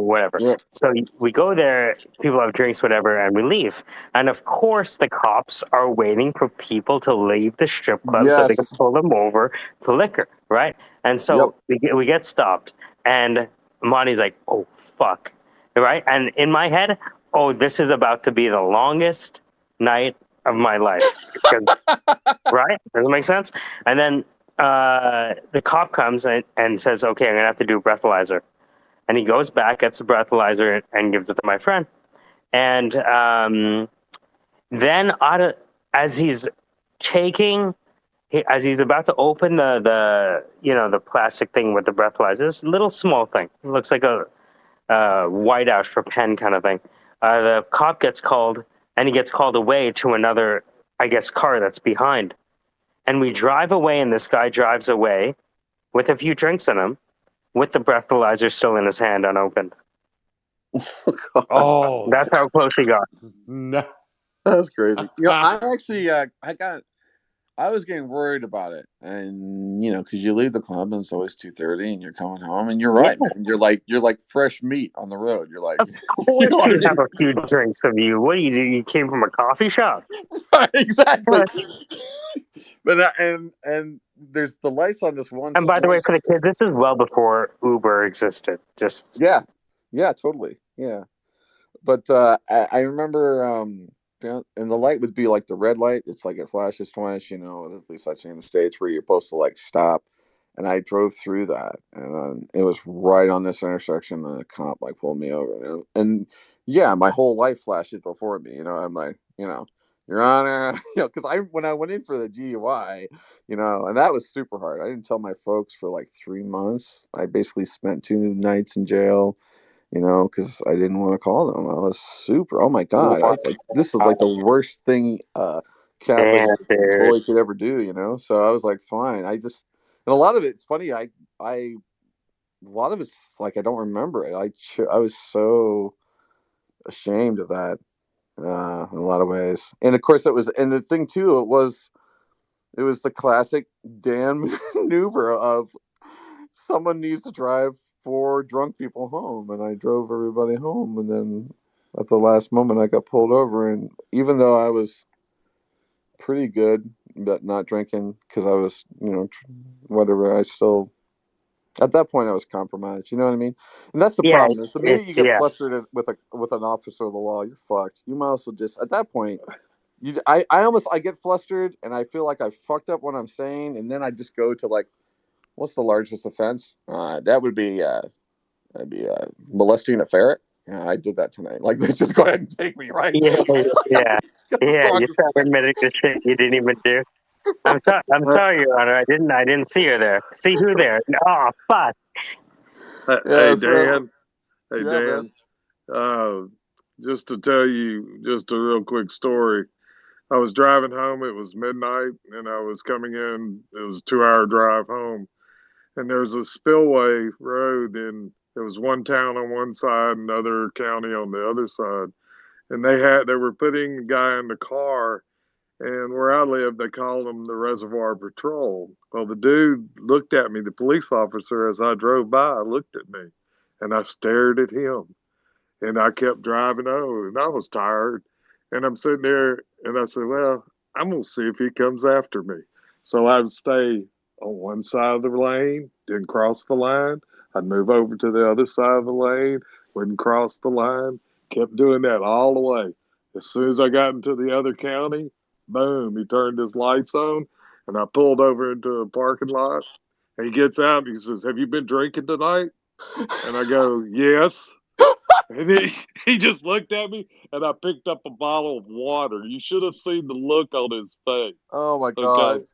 whatever. Yeah. So we go there. People have drinks, whatever, and we leave. And of course, the cops are waiting for people to leave the strip club so they can Yes. pull them over to liquor, right? And Yep. so we get stopped, and Monty's like, "Oh fuck," right? And in my head, oh, this is about to be the longest night of my life. Because, right? Does it make sense? And then the cop comes and says, "Okay, I'm gonna have to do a breathalyzer." And he goes back, gets the breathalyzer, and gives it to my friend. And then, as he's taking, as he's about to open the plastic thing with the breathalyzer, this little small thing, it looks like a whiteout for pen kind of thing. The cop gets called, and he gets called away to another, I guess, car that's behind. And we drive away, and this guy drives away with a few drinks in him, with the breathalyzer still in his hand, unopened. Oh, That's how close he got. no. That's crazy. I actually, I was getting worried about it, and because you leave the club and it's always 2:30, and you're coming home, and you're right, Yeah. man. You're like fresh meat on the road. You're like, Of you course know what I you have mean? a few drinks of you. What do you do? You came from a coffee shop? Right, exactly. But, But and there's the lights on this one. and by the way, for the kids, this is well before Uber existed. Just Yeah, totally. Yeah. But I remember, and the light would be like the red light. It's like it flashes twice, at least I see in the States, where you're supposed to like stop. And I drove through that, and it was right on this intersection. And a cop like pulled me over, and yeah, my whole life flashed before me. I'm like, Your Honor, because when I went in for the DUI, and that was super hard. I didn't tell my folks for like 3 months. I basically spent 2 nights in jail, because I didn't want to call them. I was super. Oh my god! I was like, this is like the worst thing Catholic damn, dude. employee could ever do. So I was like, fine. And a lot of it's funny. A lot of it's like I don't remember it. I was so ashamed of that in a lot of ways. And of course, and the thing too. It was the classic Dan maneuver of someone needs to drive 4 drunk people home, and I drove everybody home, and then at the last moment I got pulled over, and even though I was pretty good but not drinking because I was whatever, I still at that point I was compromised, you know what I mean? And that's the Yeah, problem, is the minute you get yeah. flustered with an officer of the law, you're fucked. You might as well just at that point I get flustered, and I feel like I fucked up what I'm saying, and then I just go to like, what's the largest offense? That would be molesting a ferret. Yeah, I did that tonight. Like, let's just go ahead and take me, right? Yeah, yeah, It's got the yeah. You strongest start offense. admitting the shit you didn't even do. I'm sorry, Your Honor. I didn't see her there. See who there? Oh, fuck. Yeah, Hey so Dan, hey yeah, man. Dan. Uh, just to tell you, just a real quick story. I was driving home. It was midnight, and I was coming in. It was a 2-hour drive home, and there's a spillway road, and there was one town on one side, another county on the other side, and they were putting a guy in the car. And where I live, they called him the Reservoir Patrol. Well, the dude looked at me, the police officer, as I drove by, looked at me, and I stared at him. And I kept driving over, and I was tired. And I'm sitting there, and I said, well, I'm going to see if he comes after me. So I would stay on one side of the lane, didn't cross the line. I'd move over to the other side of the lane, wouldn't cross the line, kept doing that all the way. As soon as I got into the other county, boom, he turned his lights on, and I pulled over into a parking lot. And he gets out and he says, have you been drinking tonight? And I go, yes. And he just looked at me, and I picked up a bottle of water. You should have seen the look on his face. Oh my god. Okay.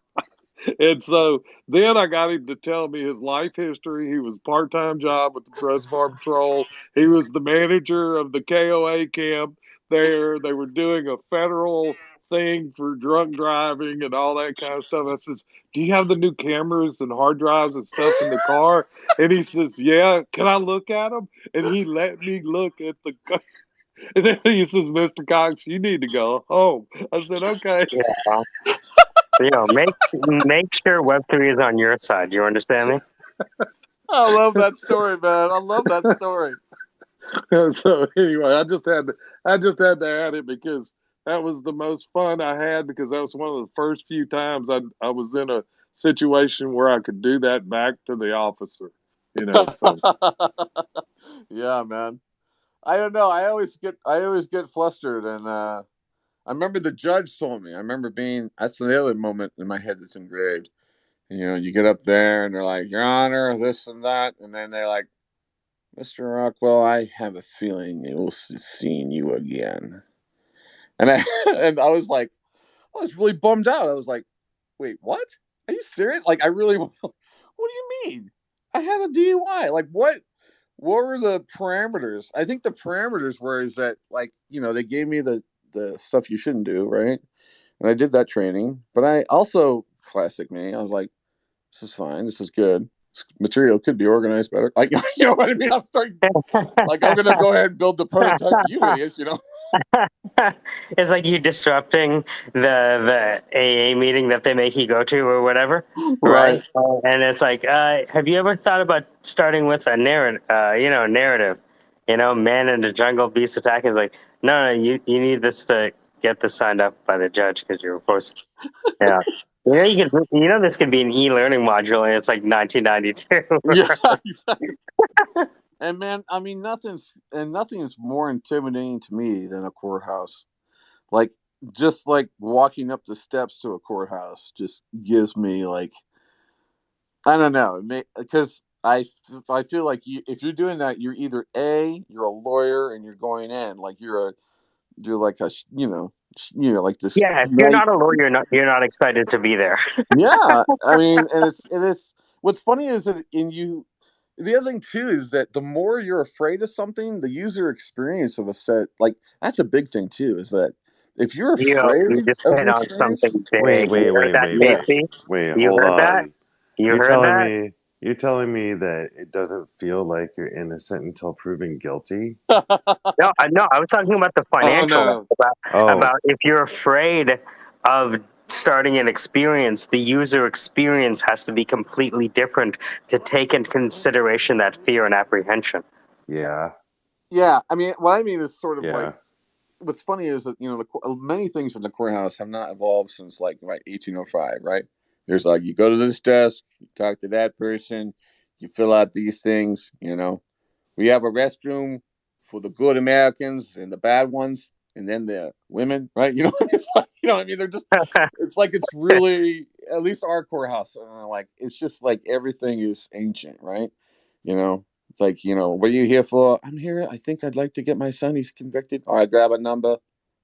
And so then I got him to tell me his life history. He was part-time job with the Reservoir Patrol. He was the manager of the KOA camp there. They were doing a federal thing for drunk driving and all that kind of stuff. I says, "Do you have the new cameras and hard drives and stuff in the car?" And he says, "Yeah, can I look at them?" And he let me look at the car. And then he says, "Mr. Cox, you need to go home." I said, "Okay." Yeah. Make sure Web3 is on your side. You understand me? I love that story, man. I love that story. So anyway, I just had to add it because that was the most fun I had, because that was one of the first few times I was in a situation where I could do that back to the officer. So Yeah, man. I don't know. I always get flustered, and I remember the judge told me. I remember being. That's the other moment in my head that's engraved. And, you get up there, and they're like, "Your Honor, this and that," and then they're like, "Mr. Rockwell, I have a feeling it will see you again." And I and I was like, I was really bummed out. I was like, "Wait, what? Are you serious? Like, I really? What do you mean? I had a DUI. Like, what? What were the parameters? I think the parameters were is that, like, they gave me the stuff you shouldn't do, right? And I did that training, but I also, classic me, I was like, this is fine, this is good. This material could be organized better. Like, you know what I mean? I'm starting, like, I'm gonna go ahead and build the prototype for you idiots. It's like you disrupting the AA meeting that they make you go to or whatever, right? Right. And it's like, have you ever thought about starting with a narrative? Man in the jungle, beast attack. Is like, no, you need this to get this signed up by the judge because you're supposed. Yeah, this could be an e-learning module, and it's like 1992. Yeah, exactly. And man, I mean, nothing is more intimidating to me than a courthouse. Like, just like walking up the steps to a courthouse just gives me, like, I don't know, because I feel like if you're doing that, you're either you're a lawyer and you're going in like you're like a like this Yeah, if you're nice. not a lawyer, you're not excited to be there. Yeah, I mean, and it's what's funny is that the other thing too is that the more you're afraid of something, the user experience of a set, like, that's a big thing too, is that if you're You afraid just of hit the on something experience. Wait, big. wait, You heard wait, that, wait, Yeah. wait, Casey? wait. You Hold heard that? on. You You're heard telling that? me you're telling me that it doesn't feel like you're innocent until proven guilty? No, I was talking about the oh financial no, Oh, about if you're afraid of starting an experience, the user experience has to be completely different to take into consideration that fear and apprehension. yeah, Yeah, I mean, what I mean is sort of like, yeah. what's funny is that many things in the courthouse have not evolved since, like, right, 1805, right? There's like, you go to this desk, you talk to that person, you fill out these things. We have a restroom for the good Americans and the bad ones, and then the women, right? It's like, I mean, they're just, it's like, it's really, at least our courthouse, like, it's just like everything is ancient, right? It's like, what are you here for? I'm here. I think I'd like to get my son. He's convicted. All right, grab a number.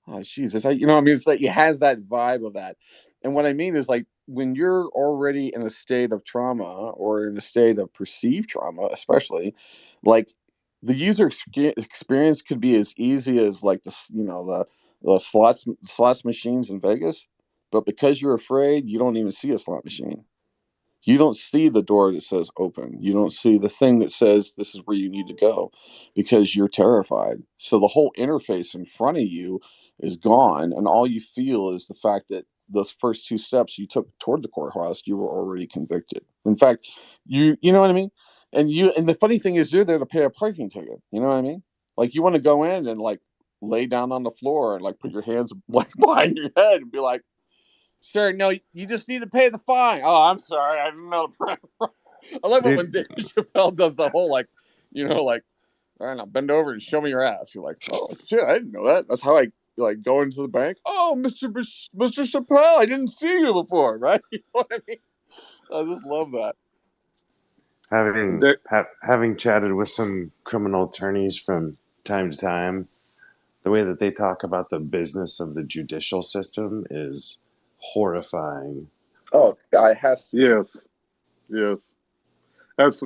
Oh, Jesus. I mean, it's like, it has that vibe of that. And what I mean is, like, when you're already in a state of trauma or in a state of perceived trauma, especially, like, the user experience could be as easy as, like, the slots machines in Vegas, but because you're afraid, you don't even see a slot machine. You don't see the door that says open. You don't see the thing that says this is where you need to go, because you're terrified. So the whole interface in front of you is gone, and all you feel is the fact that those first two steps you took toward the courthouse, you were already convicted. In fact, you know what I mean? And the funny thing is, you're there to pay a parking ticket. You know what I mean? Like, you want to go in and, like, lay down on the floor and, like, put your hands, like, behind your head and be like, "Sir, no, you just need to pay the fine." "Oh, I'm sorry, I didn't know." I love it when Dude, Dave Chappelle does the whole, like, like, "All right, now bend over and show me your ass." You're like, "Oh shit, I didn't know that." That's how I, like, go into the bank. "Oh, Mr. Chappelle, I didn't see you before," right? You know what I mean? I just love that. having chatted with some criminal attorneys from time to time, the way that they talk about the business of the judicial system is horrifying. Oh, I has to. yes, yes. That's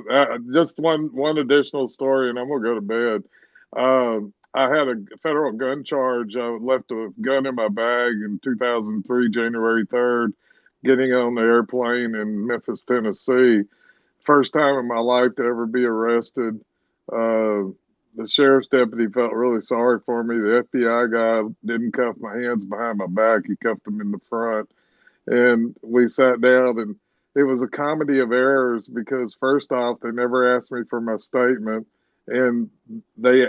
just one additional story, and I'm gonna go to bed. I had a federal gun charge. I left a gun in my bag in 2003, January 3rd, getting on the airplane in Memphis, Tennessee. First time in my life to ever be arrested. The sheriff's deputy felt really sorry for me. The FBI guy didn't cuff my hands behind my back. He cuffed them in the front. And we sat down, and it was a comedy of errors because first off, they never asked me for my statement, and they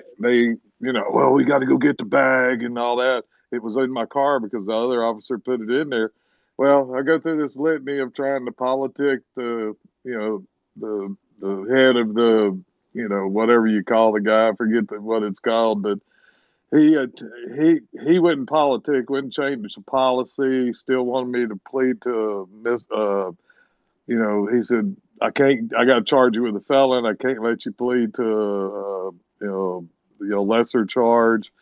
well, we got to go get the bag and all that. It was in my car because the other officer put it in there. Well, I go through this litany of trying to politic the the head of the whatever you call the guy. I forget what it's called, but he wouldn't politic, wouldn't change the policy. Still wanted me to plead to he said, I got to charge you with a felon. I can't let you plead to lesser charge.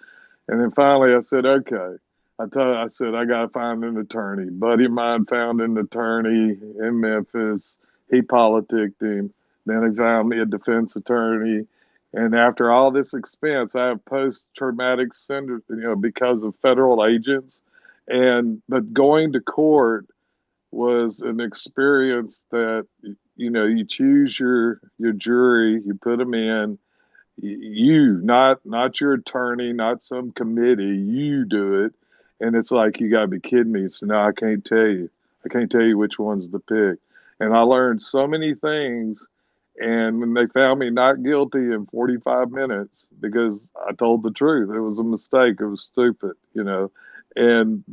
And then finally I said, okay. I said, I got to find an attorney. Buddy of mine found an attorney in Memphis. He politicked him. Then he found me a defense attorney. And after all this expense, I have post-traumatic syndrome, because of federal agents. But going to court was an experience that, you choose your jury, you put them in, not your attorney, not some committee, you do it. And it's like, you gotta be kidding me. So now I can't tell you which one's to pick. And I learned so many things. And when they found me not guilty in 45 minutes because I told the truth, it was a mistake, it was stupid, and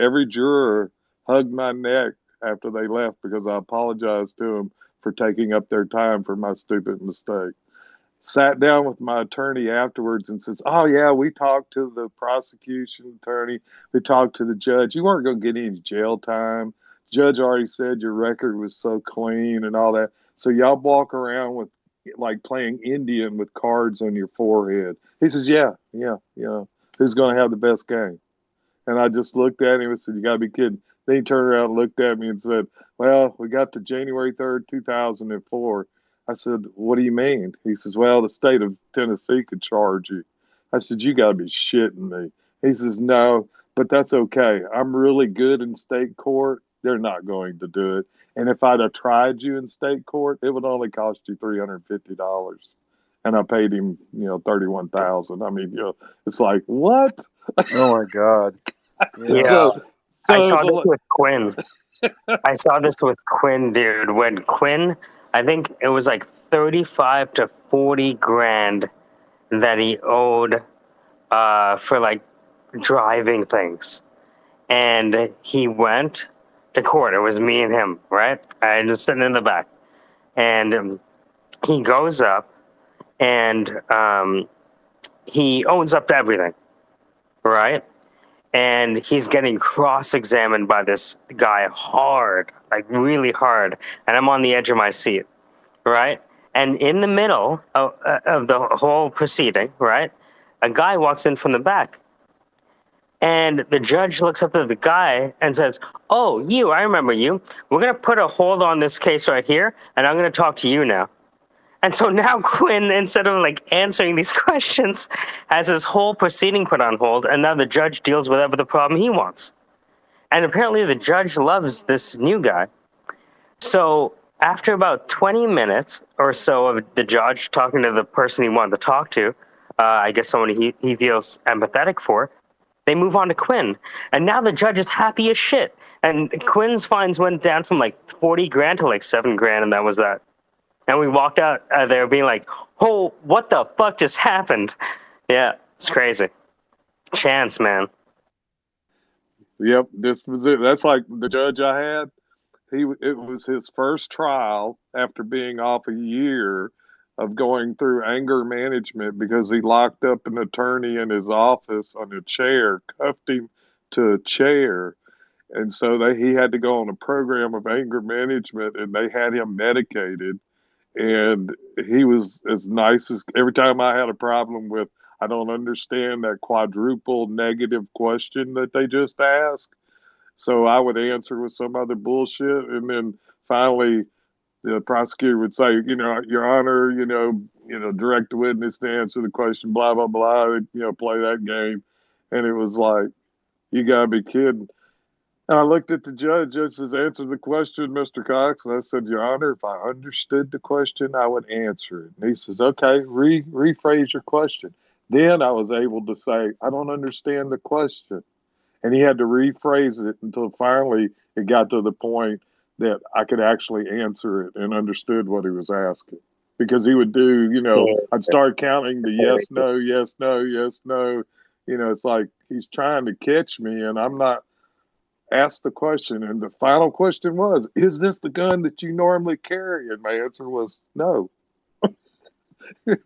every juror hugged my neck after they left because I apologized to them for taking up their time for my stupid mistake. Sat down with my attorney afterwards and says, oh yeah, we talked to the prosecution attorney, we talked to the judge, you weren't going to get any jail time, judge already said your record was so clean and all that, so y'all walk around with like playing Indian with cards on your forehead. He says, yeah, who's going to have the best game? And I just looked at him and said, you got to be kidding. Then he turned around and looked at me and said, well, we got to January 3rd, 2004. I said, what do you mean? He says, well, the state of Tennessee could charge you. I said, you got to be shitting me. He says, no, but that's okay. I'm really good in state court. They're not going to do it. And if I'd have tried you in state court, it would only cost you $350. And I paid him, $31,000. I mean, it's like, what? Oh my God. Yeah. So I it saw was this with Quinn. I saw this with Quinn, dude. When Quinn, I think it was like 35 to 40 grand that he owed for like driving things. And he went to court. It was me and him, right? I was sitting in the back. And he goes up and he owns up to everything, right? And he's getting cross-examined by this guy hard, like really hard. And I'm on the edge of my seat, right? And in the middle of the whole proceeding, right, a guy walks in from the back. And the judge looks up at the guy and says, oh, I remember you. We're going to put a hold on this case right here, and I'm going to talk to you now. And so now Quinn, instead of like answering these questions, has his whole proceeding put on hold, and now the judge deals with whatever the problem he wants. And apparently the judge loves this new guy. So after about 20 minutes or so of the judge talking to the person he wanted to talk to, I guess someone he feels empathetic for, they move on to Quinn. And now the judge is happy as shit. And Quinn's fines went down from like 40 grand to like 7 grand, and that was that. And we walked out there being like, oh, what the fuck just happened? Yeah, it's crazy. Chance, man. Yep, this was it. That's like the judge I had. It was his first trial after being off a year of going through anger management because he locked up an attorney in his office on a chair, cuffed him to a chair. And so he had to go on a program of anger management, and they had him medicated. And he was as nice as every time I had a problem with, I don't understand that quadruple negative question that they just asked. So I would answer with some other bullshit. And then finally, the prosecutor would say, Your Honor, direct the witness to answer the question, blah, blah, blah, play that game. And it was like, you got to be kidding. And I looked at the judge, just as answered the question, Mr. Cox, and I said, Your Honor, if I understood the question, I would answer it. And he says, okay, rephrase your question. Then I was able to say, I don't understand the question. And he had to rephrase it until finally it got to the point that I could actually answer it and understood what he was asking. Because he would do, I'd start counting the yes, no, yes, no, yes, no. It's like he's trying to catch me and I'm not asked the question. And the final question was, is this the gun that you normally carry? And my answer was no. I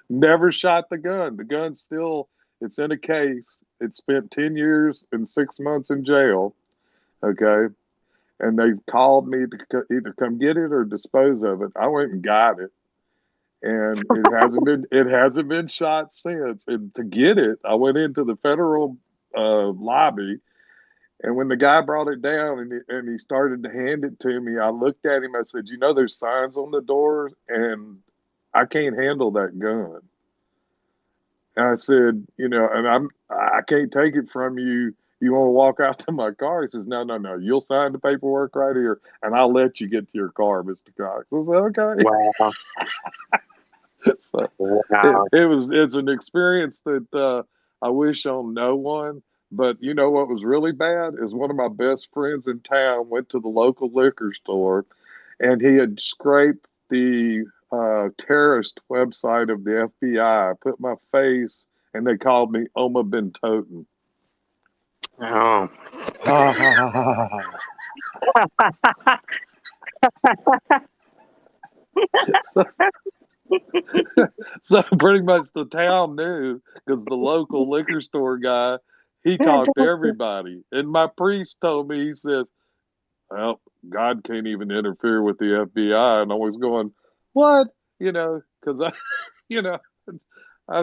never shot the gun. The gun still, it's in a case. It spent 10 years and 6 months in jail. Okay. And they called me to either come get it or dispose of it. I went and got it. And it hasn't been shot since. And to get it, I went into the federal lobby. And when the guy brought it down and he started to hand it to me, I looked at him. I said, there's signs on the doors and I can't handle that gun. And I said, and I can't take it from you. You want to walk out to my car? He says, no. You'll sign the paperwork right here and I'll let you get to your car, Mr. Cox. I said, okay. Wow. So Wow. it's an experience that I wish on no one. But what was really bad is one of my best friends in town went to the local liquor store and he had scraped the terrorist website of the FBI, put my face, and they called me Oma Ben Toten. Oh. So pretty much the town knew because the local liquor store guy, he talked to everybody. And my priest told me, he says, well, God can't even interfere with the FBI. And I was going, what? Because I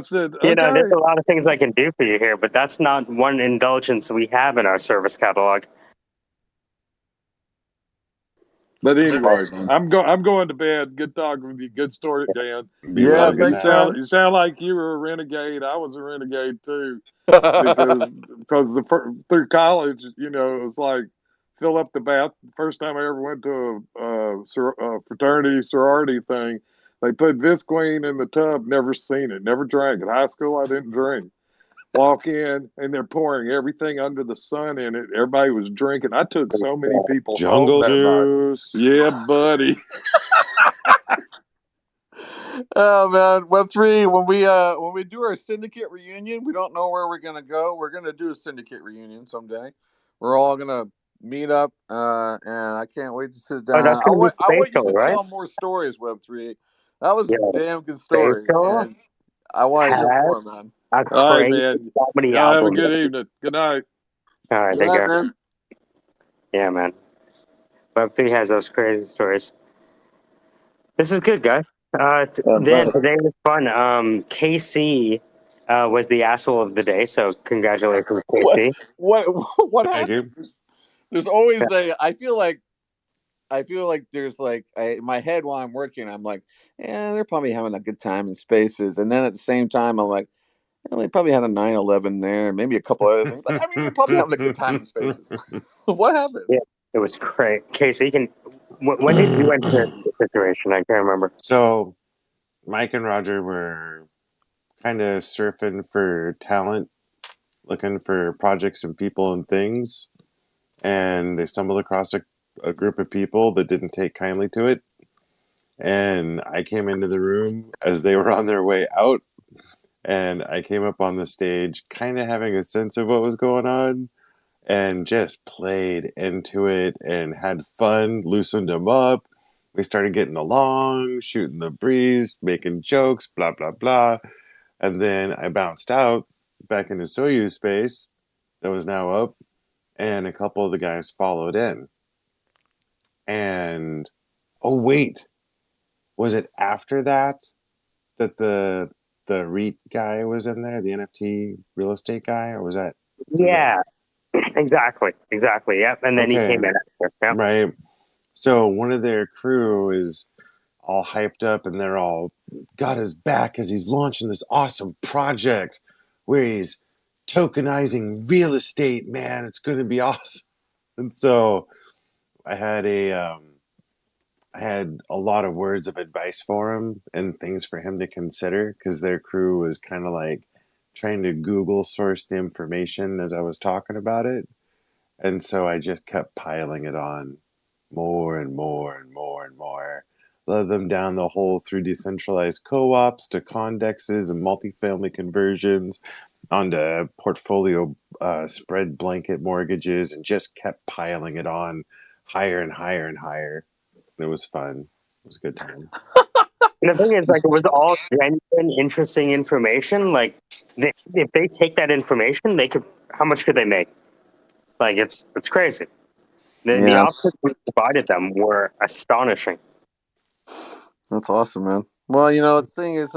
said, okay. There's a lot of things I can do for you here, but that's not one indulgence we have in our service catalog. But anyway, I'm going to bed. Good talking with you. Good story, Dan. Yeah, thanks, man. You sound like you were a renegade. I was a renegade too, because through college, it was like fill up the bath. First time I ever went to a fraternity sorority thing, they put Visqueen in the tub. Never seen it. Never drank. In high school, I didn't drink. Walk in and they're pouring everything under the sun in it. Everybody was drinking. I took so many people Jungle home that juice. night. Yeah, buddy. Oh man, Web3. When we do our Syndicate reunion, we don't know where we're gonna go. We're gonna do a Syndicate reunion someday. We're all gonna meet up, and I can't wait to sit down. that's gonna be I want you spatial, to right? tell more stories, Web3. That was Yeah. a damn good story, Spatial and I want to hear has more, man. a All right, crazy man. comedy Y'all have a album. good evening. Good night. All right, Good take night, care. man. Yeah, man. Web3 has those crazy stories. This is good, guys. Dan, Thanks. today was fun. KC was the asshole of the day, so congratulations, KC. What Thank you. happened? There's always I feel like there's in my head while I'm working, I'm like, yeah, they're probably having a good time in Spaces, and then at the same time, I'm like, well, they probably had a 9/11 there, maybe a couple other things, but I mean, they're probably having a good time in Spaces. What happened? Yeah, it was great. KC, when did you enter the situation? I can't remember. So, Mike and Roger were kind of surfing for talent, looking for projects and people and things, and they stumbled across a group of people that didn't take kindly to it. And I came into the room as they were on their way out, and I came up on the stage kind of having a sense of what was going on and just played into it and had fun, loosened them up. We started getting along, shooting the breeze, making jokes, blah, blah, blah. And then I bounced out back into Soyuz space that was now up, and a couple of the guys followed in. And, oh, wait, was it after that the REIT guy was in there, the NFT real estate guy, or was that? Yeah, exactly. Yep. And then he came in after. Yep. Right. So one of their crew is all hyped up and they're all got his back as he's launching this awesome project where he's tokenizing real estate, man. It's going to be awesome. And so I had I had a lot of words of advice for him and things for him to consider because their crew was kind of like trying to Google source the information as I was talking about it. And so I just kept piling it on more and more and more and more. Led them down the hole through decentralized co-ops to condexes and multifamily conversions onto portfolio spread blanket mortgages and just kept piling it on higher and higher and higher. It was fun. It was a good time. And the thing is, like, it was all genuine, interesting information. Like, if they take that information, they could. How much could they make? Like, it's crazy. The Yeah, options we provided them were astonishing. that's awesome, man. Well, the thing is,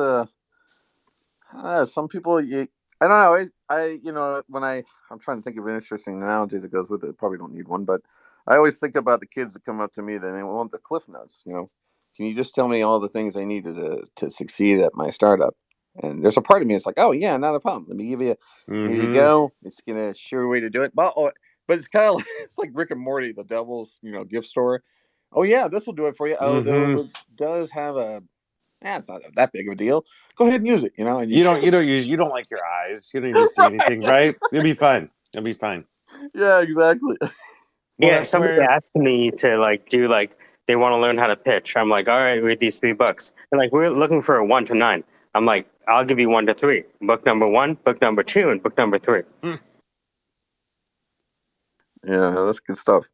some people, I don't know. When I'm trying to think of an interesting analogy that goes with it. Probably don't need one, but I always think about the kids that come up to me that they want the cliff notes. Can you just tell me all the things I need to succeed at my startup? And there's a part of me that's like, oh yeah, not a problem. Let me give you. Here you go. It's gonna sure way to do it. But it's kind of like, it's like Rick and Morty, the devil's gift store. Oh yeah, this will do it for you. Oh, though it does have a. It's not that big of a deal. Go ahead and use it. And You don't like your eyes. You don't need to see anything, right? It'll be fine. It'll be fine. Yeah, exactly. Well, Yeah, that's somebody where asked me to do they want to learn how to pitch. I'm like, all right, read these 3 books. They're like, we're looking for a 1 to 9. I'm like, I'll give you 1 to 3. Book number 1, book number 2, and book number 3. Yeah, that's good stuff.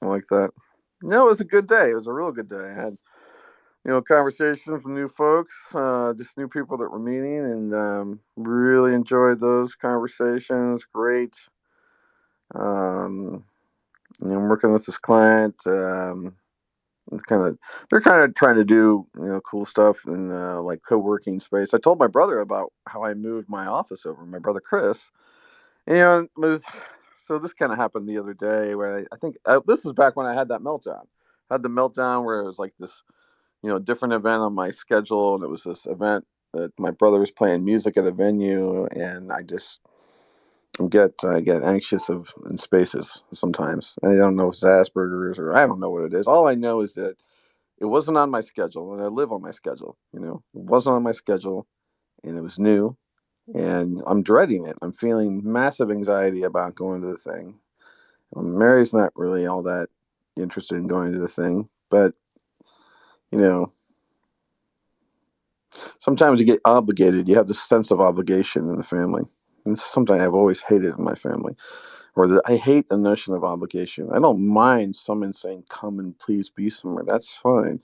I like that. No, it was a good day. It was a real good day. I had conversations with new folks, just new people that were meeting, and really enjoyed those conversations. Great. I'm working with this client. It's they're kind of trying to do cool stuff in like co-working space. I told my brother about how I moved my office over. My brother Chris, so this kind of happened the other day where I think this is back when I had that meltdown. I had the meltdown where it was like this different event on my schedule, and it was this event that my brother was playing music at a venue, and I get anxious in spaces sometimes. I don't know if it's Asperger's or I don't know what it is. All I know is that it wasn't on my schedule, and I live on my schedule. It wasn't on my schedule, and it was new, and I'm dreading it. I'm feeling massive anxiety about going to the thing. Mary's not really all that interested in going to the thing, but you know, sometimes you get obligated. You have this sense of obligation in the family. And it's something I've always hated in my family, I hate the notion of obligation. I don't mind someone saying, "Come and please be somewhere." That's fine.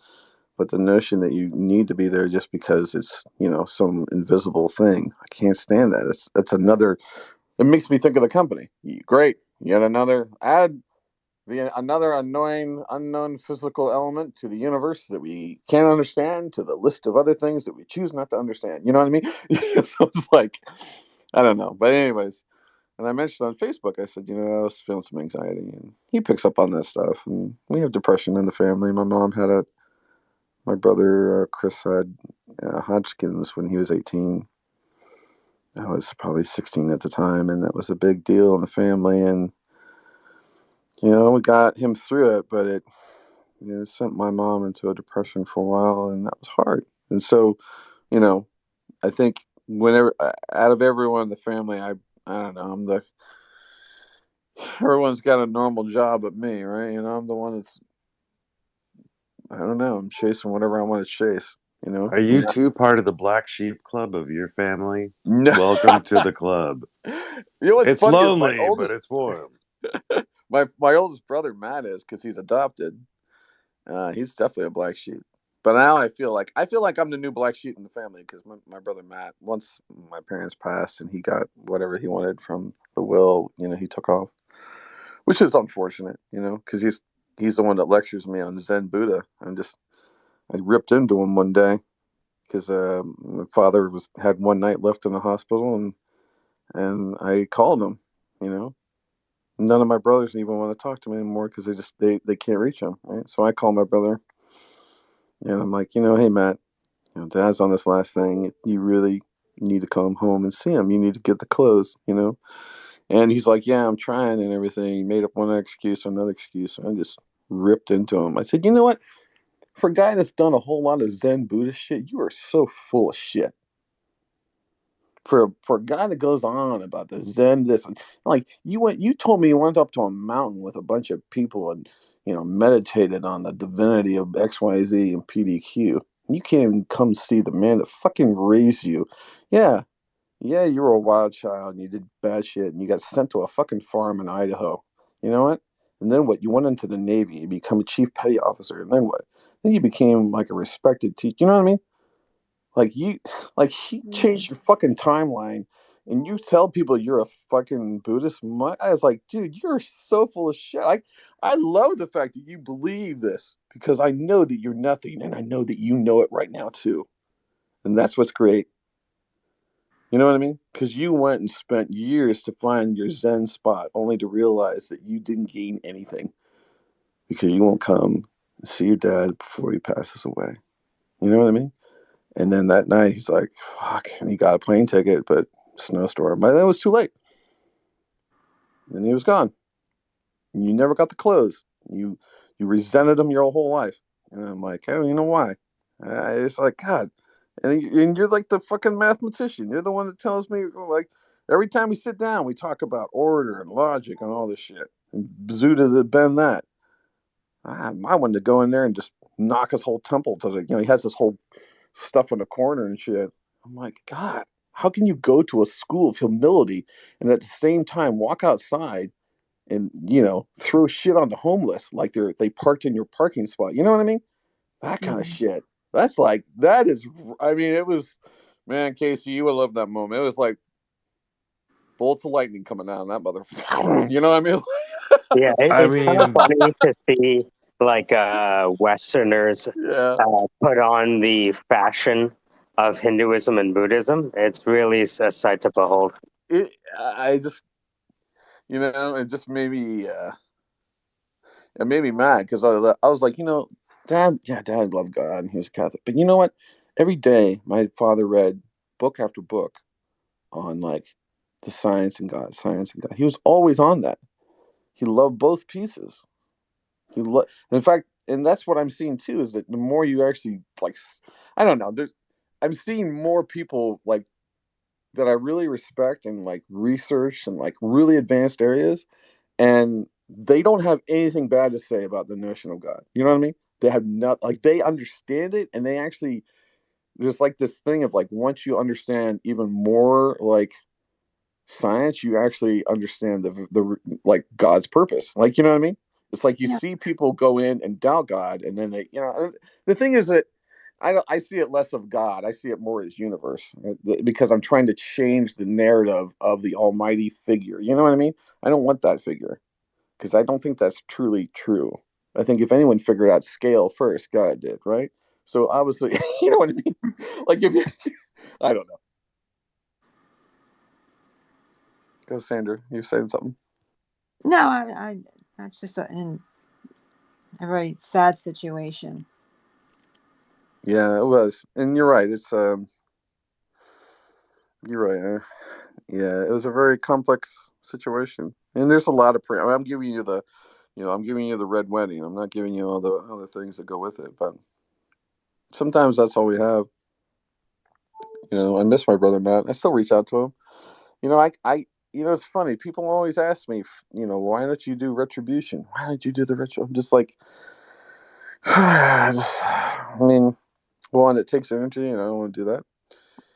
But the notion that you need to be there just because it's some invisible thing, I can't stand that. It's another. It makes me think of the company. Great, yet another annoying unknown physical element to the universe that we can't understand, to the list of other things that we choose not to understand. You know what I mean? So it's like, I don't know. But anyways, and I mentioned on Facebook, I said, I was feeling some anxiety, and he picks up on that stuff. And we have depression in the family. My brother Chris had Hodgkin's when he was 18. I was probably 16 at the time, and that was a big deal in the family. And we got him through it, but it sent my mom into a depression for a while, and that was hard. And so, I think whenever out of everyone in the family, I don't know, everyone's got a normal job but me, right? I'm the one that's, I don't know, I'm chasing whatever I want to chase. Are you two part of the black sheep club of your family? No. Welcome to the club. What's It's funny lonely, is but it's warm. my oldest brother Matt is, because he's adopted. He's definitely a black sheep. But now I feel like I'm the new black sheep in the family, because my brother Matt, once my parents passed and he got whatever he wanted from the will, he took off, which is unfortunate, because he's the one that lectures me on Zen Buddha. I ripped into him one day because my father had one night left in the hospital, and I called him, None of my brothers even want to talk to me anymore because they can't reach him. Right? So I call my brother and I'm like, hey Matt, Dad's on this last thing. You really need to come home and see him. You need to get the clothes. And he's like, yeah, I'm trying and everything. He made up one excuse or another excuse. And I just ripped into him. I said, you know what? For a guy that's done a whole lot of Zen Buddhist shit, you are so full of shit. For a guy that goes on about the Zen, this like you told me you went up to a mountain with a bunch of people and meditated on the divinity of XYZ and PDQ. You can't even come see the man that fucking raised you. Yeah, yeah, you were a wild child and you did bad shit and you got sent to a fucking farm in Idaho. You know what? And then what? You went into the Navy, you become a chief petty officer, and then what? Then you became like a respected teacher. You know what I mean? He changed your fucking timeline, and you tell people you're a fucking Buddhist. I was like, dude, you're so full of shit. I love the fact that you believe this because I know that you're nothing, and I know that you know it right now too, and that's what's great. You know what I mean? Because you went and spent years to find your Zen spot, only to realize that you didn't gain anything because you won't come and see your dad before he passes away. You know what I mean? And then that night, he's like, fuck. And he got a plane ticket, but snowstorm. By then, it was too late. And he was gone. And you never got the clothes. You resented him your whole life. And I'm like, I don't even know why. It's like, God. And you're like the fucking mathematician. You're the one that tells me, like, every time we sit down, we talk about order and logic and all this shit. And Zuda that been that. I wanted to go in there and just knock his whole temple to he has this whole stuff in the corner and shit. I'm like, God, how can you go to a school of humility and at the same time walk outside and throw shit on the homeless like they parked in your parking spot? You know what I mean? That kind of shit. That is. I mean, it was, man, Casey, you would love that moment. It was like bolts of lightning coming down that motherfucker. You know what I mean? Yeah, I it's kind of mean, funny to see like Westerners Yeah. put on the fashion of Hinduism and Buddhism. It's really a sight to behold. I just, it just made me mad because I was like, Dad loved God and he was Catholic. But you know what? Every day, my father read book after book on like the science and God, science and God. He was always on that. He loved both pieces. In fact, and that's what I'm seeing too is that the more you actually like, I don't know, I'm seeing more people like that I really respect and like research and like really advanced areas, and they don't have anything bad to say about the notion of God. You know what I mean? They have not like they understand it, and they actually there's like this thing of like once you understand even more like science, you actually understand the like God's purpose. Like you know what I mean? It's like you Yeah. see people go in and doubt God, and then they the thing is that I see it less of God. I see it more as universe because I'm trying to change the narrative of the almighty figure. You know what I mean? I don't want that figure because I don't think that's truly true. I think if anyone figured out scale first, God did, right? So obviously, you know what I mean? Like if you, I don't know. Go, Sandra. You saying something? No, that's just in a very sad situation. Yeah, it was, and you're right. It's you're right. Yeah, it was a very complex situation, and there's a lot of. I'm giving you I'm giving you the red wedding. I'm not giving you all the other things that go with it. But sometimes that's all we have. I miss my brother Matt. I still reach out to him. It's funny. People always ask me, why don't you do retribution? Why don't you do the retro? I'm just like, I mean, one, it takes energy, and I don't want to do that.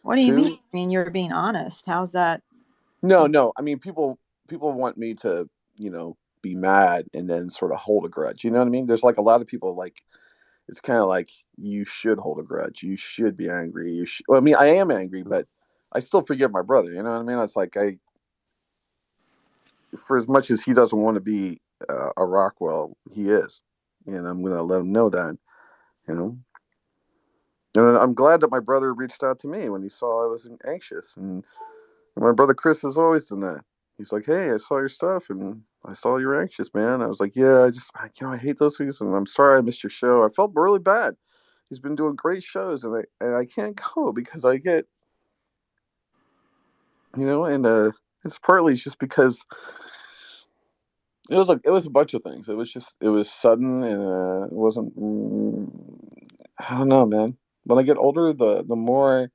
What do you Two, mean? I mean, you're being honest. How's that? no. I mean, people want me to, be mad and then sort of hold a grudge. You know what I mean? There's like a lot of people like it's kind of like you should hold a grudge. You should be angry. Well, I mean, I am angry, but I still forgive my brother. You know what I mean? It's like for as much as he doesn't want to be a Rockwell, he is, and I'm gonna let him know that. You know, and I'm glad that my brother reached out to me when he saw I was anxious, and my brother Chris has always done that. He's like, "Hey, I saw your stuff, and I saw you're anxious, man. I was like, yeah, I hate those things, and I'm sorry I missed your show. I felt really bad. He's been doing great shows, and I can't go because I get, and it's partly just because it was a bunch of things. It was sudden, and it wasn't. I don't know, man. When I get older, the more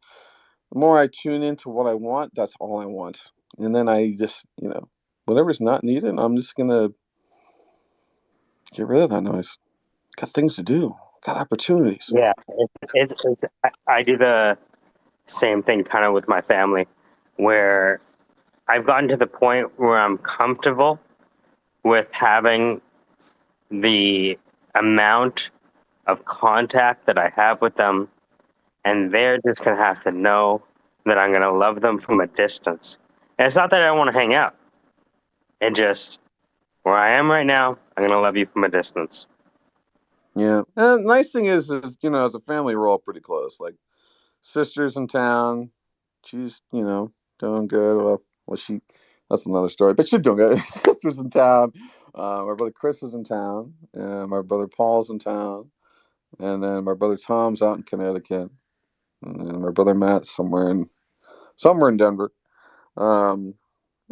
I tune into what I want, that's all I want. And then I just, whatever's not needed, I'm just gonna get rid of that noise. Got things to do. Got opportunities. Yeah, I do the same thing kind of with my family, where I've gotten to the point where I'm comfortable with having the amount of contact that I have with them, and they're just gonna have to know that I'm gonna love them from a distance. And it's not that I don't want to hang out. It just where I am right now, I'm gonna love you from a distance. Yeah. And the nice thing is, as a family, we're all pretty close. Like, sister's in town. She's, doing good. That's another story, but she's doing good. Sister's in town. My brother Chris is in town. And my brother Paul's in town. And then my brother Tom's out in Connecticut. And then my brother Matt's somewhere in Denver.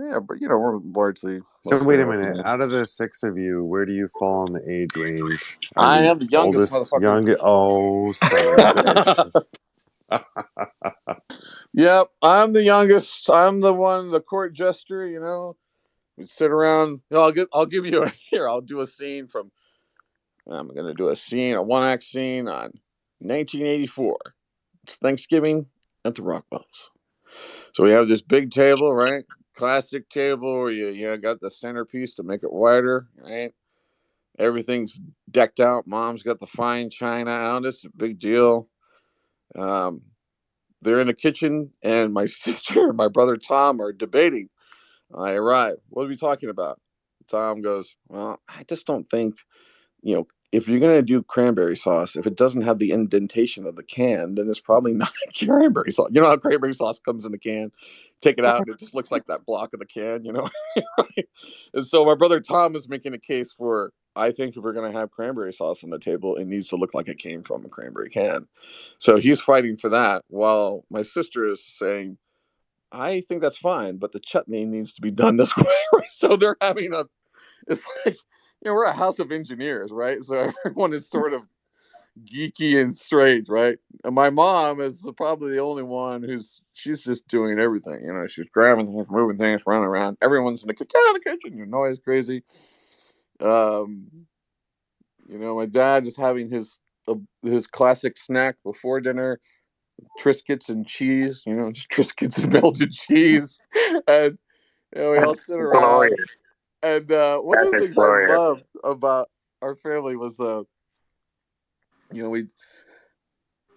Yeah, but we're largely. So Mostly wait a all minute. together. Out of the 6 of you, where do you fall in the age range? Are I you am the youngest oldest, motherfucker. youngest? Oh, son of a bitch! Yep, I'm the youngest. I'm the one, the court jester. We sit around. I'll give you I'll do a scene from. I'm gonna do a one-act scene on 1984. It's Thanksgiving at the Rock Balls. So we have this big table, right? Classic table where you got the centerpiece to make it wider, right? Everything's decked out. Mom's got the fine china out. It's a big deal. They're in the kitchen, and my sister and my brother Tom are debating. I arrive. What are we talking about? Tom goes, well, I just don't think, if you're going to do cranberry sauce, if it doesn't have the indentation of the can, then it's probably not cranberry sauce. You know how cranberry sauce comes in the can? Take it out, and it just looks like that block of the can, And so my brother Tom is making a case for, I think if we're going to have cranberry sauce on the table, it needs to look like it came from a cranberry can. So he's fighting for that, while my sister is saying, I think that's fine, but the chutney needs to be done this way. So they're having it's like, we're a house of engineers, right? So everyone is sort of geeky and strange, right? And my mom is probably the only one she's just doing everything. She's grabbing things, moving things, running around. Everyone's in the kitchen, noise crazy. My dad is having his classic snack before dinner. Triscuits and cheese, just Triscuits and melted cheese, and we all sit around. Glorious. And one of the things I love about our family was,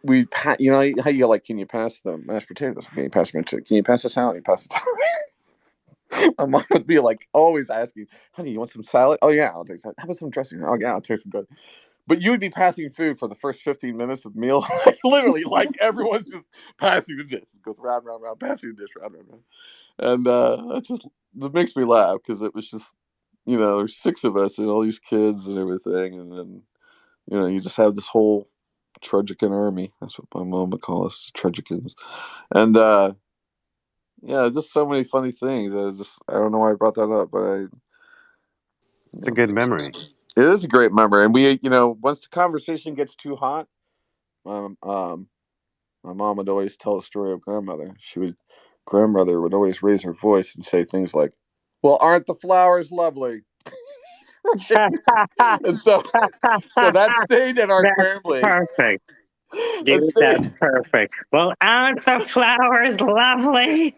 we how you like? Can you pass the mashed potatoes? Can you pass the salad? Can you pass the salad? My mom would be like always asking, "Honey, you want some salad? Oh yeah, I'll take some. How about some dressing? Oh yeah, I'll take some good." But you would be passing food for the first 15 minutes of the meal. Literally, everyone's just passing the dish. It goes round, round, round, passing the dish, round, round, round. And that makes me laugh because it was just, there's 6 of us and all these kids and everything. And then, you just have this whole Trudgican army. That's what my mom would call us, Trudgicans. And, just so many funny things. I don't know why I brought that up, but It's a good memory. It is a great memory, and we, once the conversation gets too hot, my mom would always tell a story of grandmother. Grandmother would always raise her voice and say things like, "Well, aren't the flowers lovely?" And so that stayed in our family. Perfect. Dude, that's perfect. Well, aren't the flowers lovely?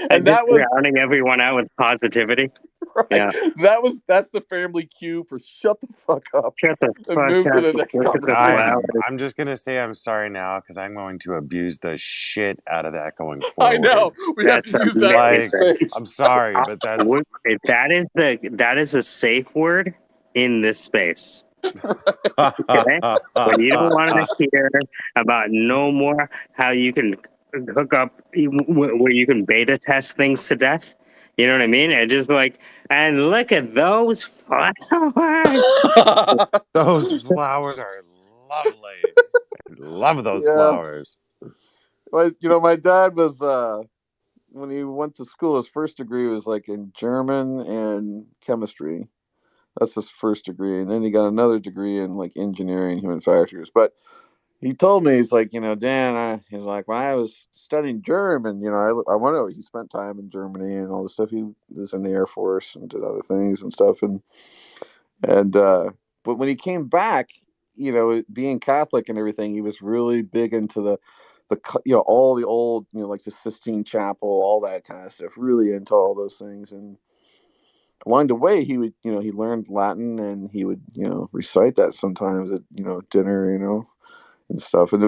And that was drowning everyone out with positivity. Right. Yeah. That's the family cue for shut the fuck up. Shut the and fuck move up. to the next conversation. I'm just gonna say I'm sorry now because I'm going to abuse the shit out of that going forward. I know we have to use that. I'm sorry, but that's that is a safe word in this space. Okay? When you don't want to hear about no more how you can hook up, where you can beta test things to death, You know what I mean? And just like, and look at those flowers. Those flowers are lovely. I love those Yeah. flowers. Well, my dad was when he went to school, his first degree was like in German and chemistry. That's his first degree, and then he got another degree in like engineering, human factors. But he told me, he's like, Dan, he's like, when I was studying German, I wonder, he spent time in Germany and all this stuff. He was in the Air Force and did other things and stuff, and but when he came back, being Catholic and everything, he was really big into the all the old, like the Sistine Chapel, all that kind of stuff, really into all those things. And along the way, he would, he learned Latin, and he would, recite that sometimes at, dinner, and stuff. And it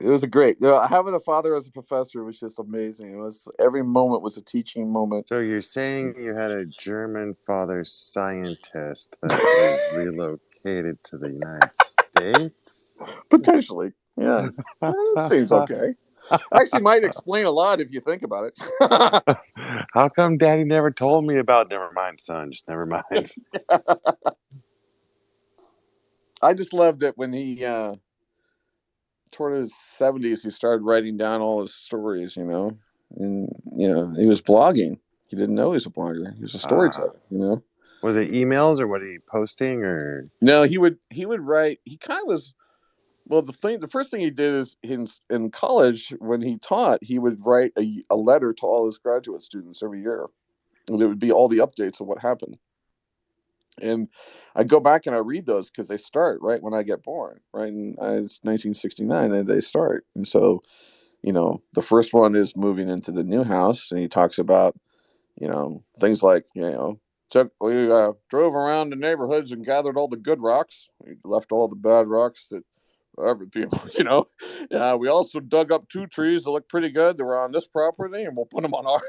was a great, having a father as a professor was just amazing. It was, every moment was a teaching moment. So you're saying you had a German father scientist that was relocated to the United States? Potentially. Yeah. Seems okay. Actually might explain a lot if you think about it. How come Daddy never told me about? Never mind, son. Just never mind. I just loved it when he toward his 70s, he started writing down all his stories, and he was blogging. He didn't know he was a blogger. He was a storyteller, Was it emails or what are he posting or? No, he would write. He kind of was. Well, the first thing he did is in college when he taught, he would write a letter to all his graduate students every year, and it would be all the updates of what happened. And I go back and I read those because they start right when I get born, right? And it's 1969, and they start. And so, the first one is moving into the new house, and he talks about, things like, we drove around the neighborhoods and gathered all the good rocks. We left all the bad rocks that whatever people, Yeah, we also dug up 2 trees that look pretty good. They were on this property, and we'll put them on our,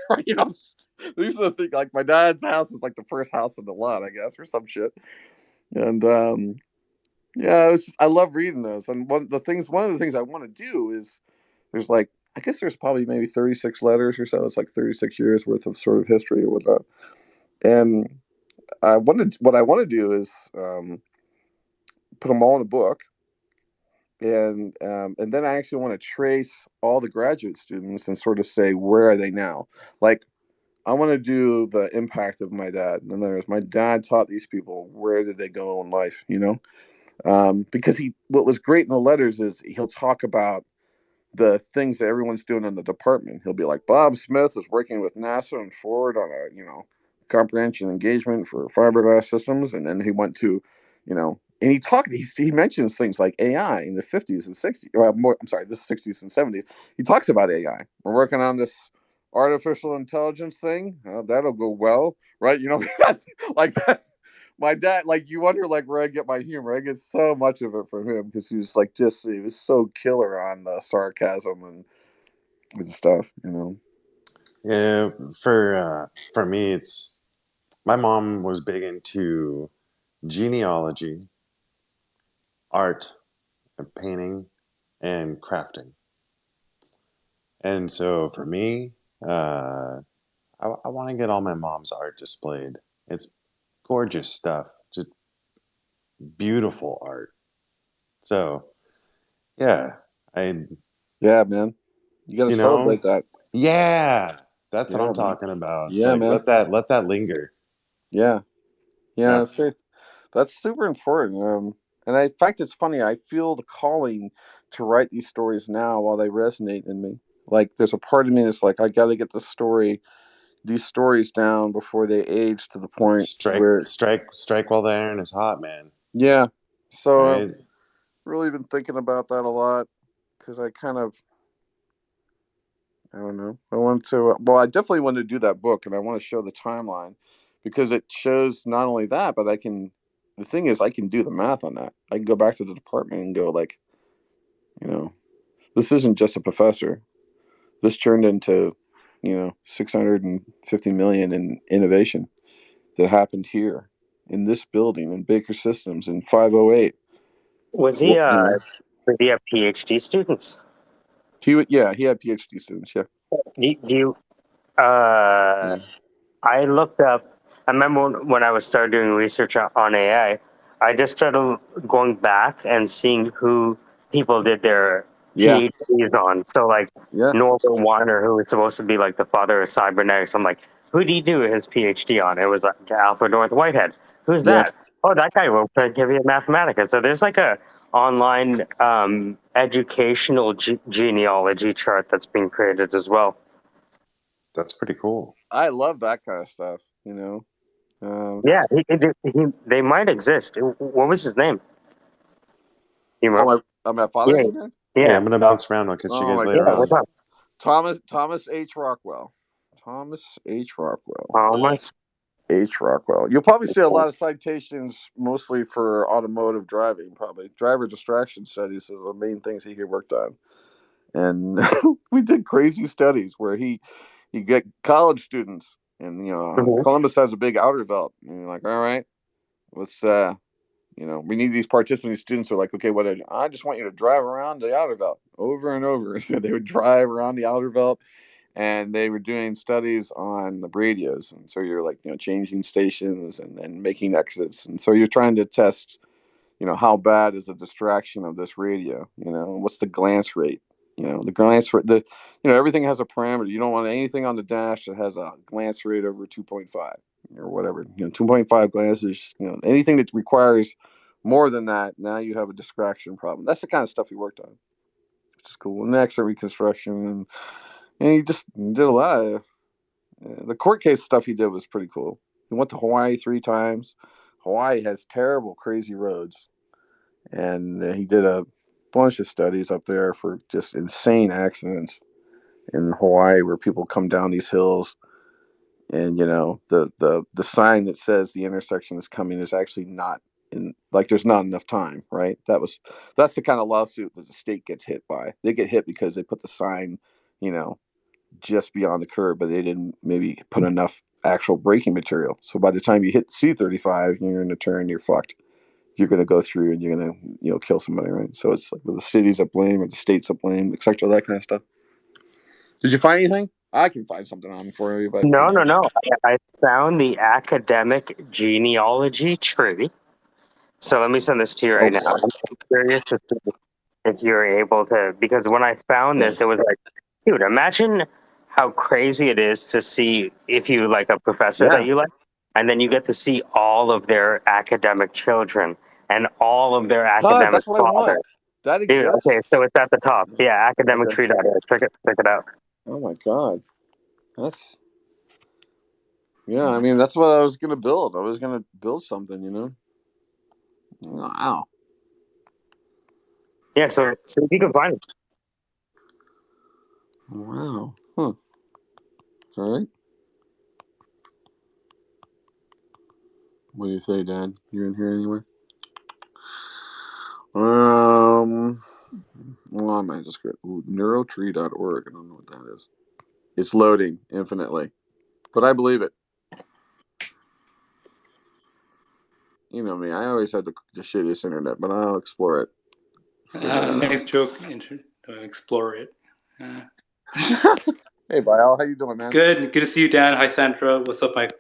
These are the things. Like my dad's house is like the first house in the lot, I guess, or some shit. And yeah, it's just, I love reading those. And one of the things I want to do is there's like, I guess there's probably maybe 36 letters or so. It's like 36 years worth of sort of history or whatnot. And what I want to do is put them all in a book, and then I actually want to trace all the graduate students and sort of say, where are they now? Like, I want to do the impact of my dad. In other words, my dad taught these people, where did they go in life? Because what was great in the letters is he'll talk about the things that everyone's doing in the department. He'll be like, Bob Smith is working with NASA and Ford on a, comprehension engagement for fiberglass systems. And then he went to, and he mentions things like AI in the 50s and 60s. The 60s and 70s. He talks about AI. We're working on this artificial intelligence thing. That'll go well, right? That's my dad. Like, you wonder, like, where I get my humor. I get so much of it from him because he was so killer on sarcasm and stuff. Yeah, for me, it's my mom was big into genealogy, art, and painting, and crafting. And so for me, I want to get all my mom's art displayed. It's gorgeous stuff, just beautiful art. So yeah, Yeah, man, you got to you know, celebrate that. yeah, that's what Yeah, I'm man. talking about. Yeah, Like man. let that linger. Yeah, Yeah, yeah. That's super important. And in fact, it's funny. I feel the calling to write these stories now while they resonate in me. Like, there's a part of me that's like, I got to get these stories down before they age to the point where, strike while the iron is hot, man. yeah. So I've Right? really been thinking about that a lot because I don't know. I want to, well, I definitely want to do that book, and I want to show the timeline because it shows not only that, but the thing is, I can do the math on that. I can go back to the department and go, like, you know, this isn't just a professor. This turned into, 650 million in innovation that happened here in this building in Baker Systems in 508. Was he, Well, did he have PhD students? he had PhD students. Yeah. Do you, I looked up. I remember when I was started doing research on AI. I just started going back and seeing who people did their Yeah. PhDs on. So like Yeah. Norbert Wiener, who was supposed to be like the father of cybernetics. I'm like, who did he do his PhD on? It was like Alfred North Whitehead. Who's Yeah. that? Oh, that guy wrote Principia Mathematica. So there's like a online educational genealogy chart that's being created as well. That's pretty cool. I love that kind of stuff. Yeah, they might exist. What was his name? You remember? My father's Yeah, name? Hey, yeah, I'm gonna bounce around. I'll catch you Oh guys my yeah. later God. What's on. up, Thomas H. Rockwell. Thomas H. Rockwell. Thomas? H. Rockwell. You'll probably see a lot of citations, mostly for automotive driving. Probably driver distraction studies is the main things he worked on. And we did crazy studies where you get college students, and Mm-hmm. Columbus has a big outer belt, and you're like, all right, let's we need these participating students who are like, okay, I just want you to drive around the outer belt over and over. So they would drive around the outer belt, and they were doing studies on the radios. And so you're like, changing stations and making exits. And so you're trying to test, how bad is the distraction of this radio? What's the glance rate? The glance rate, everything has a parameter. You don't want anything on the dash that has a glance rate over 2.5 or whatever. 2.5 glances, anything that requires more than that, now you have a distraction problem. That's the kind of stuff he worked on, which is cool. And the X-ray reconstruction, and he just did a lot of the court case stuff he did was pretty cool. He went to Hawaii 3 times. Hawaii has terrible, crazy roads, and he did a bunch of studies up there for just insane accidents in Hawaii, where people come down these hills, and the sign that says the intersection is coming is actually not in, like, there's not enough time, right? That's the kind of lawsuit that the state gets hit by. They get hit because they put the sign, just beyond the curb, but they didn't maybe put enough actual braking material. So by the time you hit C35, you're in a turn, you're fucked. You're going to go through and you're going to, kill somebody, right? So it's like the city's to blame or the state's to blame, etc. That kind of stuff. Did you find anything? I can find something on for you, but No. I found the academic genealogy tree. So let me send this to you right now. I'm curious to see if you're able to, because when I found this, it was like, dude, imagine how crazy it is to see if you like a professor that you like, and then you get to see all of their academic children and all of their God, academic that's what I want. fathers. That Dude, exists. okay, so it's at the top. Yeah, academictree.org. Check it out. Oh my God, that's I mean, that's what I was gonna build. I was gonna build something, Wow. Yeah, so if you can find it. Wow. Huh. All right. What do you say, Dad? You're in here anywhere? Well, I might just go neurotree.org. I don't know what that is. It's loading infinitely, but I believe it. You know me. I always have the shittiest internet, but I'll explore it. Nice joke. Explore it. Hey, Bial, how you doing, man? Good to see you, Dan. Hi, Sandra. What's up, Mike?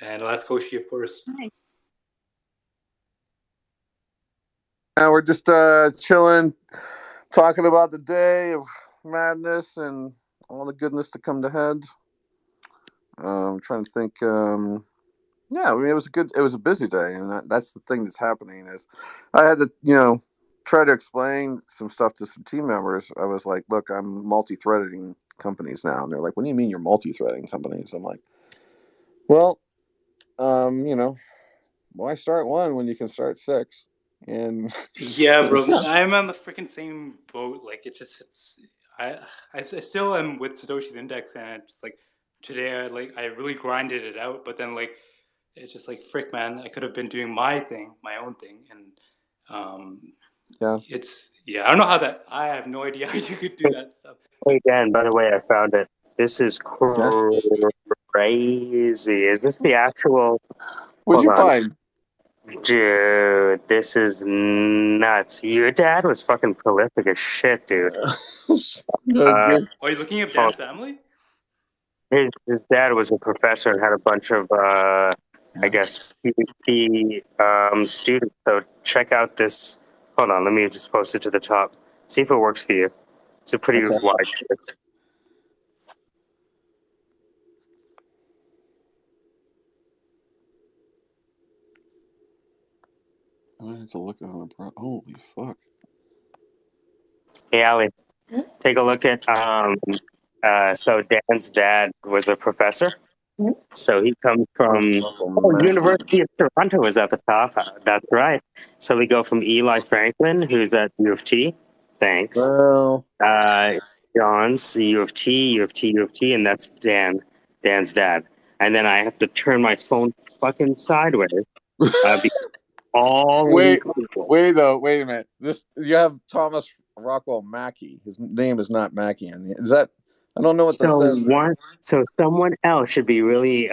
And last Koshi, of course. Hi. We're just chilling, talking about the day of madness and all the goodness to come to head. I'm trying to think. Yeah, I mean, it was a busy day, and that's the thing that's happening is I had to, try to explain some stuff to some team members. I was like, look, I'm multi-threading companies now. And they're like, what do you mean you're multi-threading companies? I'm like, well, why start one when you can start 6? And yeah, bro, I'm on the freaking same boat. Like, I still am with Satoshi's Index, and it's just like today, I really grinded it out, but then it's just like, frick, man, I could have been doing my own thing, and I don't know how that. I have no idea how you could do that stuff. Hey, Dan, by the way, I found it. This is crazy. Is this the actual? What'd you find? Dude, this is nuts. Your dad was fucking prolific as shit, dude. Are you looking at Dan's family? His dad was a professor and had a bunch of, I guess, PhD students. So check out this. Hold on, let me just post it to the top. See if it works for you. It's a pretty Okay. wide. I have to look at it. Holy fuck! Hey, Allie, take a look at. So Dan's dad was a professor. So he comes from University of Toronto is at the top. That's right. So we go from Eli Franklin, who's at U of T. Thanks. Well, John's U of T, U of T, U of T, and that's Dan's dad. And then I have to turn my phone fucking sideways. Because all wait people. wait a minute. This you have Thomas Rockwell Mackey. His name is not Mackey. Is that? I don't know what this says. So someone else should be really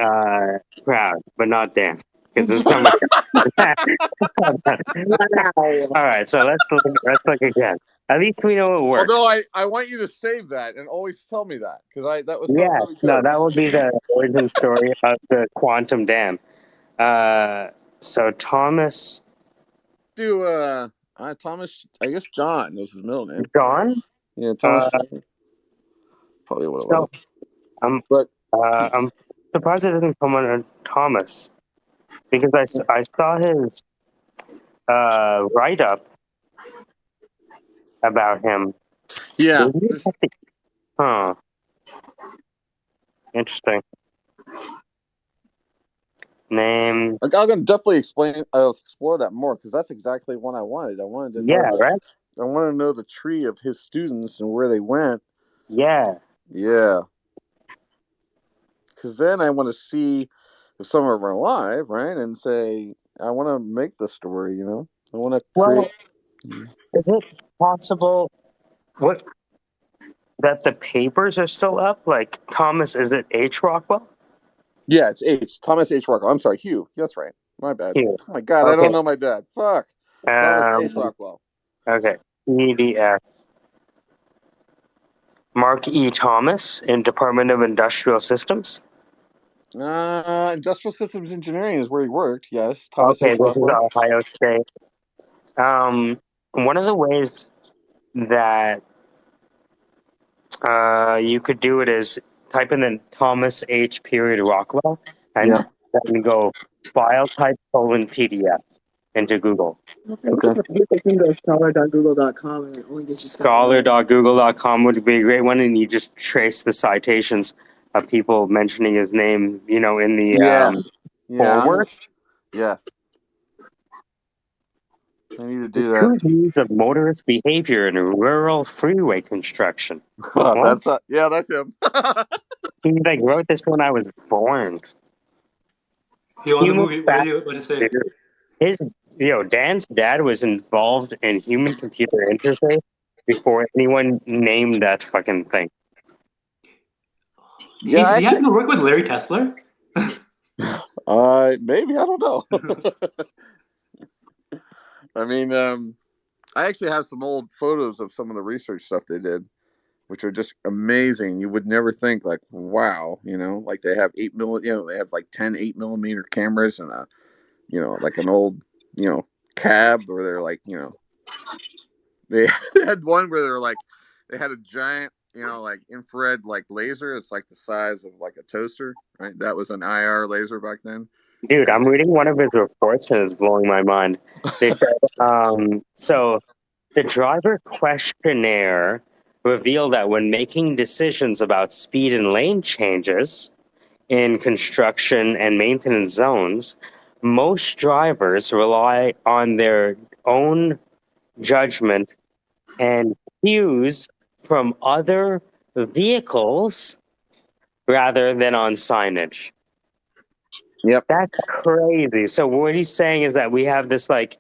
proud, but not Dan, because there's someone. All right, so let's look again. At least we know it works. Although I want you to save that and always tell me that because that was Yeah, really good. no, that would be the origin story of the quantum dam. So Thomas. Thomas. I guess John was his middle name. John. Yeah, Thomas. Probably what it was. But I'm surprised it doesn't come under Thomas, because I saw his write up about him. Yeah. Huh. Interesting. Name. I'm gonna definitely explore that more because that's exactly what I wanted. I wanted to know. Yeah, right. I wanted to know the tree of his students and where they went. Yeah. Yeah. Because then I want to see if some of them are alive, right? And say, I want to make the story, I want to create. Is it possible that the papers are still up? Like Thomas, is it H. Rockwell? Yeah, it's H. Thomas H. Rockwell. I'm sorry, Hugh. That's right. My bad. Hugh. Oh my God, Okay. I don't know my dad. Fuck. Thomas H. Rockwell. Okay. EDF. Mark E. Thomas in Department of Industrial Systems. Industrial Systems Engineering is where he worked. Yes, Thomas Okay, H. this is Rockwell. Ohio State. One of the ways that you could do it is type in the Thomas H. period Rockwell and then go file type :PDF into Google. Okay. You can go scholar.google.com and it only gives you Scholar.google.com would be a great one, and you just trace the citations of people mentioning his name, in the forward. Yeah. I need to do that. True views of motorist behavior in rural freeway construction. That's him. He wrote this when I was born. He on the movie. What did you say? Dan's dad was involved in human-computer interface before anyone named that fucking thing. Yeah, he had to work with Larry Tesler. Maybe, I don't know. I mean, I actually have some old photos of some of the research stuff they did, which are just amazing. You would never think, like, wow, like they have 8mm, they have like 10 8mm cameras and like an old, cab where they're like, they had one where they're like, they had a giant, like infrared, like laser. It's like the size of like a toaster, right? That was an IR laser back then. Dude, I'm reading one of his reports and it's blowing my mind. They said, so the driver questionnaire revealed that when making decisions about speed and lane changes in construction and maintenance zones, most drivers rely on their own judgment and cues from other vehicles rather than on signage. Yep. That's crazy. So what he's saying is that we have this like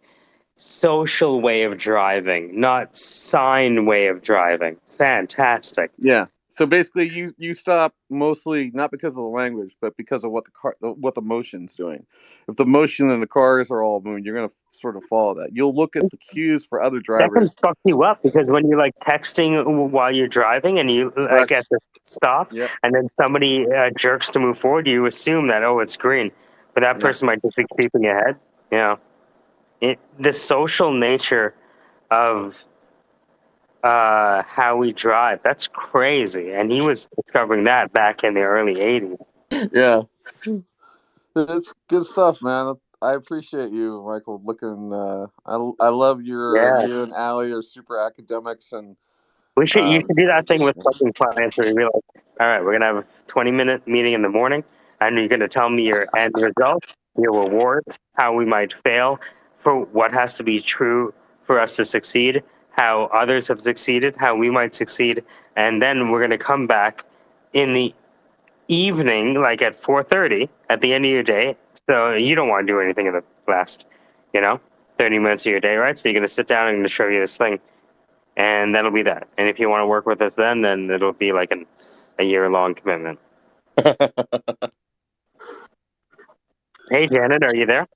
social way of driving, not sign way of driving. Fantastic. Yeah. So basically, you stop mostly not because of the language, but because of what the motion's doing. If the motion and the cars are all moving, you're going to sort of follow that. You'll look at the cues for other That can drivers. fuck you up because when you're like texting while you're driving and you like Correct. at the stop Yeah. and then somebody jerks to move forward, you assume that it's green, but that Yeah. person might just be creeping ahead. Yeah, the social nature of how we drive, that's crazy, and he was discovering that back in the early '80s. Yeah. It's good stuff, man. I appreciate you, Michael. I love Yeah, you and Allie are super academics, and you um, should do that thing with fucking clients where you're like, all right, we're gonna have a 20-minute meeting in the morning, and you're gonna tell me your end result, your rewards, how we might fail, for what has to be true for us to succeed, how others have succeeded, how we might succeed, and then we're gonna come back in the evening, like at 4:30, at the end of your day. So you don't want to do anything in the last, you know, 30 minutes of your day, right? So you're gonna sit down and I'm gonna show you this thing, and that'll be that. And if you want to work with us, then it'll be like a year-long commitment. Hey, Janet, are you there?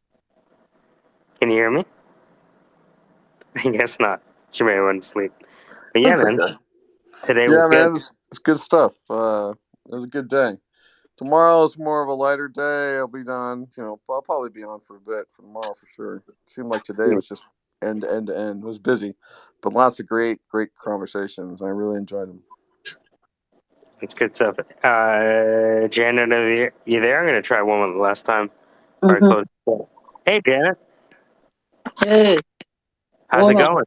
Can you hear me? I guess not. She may have went to sleep. But yeah, That's man, okay. today was Yeah, good. man, it's good stuff. It was a good day. Tomorrow is more of a lighter day. I'll be done. I'll probably be on for a bit for tomorrow for sure. It seemed like today was just end to end to end. It was busy, but lots of great conversations. I really enjoyed them. It's good stuff. Janet, are you there? I'm gonna try one last time. Before I Mhm. close the call. Hey, Janet, Hey, how's it hold on. going?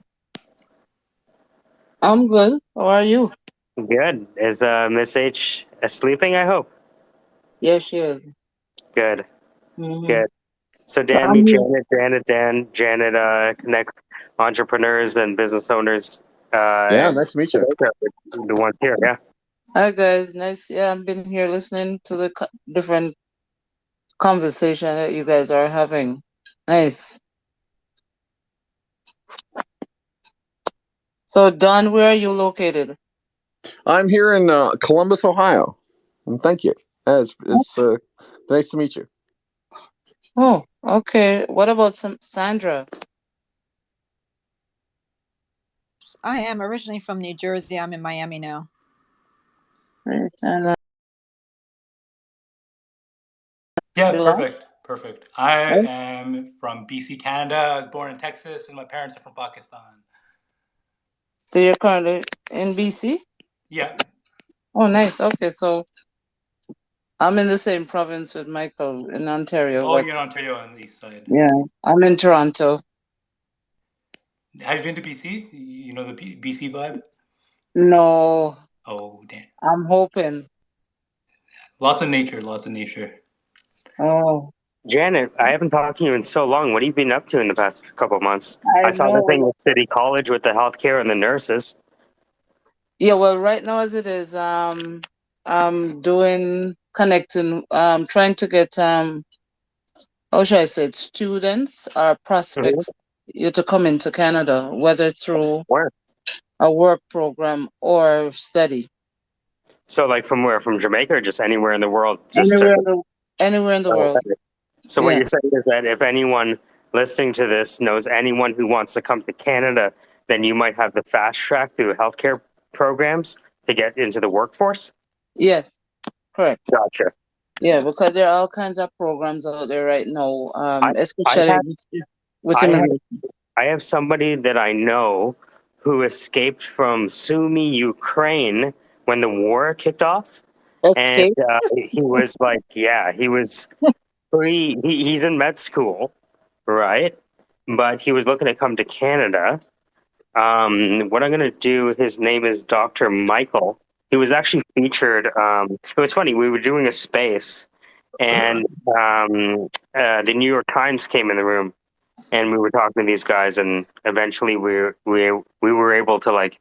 I'm good. How are you? Good. Is Miss H sleeping? I hope. Yes, she is. Good. Mm-hmm. Good. So So Dan I'm meet here. Janet connects entrepreneurs and business owners. Yeah, nice to meet you. The ones here, yeah. Hi, guys. Nice. Yeah, I've been here listening to the different conversation that you guys are having. Nice. So, Don, where are you located? I'm here in Columbus, Ohio, and thank you. It's nice to meet you. Oh, okay. What about Sandra? I am originally from New Jersey. I'm in Miami now. Right, and, Yeah, Bilal? perfect. I Oh, am from BC, Canada. I was born in Texas, and my parents are from Pakistan. so you're currently in BC? Yeah. Oh, nice. Okay, so I'm in the same province with Michael in Ontario, Oh, but you're in Ontario on the east side. yeah, I'm in Toronto. Have you been to BC? You know the BC vibe? No, Oh, damn. I'm hoping. Lots of nature, lots of nature. Oh, Janet, I haven't talked to you in so long. What have you been up to in the past couple of months? I I saw the thing know. with City College with the healthcare and the nurses. Yeah, well, right now as it is, I'm doing connecting, trying to get how should I say it, students or Mhm. prospects you to come into Canada, whether through Where? a work program or study. So, like, from where? From Jamaica or just anywhere in the world? Just to. Anywhere in the anywhere in the Oh, world. okay. So, what Yeah. you're saying is that if anyone listening to this knows anyone who wants to come to Canada, then you might have the fast track through healthcare programs to get into the workforce? Yes, correct. Gotcha. Yeah, because there are all kinds of programs out there right now, I, I especially have with I have immigration. I have somebody that I know who escaped from Sumy, Ukraine when the war kicked off. And Escape. he was like, yeah, he was he's in med school, right? But he was looking to come to Canada. What I'm gonna do, his name is Dr. Michael. He was actually featured. It was funny. We were doing a space, and the New York Times came in the room, and we were talking to these guys, and eventually we were able to, like,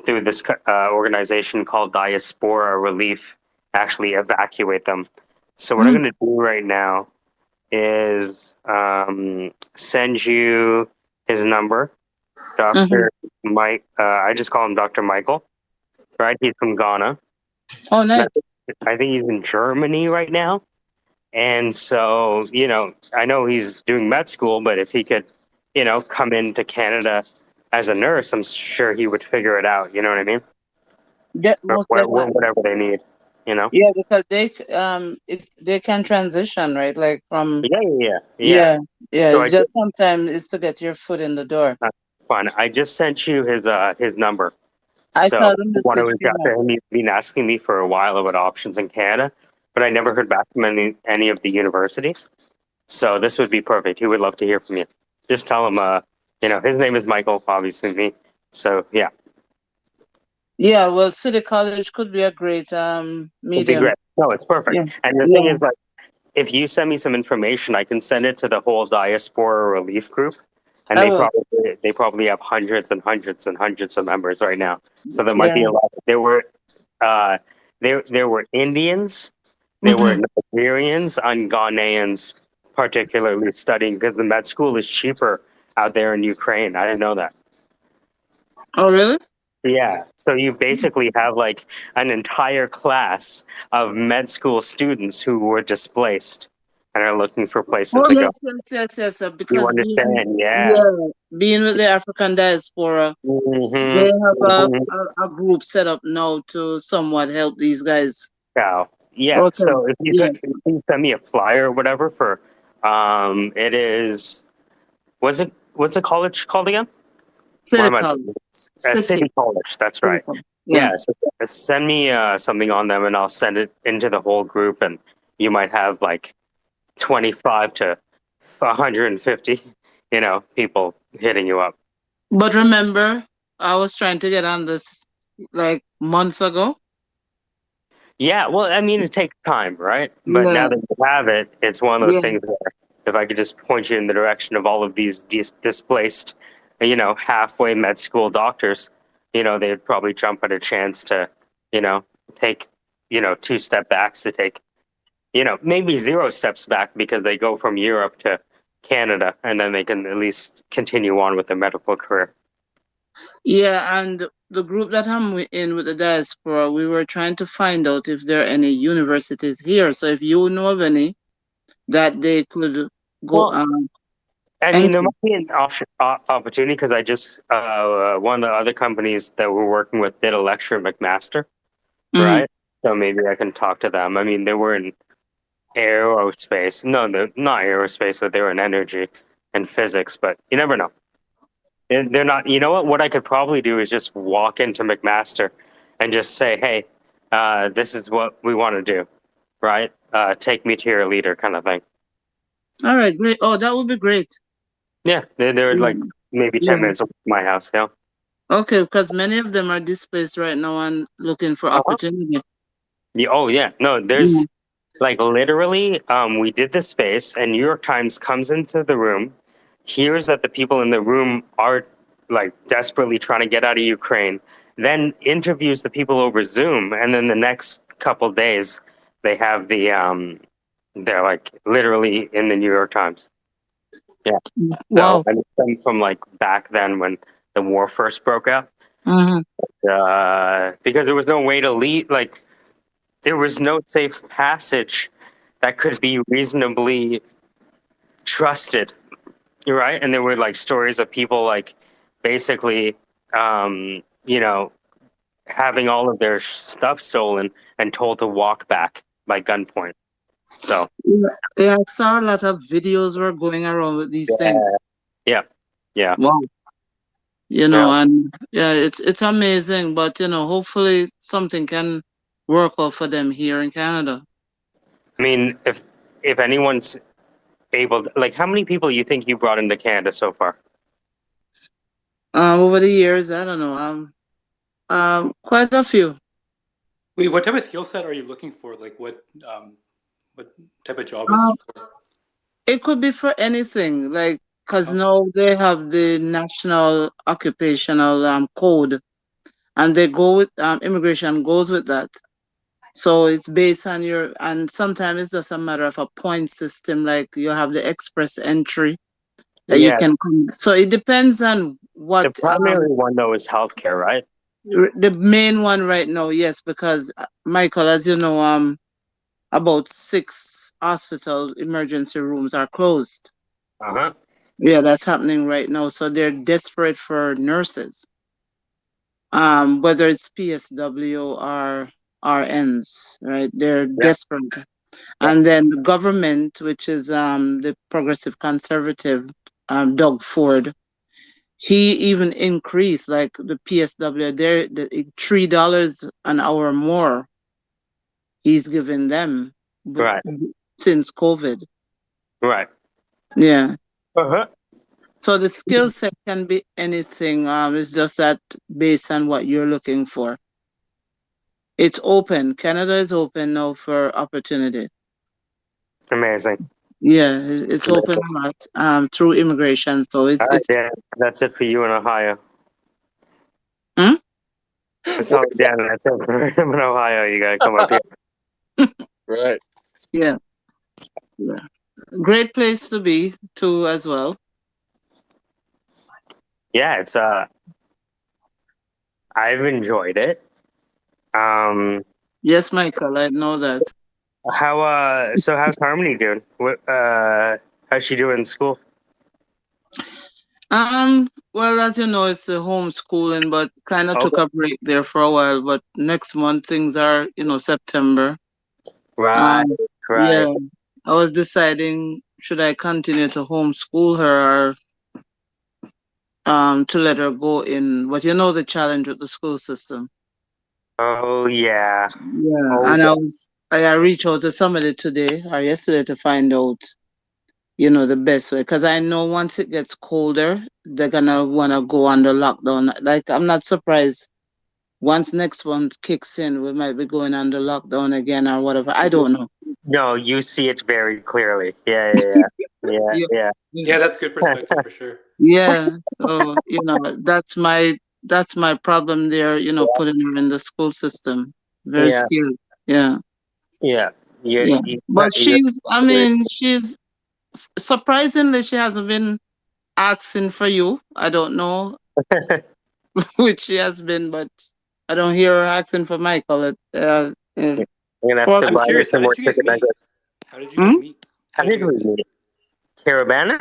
through this organization called Diaspora Relief, actually evacuate them. So what I'm Mm, going to do right now is send you his number, mhm, Dr. Mike. I just call him Dr. Michael, right? He's from Ghana. Oh, And nice. I think he's in Germany right now. And so, I know he's doing med school, but if he could, come into Canada as a nurse, I'm sure he would figure it out. You know what I mean? Yeah, most definitely. Whatever they need, Yeah, because they can transition, right? Like from Yeah. yeah, yeah. So It's just sometimes it's to get your foot in the door. fun. I just sent you his number. I So told him I to want to sit reach you out to him. He's been asking me for a while about options in Canada, but I never heard back from any of the universities. So this would be perfect. He would love to hear from you. Just tell him, his name is Michael, obviously me. So yeah, Yeah, well, City College could be a great it'd be medium. great. No, it's perfect. Yeah, And the thing yeah. is, like, if you send me some information, I can send it to the whole diaspora relief group, and I will. they probably have hundreds and hundreds and hundreds of members right now. So there might Yeah. be a lot. Uh, there were Indians, there were Hmm. Nigerians, and Ghanaians, particularly studying because the med school is cheaper out there in Ukraine. I didn't know that. Oh, really? Yeah, so you basically have like an entire class of med school students who were displaced and are looking for places Oh, to go. yes. You Because understand? Yeah. yeah, being with the African diaspora, they Mm-hmm. have Mm-hmm. a group set up now to somewhat help these guys. Yeah. Okay. So Yes. if you send me a flyer or whatever for, it is, what's the college called again? What City am I? College. A City. city college. That's City right. College. Yeah. Yeah. So send me something on them, and I'll send it into the whole group, and you might have like 25 to 150, people hitting you up. But remember, I was trying to get on this like months ago. Yeah, well, I mean, it takes time, right? But Yeah. now that you have it, it's one of those Yeah. things where if I could just point you in the direction of all of these displaced, halfway med school doctors, they'd probably jump at a chance to, take, two step backs to take, maybe zero steps back because they go from Europe to Canada and then they can at least continue on with their medical career. Yeah, and the group that in with the diaspora, we were trying to find out if there are any universities here. So if you know of any that they could go Well, I mean, there enter. might be an opportunity because I just one of the other companies that we're working with did a lecture at McMaster, Mhm. right? So maybe I can talk to them. I mean, they were in aerospace. No, they're not aerospace, but they were in energy and physics. But you never know. They're not. You know what? What I could probably do is just walk into McMaster and just say, "Hey, this is what we want to do, right? Take me to your leader," kind of thing. All right, great. Oh, that would be great. Yeah, they're like Yeah. maybe 10 Yeah. minutes away from my house. Yeah. Okay, because many of them are displaced right now and looking for Uh-huh. opportunity. Yeah, oh yeah. No, Yeah. there's like literally, we did the space and New York Times comes into the room, hears that the people in the room are like desperately trying to get out of Ukraine, then interviews the people over Zoom, and then the next couple days they have they're like literally in the New York Times. Yeah. So Wow. and it's them from like back then when the war first broke out. Hmm. Because there was no way to leave, like there was no safe passage that could be reasonably trusted, right? And there were like stories of people like basically, having all of their stuff stolen and told to walk back by gunpoint. So Yeah, I saw a lot of videos were going around with these things. yeah, yeah, Wow. yeah. And yeah, it's amazing, but hopefully something can work out for them here in Canada. I mean, if anyone's able, like, how many people you think you brought into Canada so far? Over the years, I don't know, quite a few. Wait, what type of skill set are you looking for? Like, what type of job is Um, it for? it could be for anything, like, because Okay. now they have the national occupational code, and they go with immigration goes with that. So it's based on and sometimes it's just a matter of a point system, like you have the express entry that you Yeah, can come. So it depends on the what. primary one though is healthcare, right? The main one right now, yes, because Michael, as you know, about 6 hospital emergency rooms are closed. Uh-huh. Yeah, that's happening right now. So they're desperate for nurses. Whether it's PSW or RNs, right? They're Yeah. desperate. And then the government, which is the progressive conservative, Doug Ford, he even increased like the PSW there $3 an hour more he's given them Right. since COVID. Right. Yeah. Uh-huh. So the skill set can be anything. It's just that based on what you're looking for. It's open. Canada is open now for opportunity. Amazing. Yeah, it's open a lot through immigration. So All right, it's Dan. That's it for you in Ohio. Hmm? So Dan, that's it for him in Ohio. You gotta come up here. Right. yeah. Yeah. Great place to be too as well. Yeah, it's I've enjoyed it. Yes, Michael, I know that. So how's Harmony doing? What how's she doing in school? Well, as you know, it's a homeschooling, but kind of took Okay. a break there for a while. But next month things are, September. Right, Um, right. yeah, I was deciding should I continue to homeschool her or to let her go in. But you know the challenge with the school system. Oh yeah. Yeah, Oh and yeah. I reached out to somebody today or yesterday to find out, the best way. Because I know once it gets colder, they're gonna wanna go under lockdown. Like I'm not surprised. Once next month kicks in, we might be going under lockdown again or whatever. I don't know. No, you see it very clearly. Yeah. Yeah, Yeah. yeah, Yeah, that's good perspective for sure. Yeah. So, that's my problem there, putting her in the school system. Very yeah, scary. Yeah. yeah. Yeah. But You're she's surprisingly she hasn't been asking for you. I don't know which she has been, but I don't hear her asking for Michael. you're gonna have to Probably. I'm buy her curious, how some did more you guys chicken meet? nuggets. How did you Hmm? guys meet? How How did did you guys we meet? meet? Caravana?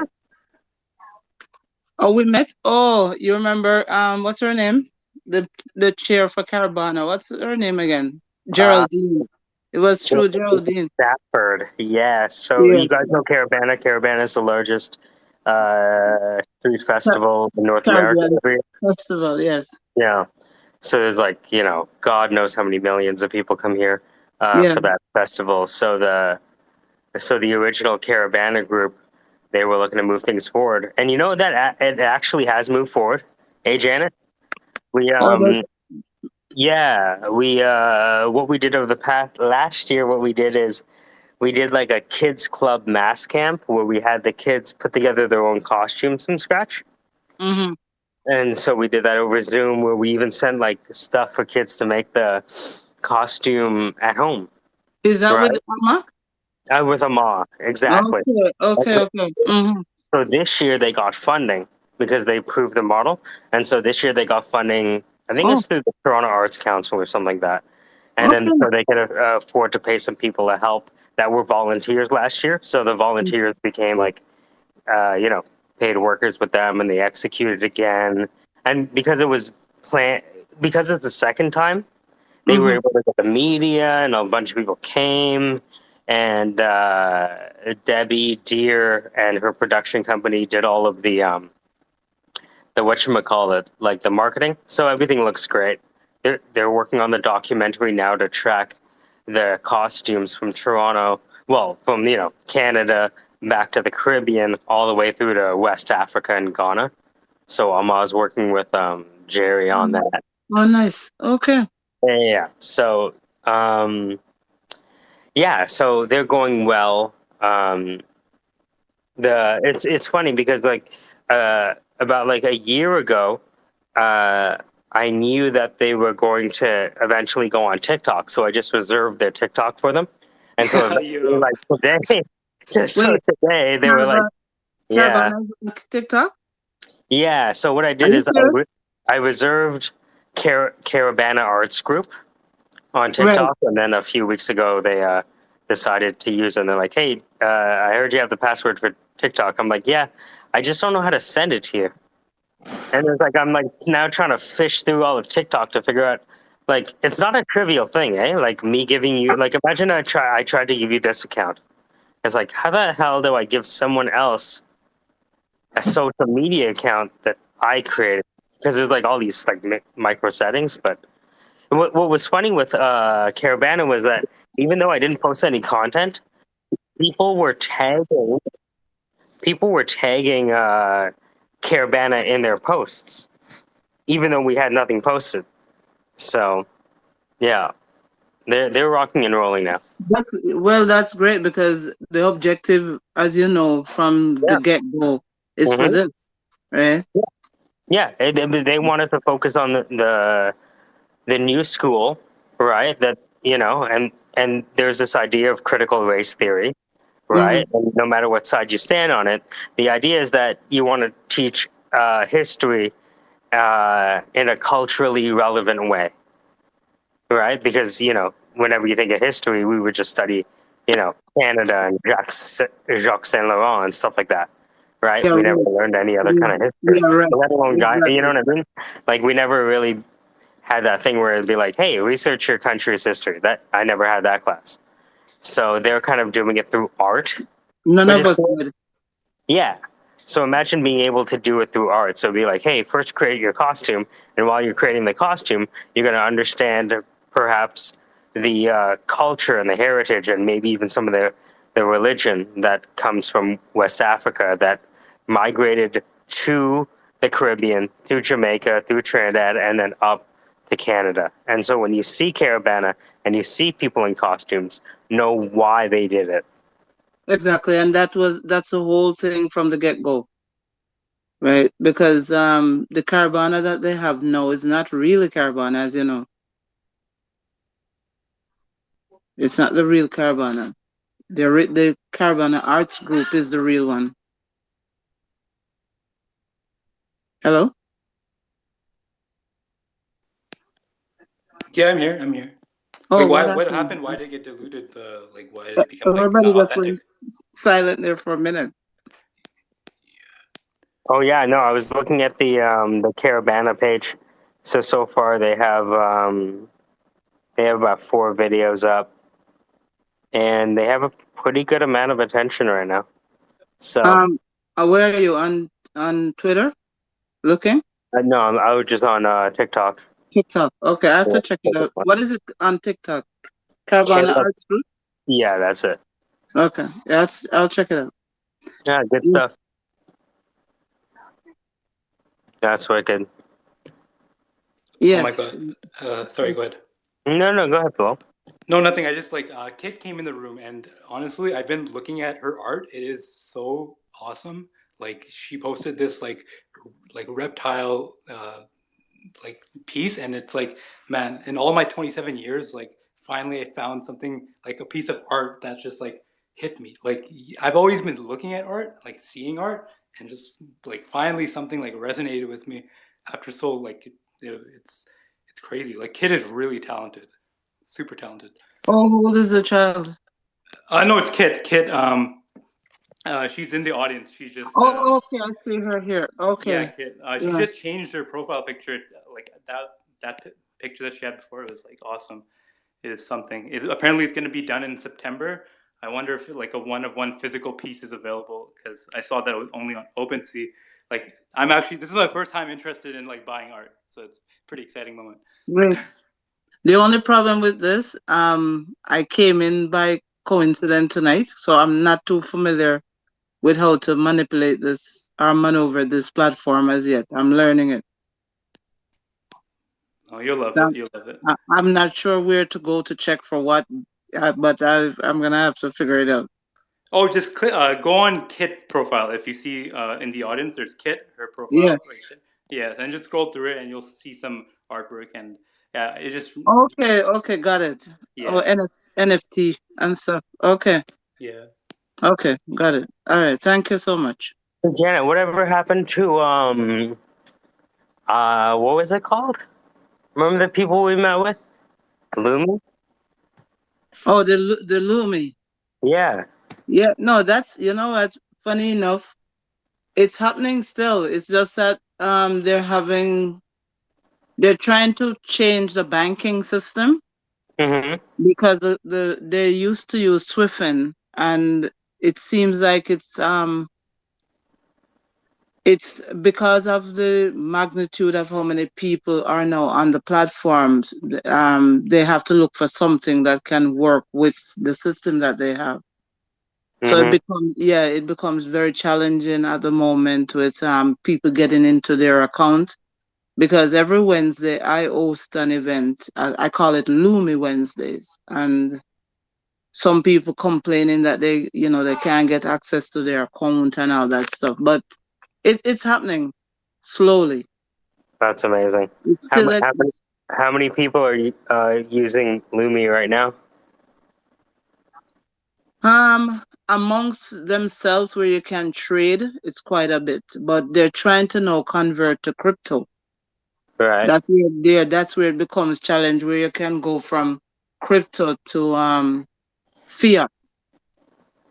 Oh, we met. Oh, you remember? What's her name? The chair for Carabana. What's her name again? Uh, Geraldine. It was through Geraldine. Stafford. Yes. So Yeah, you guys know Caravana. Caravana is the largest street festival in North America. Caribbean Festival. Yes. Yeah. So there's like, God knows how many millions of people come here Yeah. for that festival. So the original Caravana group, they were looking to move things forward. And you know that it actually has moved forward. Hey Janet, we Oh, that, yeah, we what we did over the past last year, what we did is we did like a kids club mass camp where we had the kids put together their own costumes from scratch. mm-hmm. And so we did that over Zoom where we even sent like stuff for kids to make the costume at home, Is that right? with Mama? With a ma, exactly. Okay. Okay. Okay. Mm-hmm. So this year they got funding because they proved the model, and so this year they got funding. I think Oh. it's through the Toronto Arts Council or something like that, and then Okay. so they could afford to pay some people to help that were volunteers last year. So the volunteers became like, paid workers with them, and they executed again. And because it was planned, because it's the second time, they were Mm-hmm. able to get the media, and a bunch of people came. And Debbie Deer and her production company did all of the whatchamacallit, like the marketing. So everything looks great. They're working on the documentary now to track the costumes from Toronto, well, from Canada back to the Caribbean, all the way through to West Africa and Ghana. So Ama's working with Jerry on that. Oh, nice. Okay. Yeah. So so they're going well. It's funny because like about like a year ago, I knew that they were going to eventually go on TikTok, so I just reserved their TikTok for them. And so eventually, Yo. like today, so Wait. today they were like, yeah, Caravana's on TikTok? yeah. So what I Are did you is serious? I reserved Caravana Arts Group on Right. TikTok, and then a few weeks ago they decided to use it. And they're like, "Hey, I heard you have the password for TikTok." I'm like, "Yeah, I just don't know how to send it to you." And it's like I'm like now trying to fish through all of TikTok to figure out. Like, it's not a trivial thing, eh? Like me giving you, like, imagine I tried to give you this account. It's like, how the hell do I give someone else a social media account that I created? Because there's like all these like micro settings. But what was funny with Caravana was that even though I didn't post any content, people were tagging Caravana in their posts, even though we had nothing posted. So yeah, they're rocking and rolling now. That's great because the objective, as you know, from the Yeah. get-go is for Mhm. this, right? Yeah, they wanted to focus on the new school, right? That, you know, and there's this idea of critical race theory, right? And no matter what side you stand on it, the idea is that you want to teach history in a culturally relevant way, right? Because, you know, whenever you think of history, we would just study, you know, Canada and Jacques Saint Laurent and stuff like that, right? Yeah, We never right. learned any other kind of history, Yeah, right. let alone Exactly. you know what I mean? Like, we never really had that thing where it'd be like, hey, research your country's history. That I never had that class. So they're kind of doing it through art. None Which of is us cool. did. Yeah. So imagine being able to do it through art. So it'd be like, hey, first create your costume, and while you're creating the costume, you're going to understand perhaps the culture and the heritage, and maybe even some of the religion that comes from West Africa that migrated to the Caribbean, through Jamaica, through Trinidad, and then up to Canada. And so when you see Caravana and you see people in costumes, know why they did it. Exactly, and that's the whole thing from the get-go, right? Because the Caravana that they have now is not really Caravana, as you know. It's not the real Caravana. The Caravana Arts Group is the real one. Hello? Yeah, I'm here. I'm here. Oh, Wait, what what happened? happened? Why did it get diluted? Why did it become like Everybody just authentic? went silent there for a minute. Oh yeah, no, I was looking at the Caravana page. So far they have about 4 videos up, and they have a pretty good amount of attention right now. So Where are you on Twitter? Looking? no, I was just on TikTok. TikTok. Okay, I have Yeah, to check it out. What is it on TikTok? Caravana Canada- Arts Group? yeah, that's it. Okay, yeah, I'll check it out. Yeah, good Yeah. stuff. That's wicked. Yes. Oh my god. Sorry, go ahead. No, go ahead, Paul. No, nothing. I just Kit came in the room, and honestly, I've been looking at her art. It is so awesome. Like, she posted this like reptile like piece, and it's like, man, in all my 27 years, like, finally I found something, like a piece of art that's just like hit me. Like, I've always been looking at art, like seeing art, and just like finally something like resonated with me after so like it's crazy. Like, Kit is really talented, super talented. Oh, how old is the child? No, it's Kit. She's in the audience. She just Oh, okay, I see her here. Okay. yeah, Kit. She Yeah. just changed her profile picture. Like picture that she had before was like awesome. It is something. Apparently it's going to be done in September. I wonder if like a one-of-one physical piece is available, because I saw that it was only on OpenSea. Like, this is my first time interested in like buying art, so it's a pretty exciting moment. Great. The only problem with this, I came in by coincidence tonight, so I'm not too familiar with how to manipulate this or maneuver this platform as yet. I'm learning it. Oh, you'll love it. You'll love it. I'm not sure where to go to check for what, but I'm gonna have to figure it out. Oh, just go on Kit's profile. If you see in the audience, there's Kit, her profile. Yeah. Right, yeah, and just scroll through it, and you'll see some artwork, and yeah, it just Okay, got it. yeah. Oh, NFT and stuff. Okay. Yeah. Okay, got it. All right. Thank you so much. Janet, whatever happened to what was it called? Remember the people we met with? Lumi? Oh, the Lumi. Yeah. Yeah, no, that's, you know what? Funny enough, it's happening still. It's just that they're trying to change the banking system Hmm. because they used to use Swiffin, and it seems like it's because of the magnitude of how many people are now on the platforms. They have to look for something that can work with the system that they have. So Hmm. it becomes very challenging at the moment with people getting into their account, because every Wednesday I host an event. I call it Loomy Wednesdays, and some people complaining that they can't get access to their account and all that stuff. But it's happening slowly. That's amazing. It How, still how many exists. how many people are using Lumi right now? Amongst themselves where you can trade, it's quite a bit, but they're trying to now convert to crypto. Right. That's where it becomes challenge, where you can go from crypto to fiat,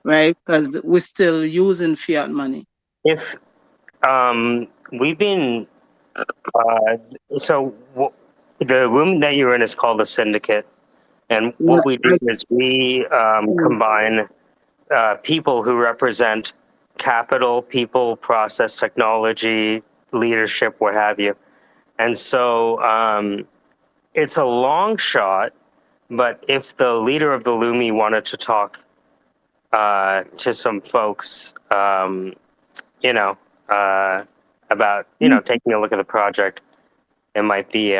right? Because we're still using fiat money. If we've been so the room that you're in is called the Syndicate, and Yeah, what we do is we mm, combine people who represent capital, people, process, technology, leadership, what have you. And so it's a long shot, but if the leader of the Lumi wanted to talk to some folks, you know, about taking a look at the project, it might be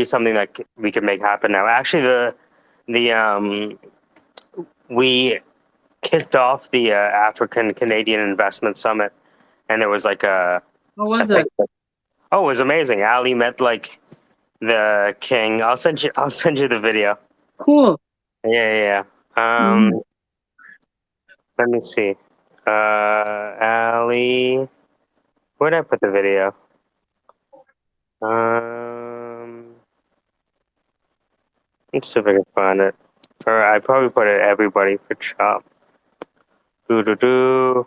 something that we could make happen now. Actually, the we kicked off the African Canadian Investment Summit, and there was like how a was thing. that? Oh, it was amazing. Ali met like the king. I'll send you the video. Cool. Yeah, yeah, yeah. Mhm. Let me see. Ali, where'd I put the video? Let's see if I can find it. Or I probably put it everybody for chop. Do do do.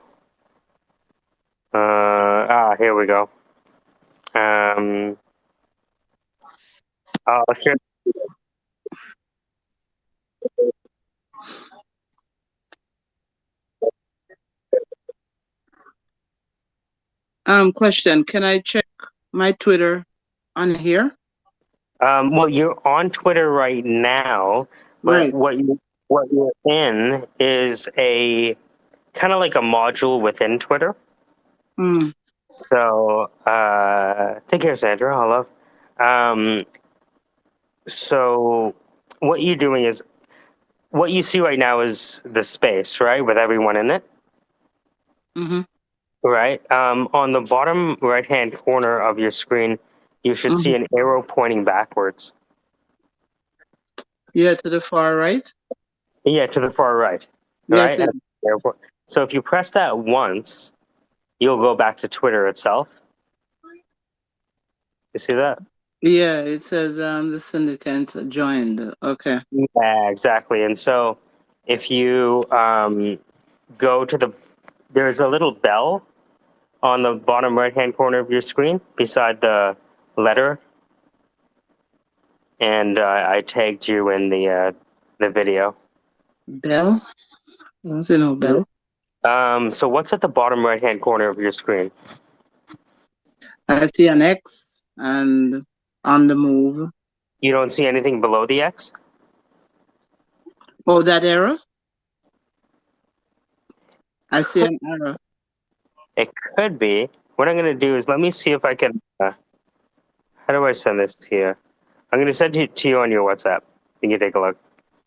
Here we go. Um, I'll share. Question: can I check my Twitter on here? Well, you're on Twitter right now, but Right. what you're in is a kind of like a module within Twitter. Mm. So take care, Sandra. I love. Um, so what you're doing is what you see right now is the space, right, with everyone in it, Mm-hmm. right? On the bottom right-hand corner of your screen, you should see Mm-hmm. an arrow pointing backwards. Yeah, to the far right. Yeah, to the far right, Yes, right? it. So if you press that once, you'll go back to Twitter itself. You see that? Yeah, it says the syndicate joined. Okay. Yeah, exactly. And so if you go to there's a little bell on the bottom right hand corner of your screen beside the letter, and I tagged you in the video. Bell. I don't see no bell. So what's at the bottom right hand corner of your screen? I see an X and on the move. You don't see anything below the X? Oh, that arrow? I see an arrow. It could be. What I'm going to do is let me see if I can. How do I send this to you? I'm going to send it to you on your WhatsApp. You can take a look.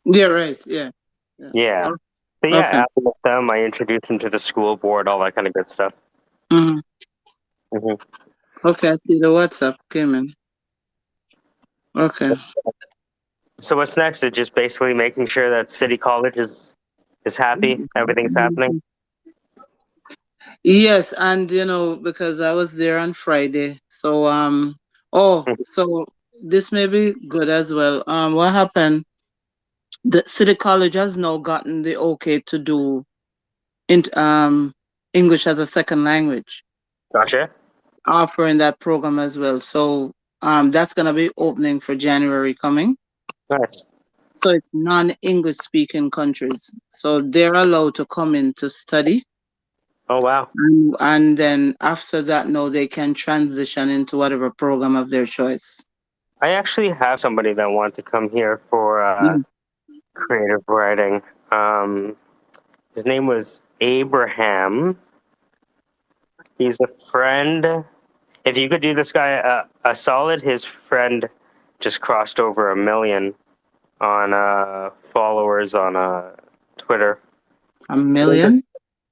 Yeah, right. Yeah. Yeah. Yeah. Oh, But yeah, okay. after with them, I introduced them to the school board, all that kind of good stuff. Mm-hmm. Hmm. Okay, I see the WhatsApp came in. Okay. So what's next is just basically making sure that City College is happy, everything's happening. Yes, and because I was there on Friday, so Oh, so this may be good as well. What happened? The City College has now gotten the okay to do English as a second language, Gotcha. offering that program as well. So that's gonna be opening for January coming. Nice. So it's non-English speaking countries. So they're allowed to come in to study. Oh wow. And then after that, no, they can transition into whatever program of their choice. I actually have somebody that wanted to come here for Mm. creative writing. His name was Abraham. He's a friend. If you could do this guy a solid, his friend just crossed over 1 million on followers on Twitter. 1 million?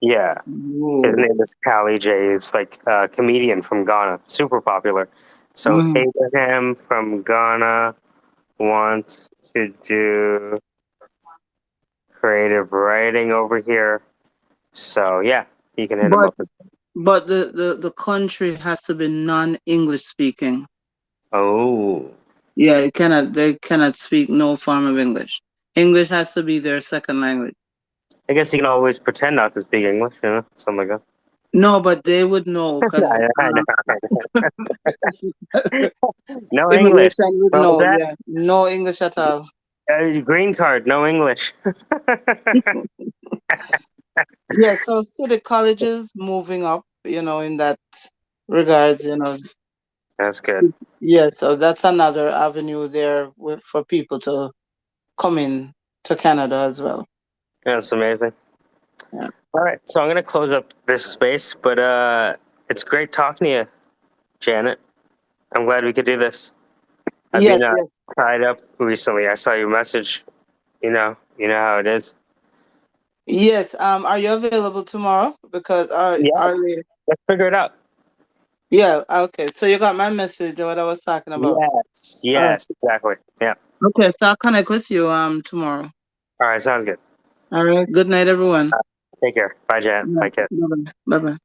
Yeah. Whoa. His name is Callie J. He's like a comedian from Ghana, super popular. So Abraham from Ghana wants to do creative writing over here. So yeah, you can hit him up. But the country has to be non-English speaking. Oh. Yeah, they cannot speak no form of English. English has to be their second language. I guess you can always pretend not to speak English, you know, something like that. No, but they would know because no English. immigration would What was know. that? Yeah, no English at all. Green card, no English. Yeah, so city colleges moving up, in that regards, That's good. Yeah, so that's another avenue there for people to come in to Canada as well. That's amazing. Yeah. All right, so I'm gonna close up this space, but it's great talking to you, Janet. I'm glad we could do this. I've Yes, been yes. tied up recently. I saw your message. You know how it is. Yes. Are you available tomorrow? Because Yeah, let's figure it out. Yeah. Okay. So you got my message or what I was talking about. Yes, exactly. Yeah. Okay. So I'll connect with you tomorrow. All right, sounds good. All right. Good night, everyone. Take care. Bye, Janet. Bye, kid. Bye bye.